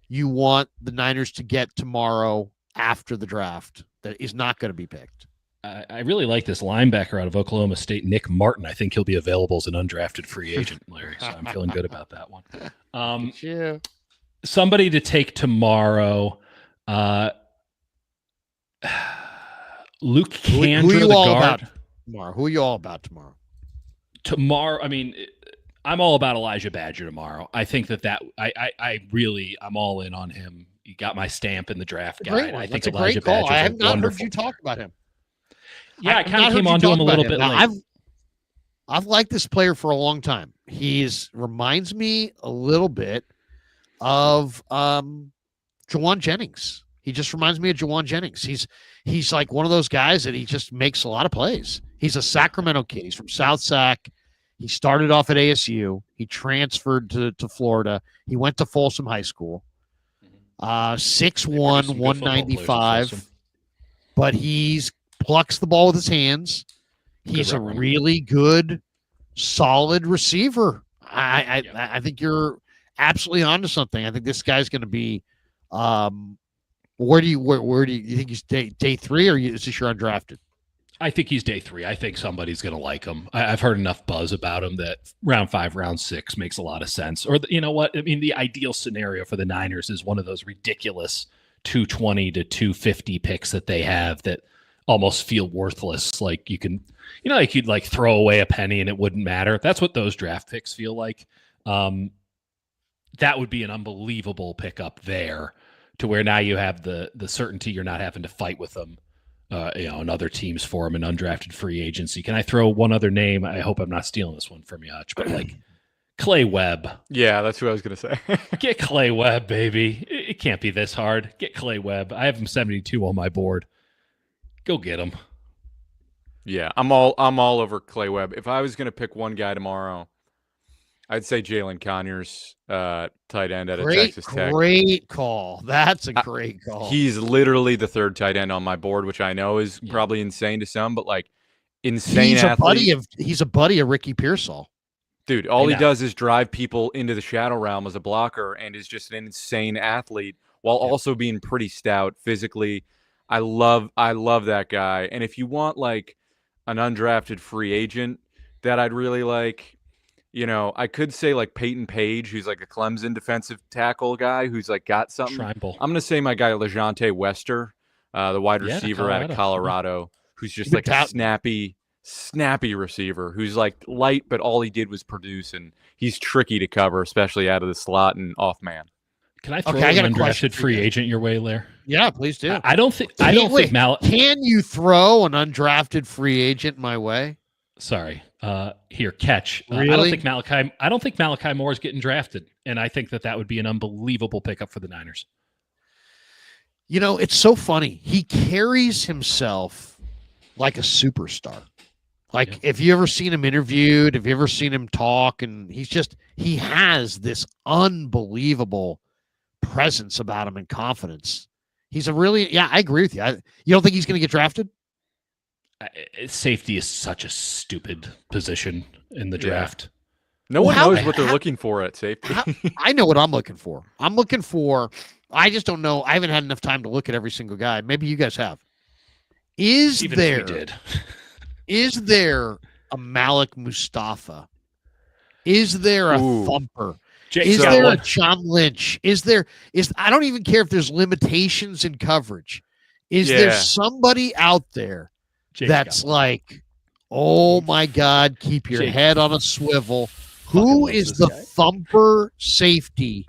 you want the Niners to get tomorrow after the draft that is not going to be picked. I really like this linebacker out of Oklahoma State, Nick Martin. I think he'll be available as an undrafted free agent, Larry. So I'm feeling good about that one. Somebody to take tomorrow. Luke Kandra, who are you the all guard. about tomorrow? Who are you all about tomorrow? Tomorrow, I mean, I'm all about Elijah Badger tomorrow. I think I'm all in on him. He got my stamp in the draft guide. I think That's a Elijah great call. Badger. I have not heard you talk about him. Yeah, I kind of came onto him a little bit late. I've liked this player for a long time. Reminds me a little bit of Jawan Jennings. He just reminds me of Jawan Jennings. He's like one of those guys that he just makes a lot of plays. He's a Sacramento kid. He's from South Sac. He started off at ASU. He transferred to Florida. He went to Folsom High School. 6'1", They produce some good football players in 195, Folsom. but he's plucks the ball with his hands. He's a route runner. really good, solid receiver. I think you're absolutely onto something. I think this guy's going to be. Where do you think he's day 3, or is this your undrafted? I think he's day 3. I think somebody's going to like him. I've heard enough buzz about him that round 5, round 6 makes a lot of sense. Or you know what? I mean, the ideal scenario for the Niners is one of those ridiculous 220 to 250 picks that they have that almost feel worthless. Like you can, like you'd like throw away a penny and it wouldn't matter. That's what those draft picks feel like. That would be an unbelievable pickup there, to where now you have the certainty you're not having to fight with them. And other teams for him in undrafted free agency. Can I throw one other name? I hope I'm not stealing this one from you, Hutch, but like Clay Webb. Yeah, that's who I was going to say. Get Clay Webb, baby. It can't be this hard. Get Clay Webb. I have him 72 on my board. Go get him. Yeah, I'm all over Clay Webb. If I was going to pick one guy tomorrow, I'd say Jalen Conyers, tight end at Texas Tech. Great call. That's a great call. He's literally the 3rd tight end on my board, which I know is probably insane to some, but like insane athlete. He's a buddy of Ricky Pearsall. Dude, all he does is drive people into the shadow realm as a blocker and is just an insane athlete while also being pretty stout physically. I love that guy. And if you want like an undrafted free agent that I'd really like, I could say like Peyton Page, who's like a Clemson defensive tackle guy who's like got something. Shrine Bowl. I'm going to say my guy LeJante Wester, the wide receiver out of Colorado, who's just like a snappy receiver who's like light, but all he did was produce, and he's tricky to cover, especially out of the slot and off man. Can I throw an undrafted free agent your way, Lair? Yeah, please do. I don't think Can you throw an undrafted free agent my way? Sorry. Here, catch. Really? I don't think Malachi Moore is getting drafted, and I think that would be an unbelievable pickup for the Niners. It's so funny. He carries himself like a superstar. Like, if you ever seen him interviewed, if you ever seen him talk, and he has this unbelievable presence about him and confidence. He's I agree with you. You don't think he's going to get drafted? Safety is such a stupid position in the draft. No one knows what they're looking for at safety. I know what I'm looking for. I just don't know. I haven't had enough time to look at every single guy. Maybe you guys have. Is there a Malik Mustafa? Is there a thumper? Is there a John Lynch? I don't even care if there's limitations in coverage. Is there somebody out there that's like, oh my God, keep your head on a swivel? Who is the thumper safety?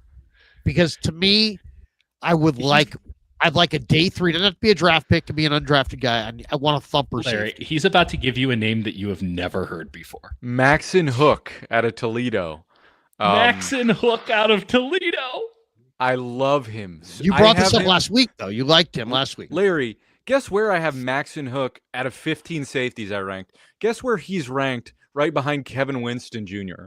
Because to me, I'd like a day 3. It doesn't have to be a draft pick, to be an undrafted guy. I want a thumper safety. He's about to give you a name that you have never heard before. Maxon Hook out of Toledo. Maxon Hook out of Toledo. I love him. You brought this up last week, though. You liked him last week. Larry, guess where I have Maxon Hook out of 15 safeties I ranked? Guess where he's ranked? Right behind Kevin Winston Jr.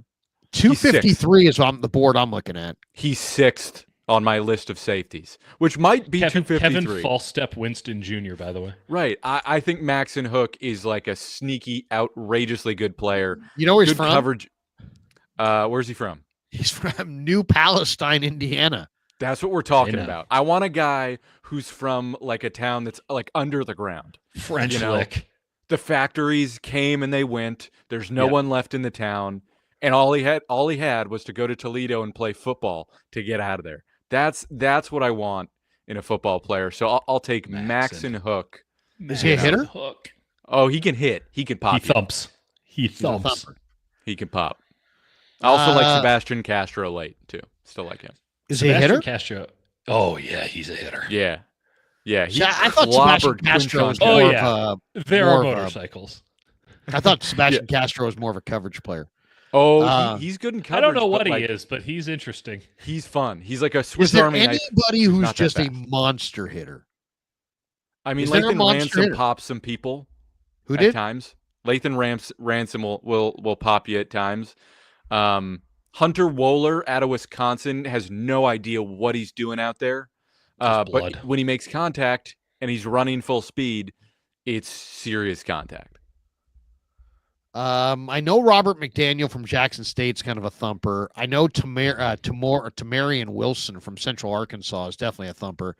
253 is on the board I'm looking at. He's 6th on my list of safeties, which might be 253. Kevin false step Winston Jr., by the way. Right. I think Maxon Hook is like a sneaky, outrageously good player. You know where he's from? Coverage. Where's he from? He's from New Palestine, Indiana. That's what we're talking about. I want a guy who's from like a town that's like under the ground. French Lick. The factories came and they went. There's no one left in the town. And all he had was to go to Toledo and play football to get out of there. That's what I want in a football player. So I'll take Maxon Hook. Is he a hitter? Hook. Oh, he can hit. He can pop. He thumps. He thumps. He can pop. I also like Sebastian Castro late too. Still like him. Is he a hitter? Castro. Oh yeah, he's a hitter. Yeah. He I thought Sebastian Castro was more of a. There are motorcycles. I thought Sebastian Castro was more of a coverage player. Oh, he's good in coverage. I don't know what he is, but he's interesting. He's fun. He's like a Swiss Is there Army knife. Anybody who's just a monster hitter? I mean, Lathan Ransom pops some people. Who did? At times. Lathan Ransom will pop you at times. Hunter Wohler out of Wisconsin has no idea what he's doing out there. Just But blood. when he makes contact and he's running full speed, it's serious contact. I know Robert McDaniel from Jackson State's kind of a thumper. I know Tamarian Wilson from Central Arkansas is definitely a thumper.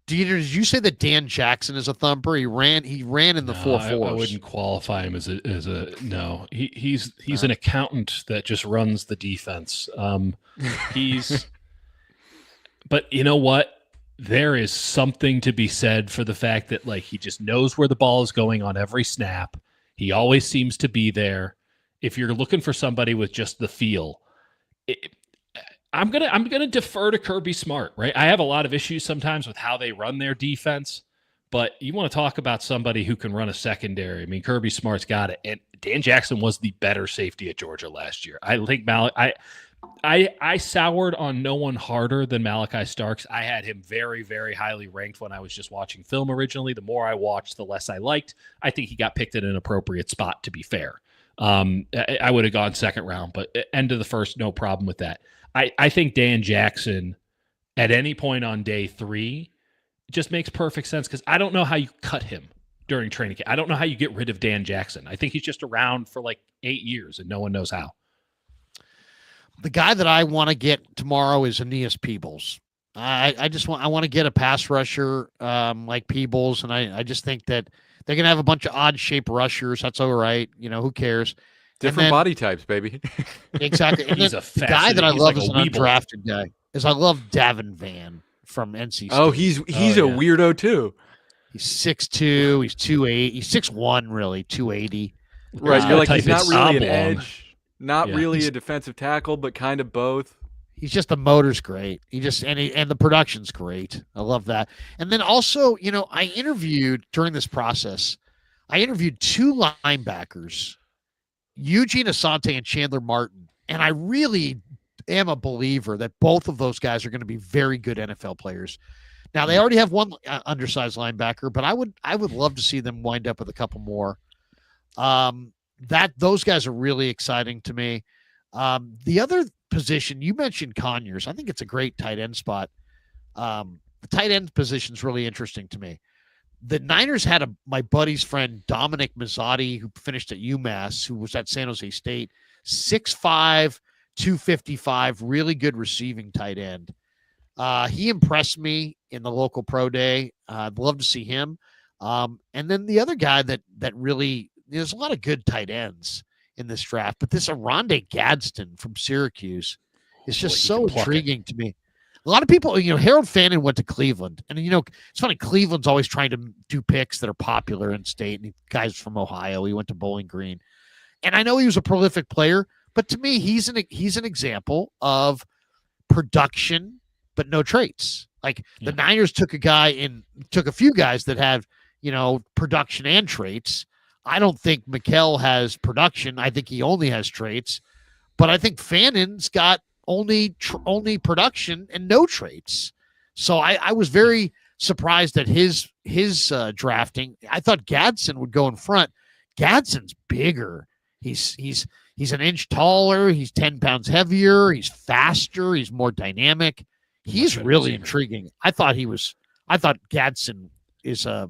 Did you say that Dan Jackson is a thumper? He ran in the No, 4.4s. I wouldn't qualify him as a no. He's an accountant that just runs the defense. But you know what? There is something to be said for the fact that like he just knows where the ball is going on every snap. He always seems to be there. If you're looking for somebody with just the feel, I'm gonna defer to Kirby Smart, right? I have a lot of issues sometimes with how they run their defense, but you want to talk about somebody who can run a secondary. I mean, Kirby Smart's got it, and Dan Jackson was the better safety at Georgia last year. I think I soured on no one harder than Malachi Starks. I had him very, very highly ranked when I was just watching film originally. The more I watched, the less I liked. I think he got picked at an appropriate spot, to be fair. I would have gone second round, but end of the first, no problem with that. I think Dan Jackson at any point on day 3 just makes perfect sense because I don't know how you cut him during training camp. I don't know how you get rid of Dan Jackson. I think he's just around for like 8 years and no one knows how. The guy that I want to get tomorrow is Aeneas Peebles. I want to get a pass rusher like Peebles, and I just think that they're gonna have a bunch of odd shaped rushers. That's all right. Who cares? Different body types, baby. Exactly. And He's then a the guy that I he's love like is a an Weeble. undrafted guy. I love Davin Van from NC State. Oh, he's a weirdo too. He's 6'2", he's 2'8", he's 6'1", really, 280. Right, you're like he's not really an oblong. edge, not really a defensive tackle, but kind of both. He's just the motor's great. And the production's great. I love that. And then also, I interviewed during this process. I interviewed 2 linebackers, Eugene Asante and Chandler Martin, and I really am a believer that both of those guys are going to be very good NFL players. Now they already have one undersized linebacker, but I would love to see them wind up with a couple more. Those guys are really exciting to me. The other position you mentioned, Conyers. I think it's a great tight end spot. The tight end position is really interesting to me. The Niners had my buddy's friend Dominic Mazzotti, who finished at UMass, who was at San Jose State, 6'5", 255, really good receiving tight end. He impressed me in the local pro day. I'd love to see him. And then the other guy that really, there's a lot of good tight ends in this draft, but this Aronde Gadsden from Syracuse is just so intriguing to me. A lot of people, Harold Fannin went to Cleveland, and it's funny. Cleveland's always trying to do picks that are popular in state. And guys from Ohio, he went to Bowling Green, and I know he was a prolific player, but to me, he's an example of production but no traits. Like the Niners took a few guys that have production and traits. I don't think Mikkel has production. I think he only has traits, but I think Fannin's got only production and no traits. So I was very surprised at his drafting. I thought Gadsden would go in front. Gadsden's bigger. He's an inch taller. He's 10 pounds heavier. He's faster. He's more dynamic. He's really intriguing. I thought Gadsden he's a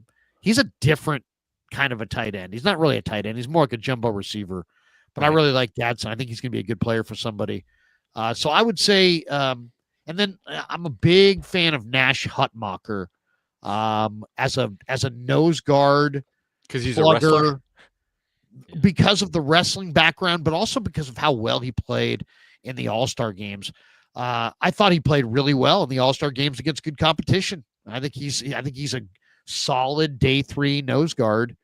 different kind of a tight end. He's not really a tight end. He's more like a jumbo receiver. But I really like Gadsden. I think he's going to be a good player for somebody. So I would say, and then I'm a big fan of Nash Hutmacher as a nose guard because he's a wrestler. Because of the wrestling background, but also because of how well he played in the All-Star games. I thought he played really well in the All-Star games against good competition. I think he's a solid day 3 nose guard.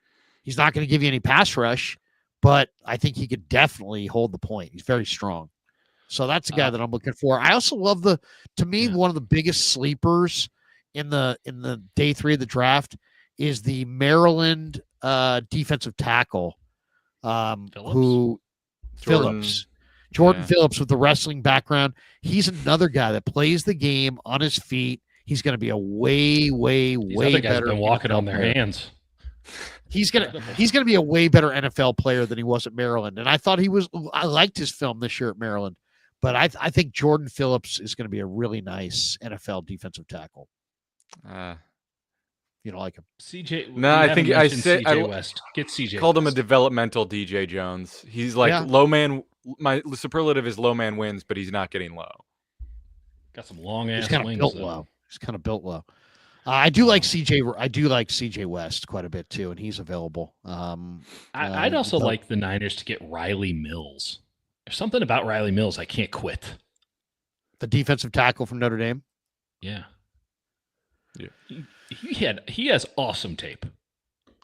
He's not going to give you any pass rush, but I think he could definitely hold the point. He's very strong. So that's a guy that I'm looking for. I also love one of the biggest sleepers in the day 3 of the draft is the Maryland defensive tackle Phillips. Jordan Phillips with the wrestling background. He's another guy that plays the game on his feet. He's going to be a way better. Been walking on their hands. He's gonna be a way better NFL player than he was at Maryland. And I liked his film this year at Maryland, but I think Jordan Phillips is going to be a really nice NFL defensive tackle. You don't like him? CJ. No, we I haven't think I mentioned said CJ West. Get CJ. called him a West. developmental DJ Jones. He's like Yeah. low man. My superlative is low man wins, but he's not getting low. Got some long He's ass kind of wings. built though. low. He's kind of built low. I do like CJ. I do like CJ West quite a bit too, and he's available. I'd also like the Niners to get Riley Mills. There's something about Riley Mills I can't quit. the defensive tackle from Notre Dame. Yeah. Yeah. He has awesome tape.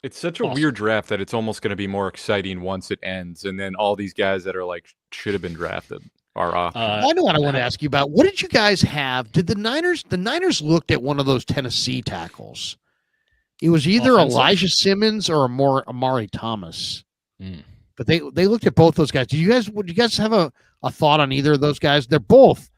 It's such a weird draft that it's almost going to be more exciting once it ends, and then all these guys that are like should have been drafted are off. I know what I want to ask you about. What did you guys have? Did the Niners looked at one of those Tennessee tackles? It was either Offensive? Elijah Simmons or Amari Thomas. But they looked at both those guys. Would you guys have a thought on either of those guys? They're both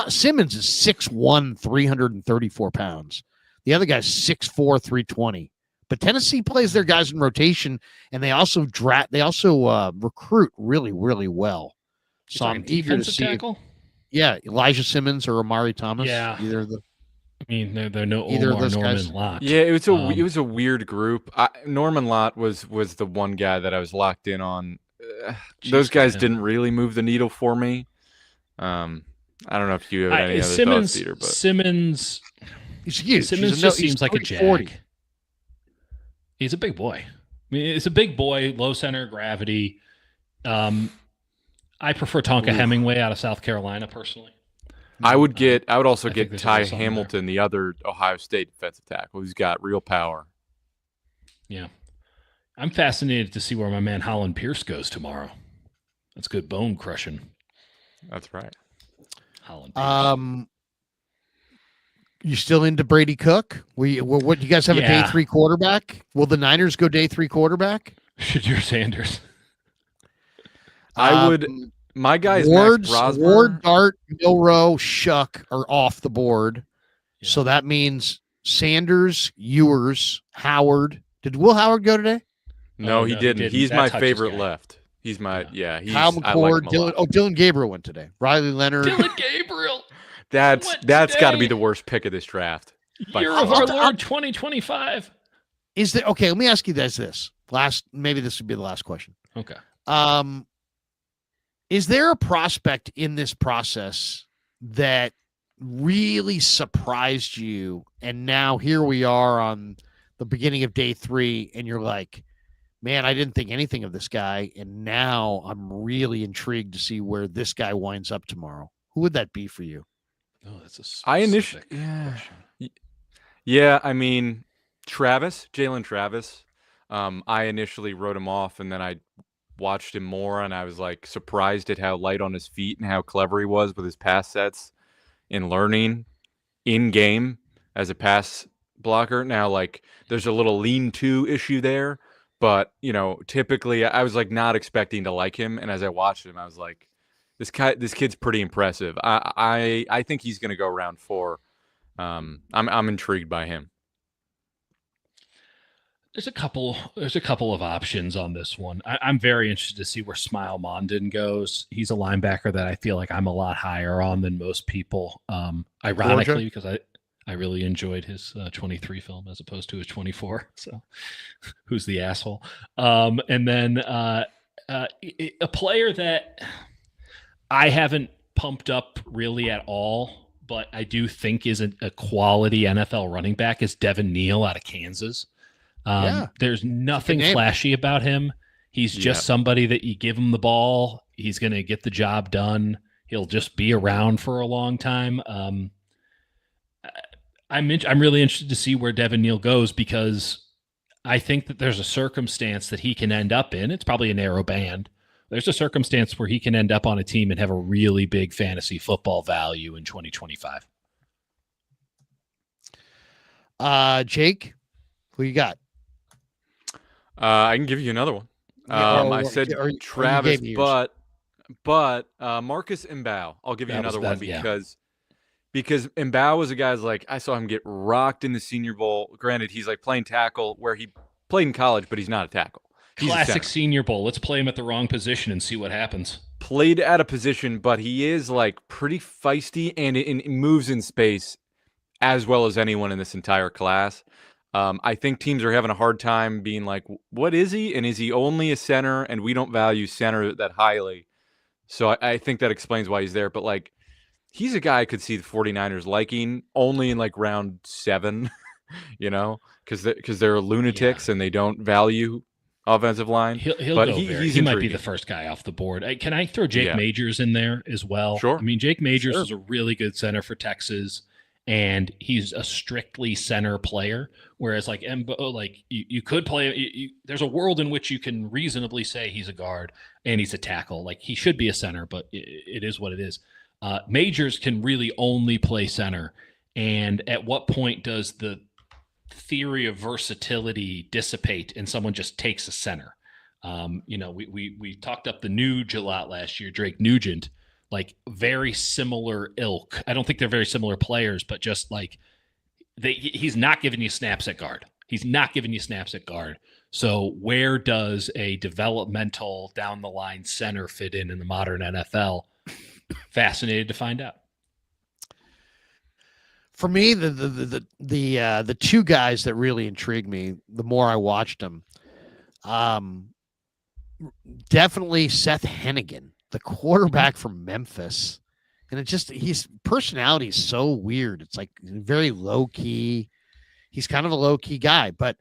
Simmons is 6'1", 334 pounds. The other guy's 6'4", 320. But Tennessee plays their guys in rotation, and they also recruit really, really well. So I'm eager to see. Yeah, Elijah Simmons or Amari Thomas. Yeah, either of the. I mean, they're no either Omar of those Norman guys. Lott. Yeah, it was a weird group. Norman Lott was the one guy that I was locked in on. Those guys didn't really move the needle for me. I don't know if you have any other thoughts, Peter, but Simmons, he's huge. Simmons just seems like a jag. 40. He's a big boy. I mean, it's a big boy, low center of gravity. I prefer Tonka Hemingway out of South Carolina personally. I would also get there's Ty something Hamilton, the other Ohio State defensive tackle, who's got real power. Yeah. I'm fascinated to see where my man Holland Pierce goes tomorrow. That's good bone crushing. That's right. Holland Pierce. You still into Brady Cook? What you guys have a day 3 quarterback? Will the Niners go day 3 quarterback? Shadur Sanders. I would. My guys, Ward, Dart, Milroe, Shuck are off the board. Yeah. So that means Sanders, Ewers, Howard. Did Will Howard go today? No, he didn't. He's my favorite left. He's my He's Kyle McCord, like Dylan Gabriel went today. Riley Leonard. Dylan Gabriel. That's got to be the worst pick of this draft. Year of our Lord 2025. Is there okay? Let me ask you this. Maybe this would be the last question. Okay. Is there a prospect in this process that really surprised you? And now here we are on the beginning of day 3, and you're like, man, I didn't think anything of this guy. And now I'm really intrigued to see where this guy winds up tomorrow. Who would that be for you? Oh, that's a specific question. Yeah, I mean, Jalen Travis. I initially wrote him off, and then I watched him more, and I was like surprised at how light on his feet and how clever he was with his pass sets and learning in game as a pass blocker. Now, like, there's a little lean-to issue there, but typically I was like not expecting to like him, and as I watched him, I was like, this kid's pretty impressive. I think he's going to go round 4. I'm intrigued by him. There's a couple of options on this one. I'm very interested to see where Smile Mondin goes. He's a linebacker that I feel like I'm a lot higher on than most people. Ironically, because I really enjoyed his 23 film as opposed to his 24. So who's the asshole? And then a player that I haven't pumped up really at all, but I do think is a quality NFL running back is Devin Neal out of Kansas. There's nothing flashy about him. He's just somebody that you give him the ball, he's going to get the job done. He'll just be around for a long time. I'm really interested to see where Devin Neal goes, because I think that there's a circumstance that he can end up in. It's probably a narrow band. There's a circumstance where he can end up on a team and have a really big fantasy football value in 2025. Jake, who you got? I can give you another one. I said Travis, but Marcus Mbao. I'll give you another one because Mbao was a guy's like, I saw him get rocked in the Senior Bowl. Granted, he's like playing tackle where he played in college, but he's not a tackle. He's Classic Senior Bowl. Let's play him at the wrong position and see what happens. Played at a position, but he is like pretty feisty and it moves in space as well as anyone in this entire class. I think teams are having a hard time being like, what is he? And is he only a center? And we don't value center that highly. So I think that explains why he's there. But like, he's a guy I could see the 49ers liking only in like round 7, you know, because they're lunatics and they don't value offensive line. He'll but go he's he might be intriguing. the first guy off the board. Can I throw Jake Majors in there as well? Sure. I mean, Jake Majors is a really good center for Texas, and he's a strictly center player. Whereas like Embo, like you could play. There's a world in which you can reasonably say he's a guard and he's a tackle. Like he should be a center, but it is what it is. Majors can really only play center. And at what point does the theory of versatility dissipate and someone just takes a center? We talked up the Nuge a lot last year, Drake Nugent, like very similar ilk. I don't think they're very similar players, but just like he's not giving you snaps at guard. So where does a developmental down the line center fit in the modern NFL? Fascinated to find out. For me, the two guys that really intrigued me, the more I watched them, definitely Seth Hennigan, the quarterback from Memphis. And his personality is so weird. It's like very low key. He's kind of a low key guy, but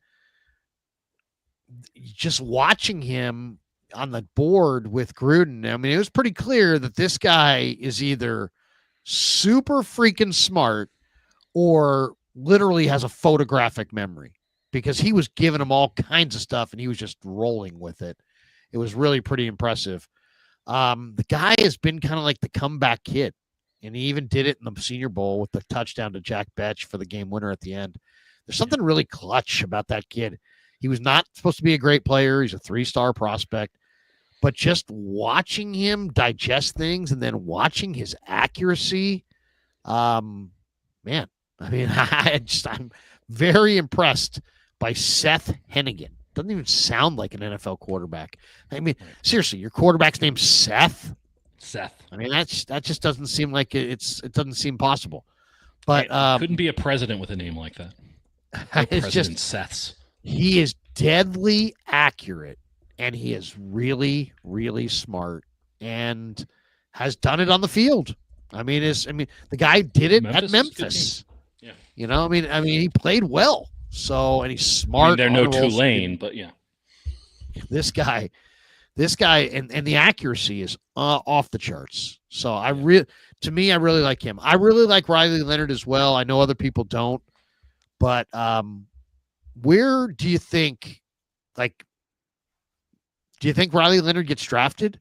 just watching him on the board with Gruden, I mean, it was pretty clear that this guy is either super freaking smart or literally has a photographic memory, because he was giving him all kinds of stuff and he was just rolling with it. It was really pretty impressive. The guy has been kind of like the comeback kid, and he even did it in the Senior Bowl with the touchdown to Jack Betch for the game winner at the end. There's something really clutch about that kid. He was not supposed to be a great player. He's a 3-star prospect, but just watching him digest things and then watching his accuracy, man, I mean, I'm very impressed by Seth Hennigan. Doesn't even sound like an NFL quarterback. I mean, seriously, your quarterback's name's Seth. I mean, that just doesn't seem like it doesn't seem possible. But couldn't be a president with a name like that. It's just Seths. He is deadly accurate, and he is really, really smart, and has done it on the field. I mean, the guy did it at Memphis. Yeah. You know, I mean, he played well. So, and he's smart. They're no Tulane, but yeah. This guy, and the accuracy is off the charts. So I really like him. I really like Riley Leonard as well. I know other people don't, but where do you think Riley Leonard gets drafted?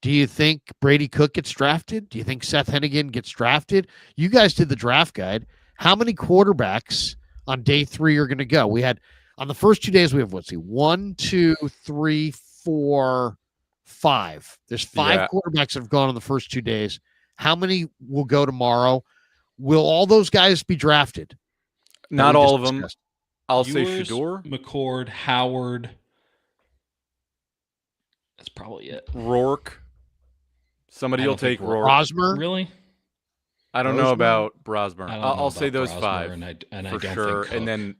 Do you think Brady Cook gets drafted? Do you think Seth Hennigan gets drafted? You guys did the draft guide. How many quarterbacks on day 3 are going to go? We had on the first 2 days, we have 1, 2, 3, 4, 5. There's 5 quarterbacks that have gone on the first 2 days. How many will go tomorrow? Will all those guys be drafted? Not all of them. I'll say Shedeur, McCord, Howard. That's probably it. Rourke. Somebody will take Rourke. Brosmer? Really? I don't know about Brosmer. I'll say those Brosmer, 5 and I for don't sure. think And then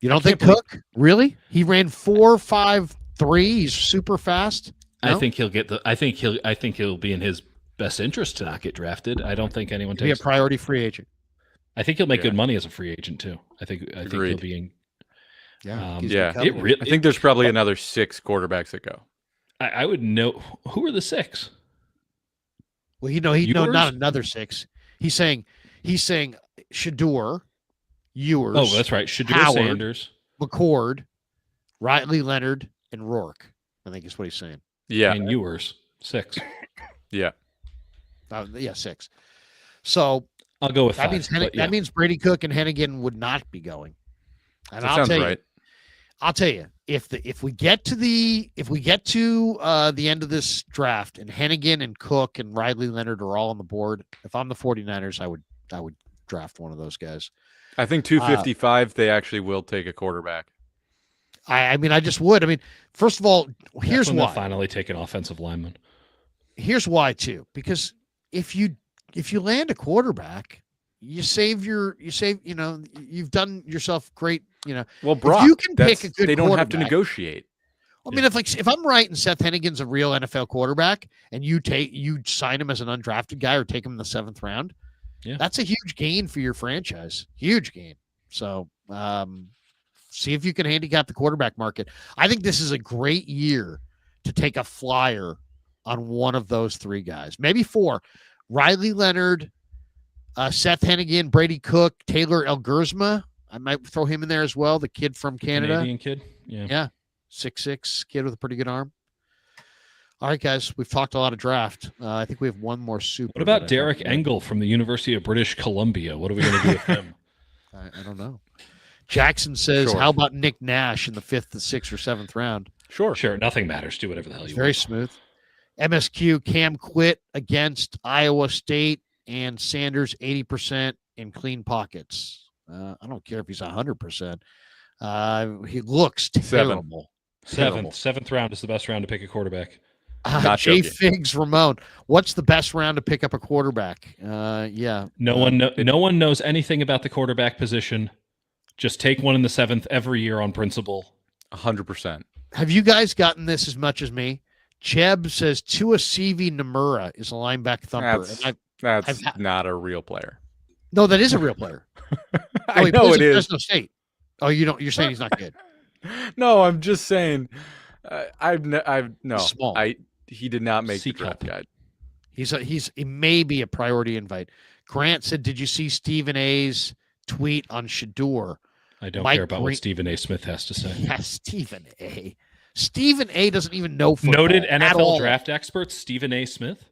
you don't think Cook? Really? He ran 4.53. He's super fast. No? I think he'll get I think he'll be in his best interest to not get drafted. I don't think anyone be a priority free agent. I think he'll make good money as a free agent too. I think he'll be in. I think there's probably another 6 quarterbacks that go. I would know who are the 6. Well, not another 6. He's saying Shedeur, Ewers. Oh, that's right. Shedeur, Howard, Sanders, McCord, Riley Leonard, and Rourke. I think is what he's saying. Yeah, and Ewers 6. Yeah, 6. So I'll go with that. 5, That means Brady Cook and Hennigan would not be going. And that sounds right. I'll tell you, if we get to the end of this draft and Hennigan and Cook and Riley Leonard are all on the board, if I'm the 49ers, I would draft one of those guys. I think 255 they actually will take a quarterback. I mean, I just would. I mean, first of all, here's why. Finally take an offensive lineman. Here's why too, because if you land a quarterback, you've done yourself great. Well, Brock, you can pick a good they don't have to quarterback- negotiate. I mean, if I'm right and Seth Hennigan's a real NFL quarterback and you sign him as an undrafted guy or take him in the 7th round, that's a huge gain for your franchise. Huge gain. So see if you can handicap the quarterback market. I think this is a great year to take a flyer on one of those 3 guys, maybe 4. Riley Leonard, Seth Hennigan, Brady Cook, Taylor Elgersma. I might throw him in there as well. The kid from Canada. Canadian kid. Yeah. 6'6" kid with a pretty good arm. All right, guys, we've talked a lot of draft. I think we have one more super. What about Derek Engel from the University of British Columbia? What are we going to do with him? I don't know. Jackson says, Sure. how about Nick Nash in the 5th, the 6th, or 7th round? Sure. Nothing matters. Do whatever the hell you Very want. smooth. MSQ, Cam quit against Iowa State and Sanders 80% in clean pockets. I don't care if he's 100%. He looks terrible. Seventh round is the best round to pick a quarterback. Jay Figs Ramon, what's the best round to pick up a quarterback? No one knows anything about the quarterback position. Just take one in the 7th every year on principle. 100%. Have you guys gotten this as much as me? Cheb says Tua CV Nomura is a linebacker thumper. That's not a real player. No, that is a real player. I know it is. Fresno State. Oh, you don't. You're saying he's not good. No, I'm just saying. Small. He did not make the Seek draft help. guide. He may be a priority invite. Grant said, "Did you see Stephen A's tweet on Shador?" I don't care about what Stephen A. Smith has to say. Yeah, Stephen A. Stephen A. doesn't even know football. Noted at NFL all. draft expert Stephen A. Smith.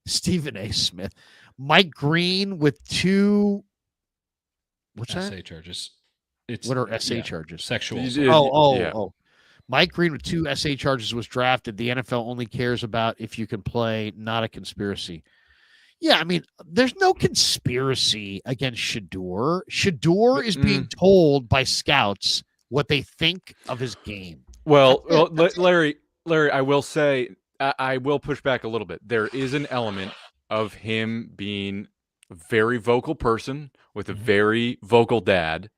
Stephen A. Smith. Mike Green with 2. What's SA that? charges. What are SA charges? Sexual. Oh. Mike Green with 2 SA charges was drafted. The NFL only cares about if you can play, not a conspiracy. Yeah, I mean, there's no conspiracy against Shador. Shador is being told by scouts what they think of his game. Well, Larry, I will say, I will push back a little bit. There is an element of him being a very vocal person with a very vocal dad,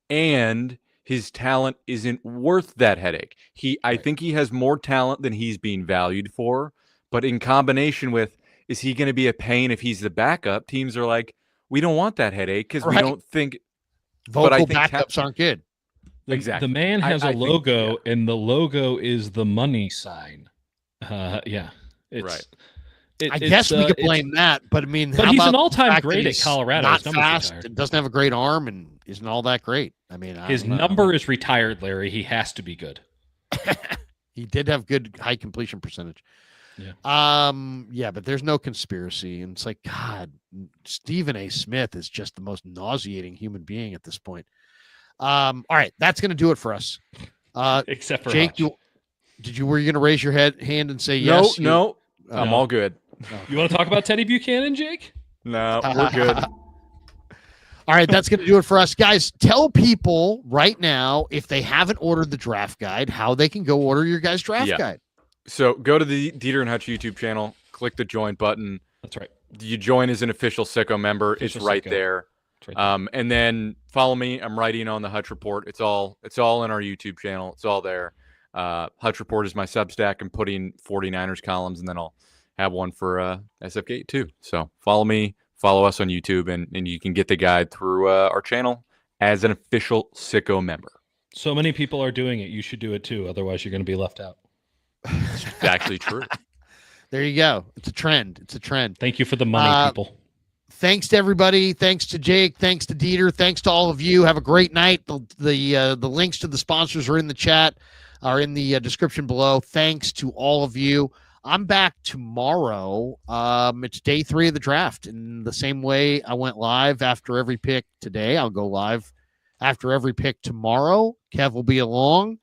and his talent isn't worth that headache. I think he has more talent than he's being valued for, but in combination with, is he going to be a pain if he's the backup? Teams are like, we don't want that headache because we don't think vocal backups aren't good. Exactly. The man has a logo, and the logo is the money sign. Yeah. Right. I guess we could blame that, but I mean, but how he's about an all-time the fact great that at he's Colorado. Not His number's fast, retired. and doesn't have a great arm, and isn't all that great. I mean, His number is retired, Larry. He has to be good. He did have good high completion percentage. Yeah. But there's no conspiracy, and it's like, God, Stephen A. Smith is just the most nauseating human being at this point. All right, that's going to do it for us. Except for Jake, Hutch. were you going to raise your hand and say yes? No, I'm all good. You want to talk about Teddy Buchanan, Jake? No, we're good. All right, that's going to do it for us. Guys, tell people right now, if they haven't ordered the draft guide, how they can go order your guys' draft guide. So go to the Dieter and Hutch YouTube channel, click the join button. That's right. You join as an official Sicko member. It's right there. It's right there. And then follow me. I'm writing on the Hutch Report. It's all in our YouTube channel. It's all there. Hutch Report is my Substack. I'm putting 49ers columns, and then I'll have one for SFGate too. So follow me, follow us on YouTube, and you can get the guide through our channel as an official Sicko member. So many people are doing it. You should do it too. Otherwise, you're going to be left out. It's actually true. There you go. It's a trend. Thank you for the money, people. Thanks to everybody. Thanks to Jake. Thanks to Dieter. Thanks to all of you. Have a great night. The links to the sponsors are in the chat, are in the description below. Thanks to all of you. I'm back tomorrow. It's day 3 of the draft. In the same way I went live after every pick today, I'll go live after every pick tomorrow. Kev will be along.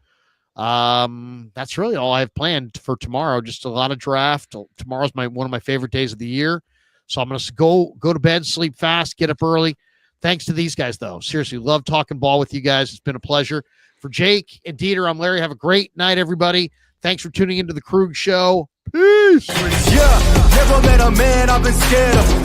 That's really all I have planned for tomorrow. Just a lot of draft. Tomorrow's one of my favorite days of the year. So I'm going to go to bed, sleep fast, get up early. Thanks to these guys, though. Seriously, love talking ball with you guys. It's been a pleasure. For Jake and Dieter, I'm Larry. Have a great night, everybody. Thanks for tuning into the Krug Show. Peace. Yeah, never met a man I've been scared of.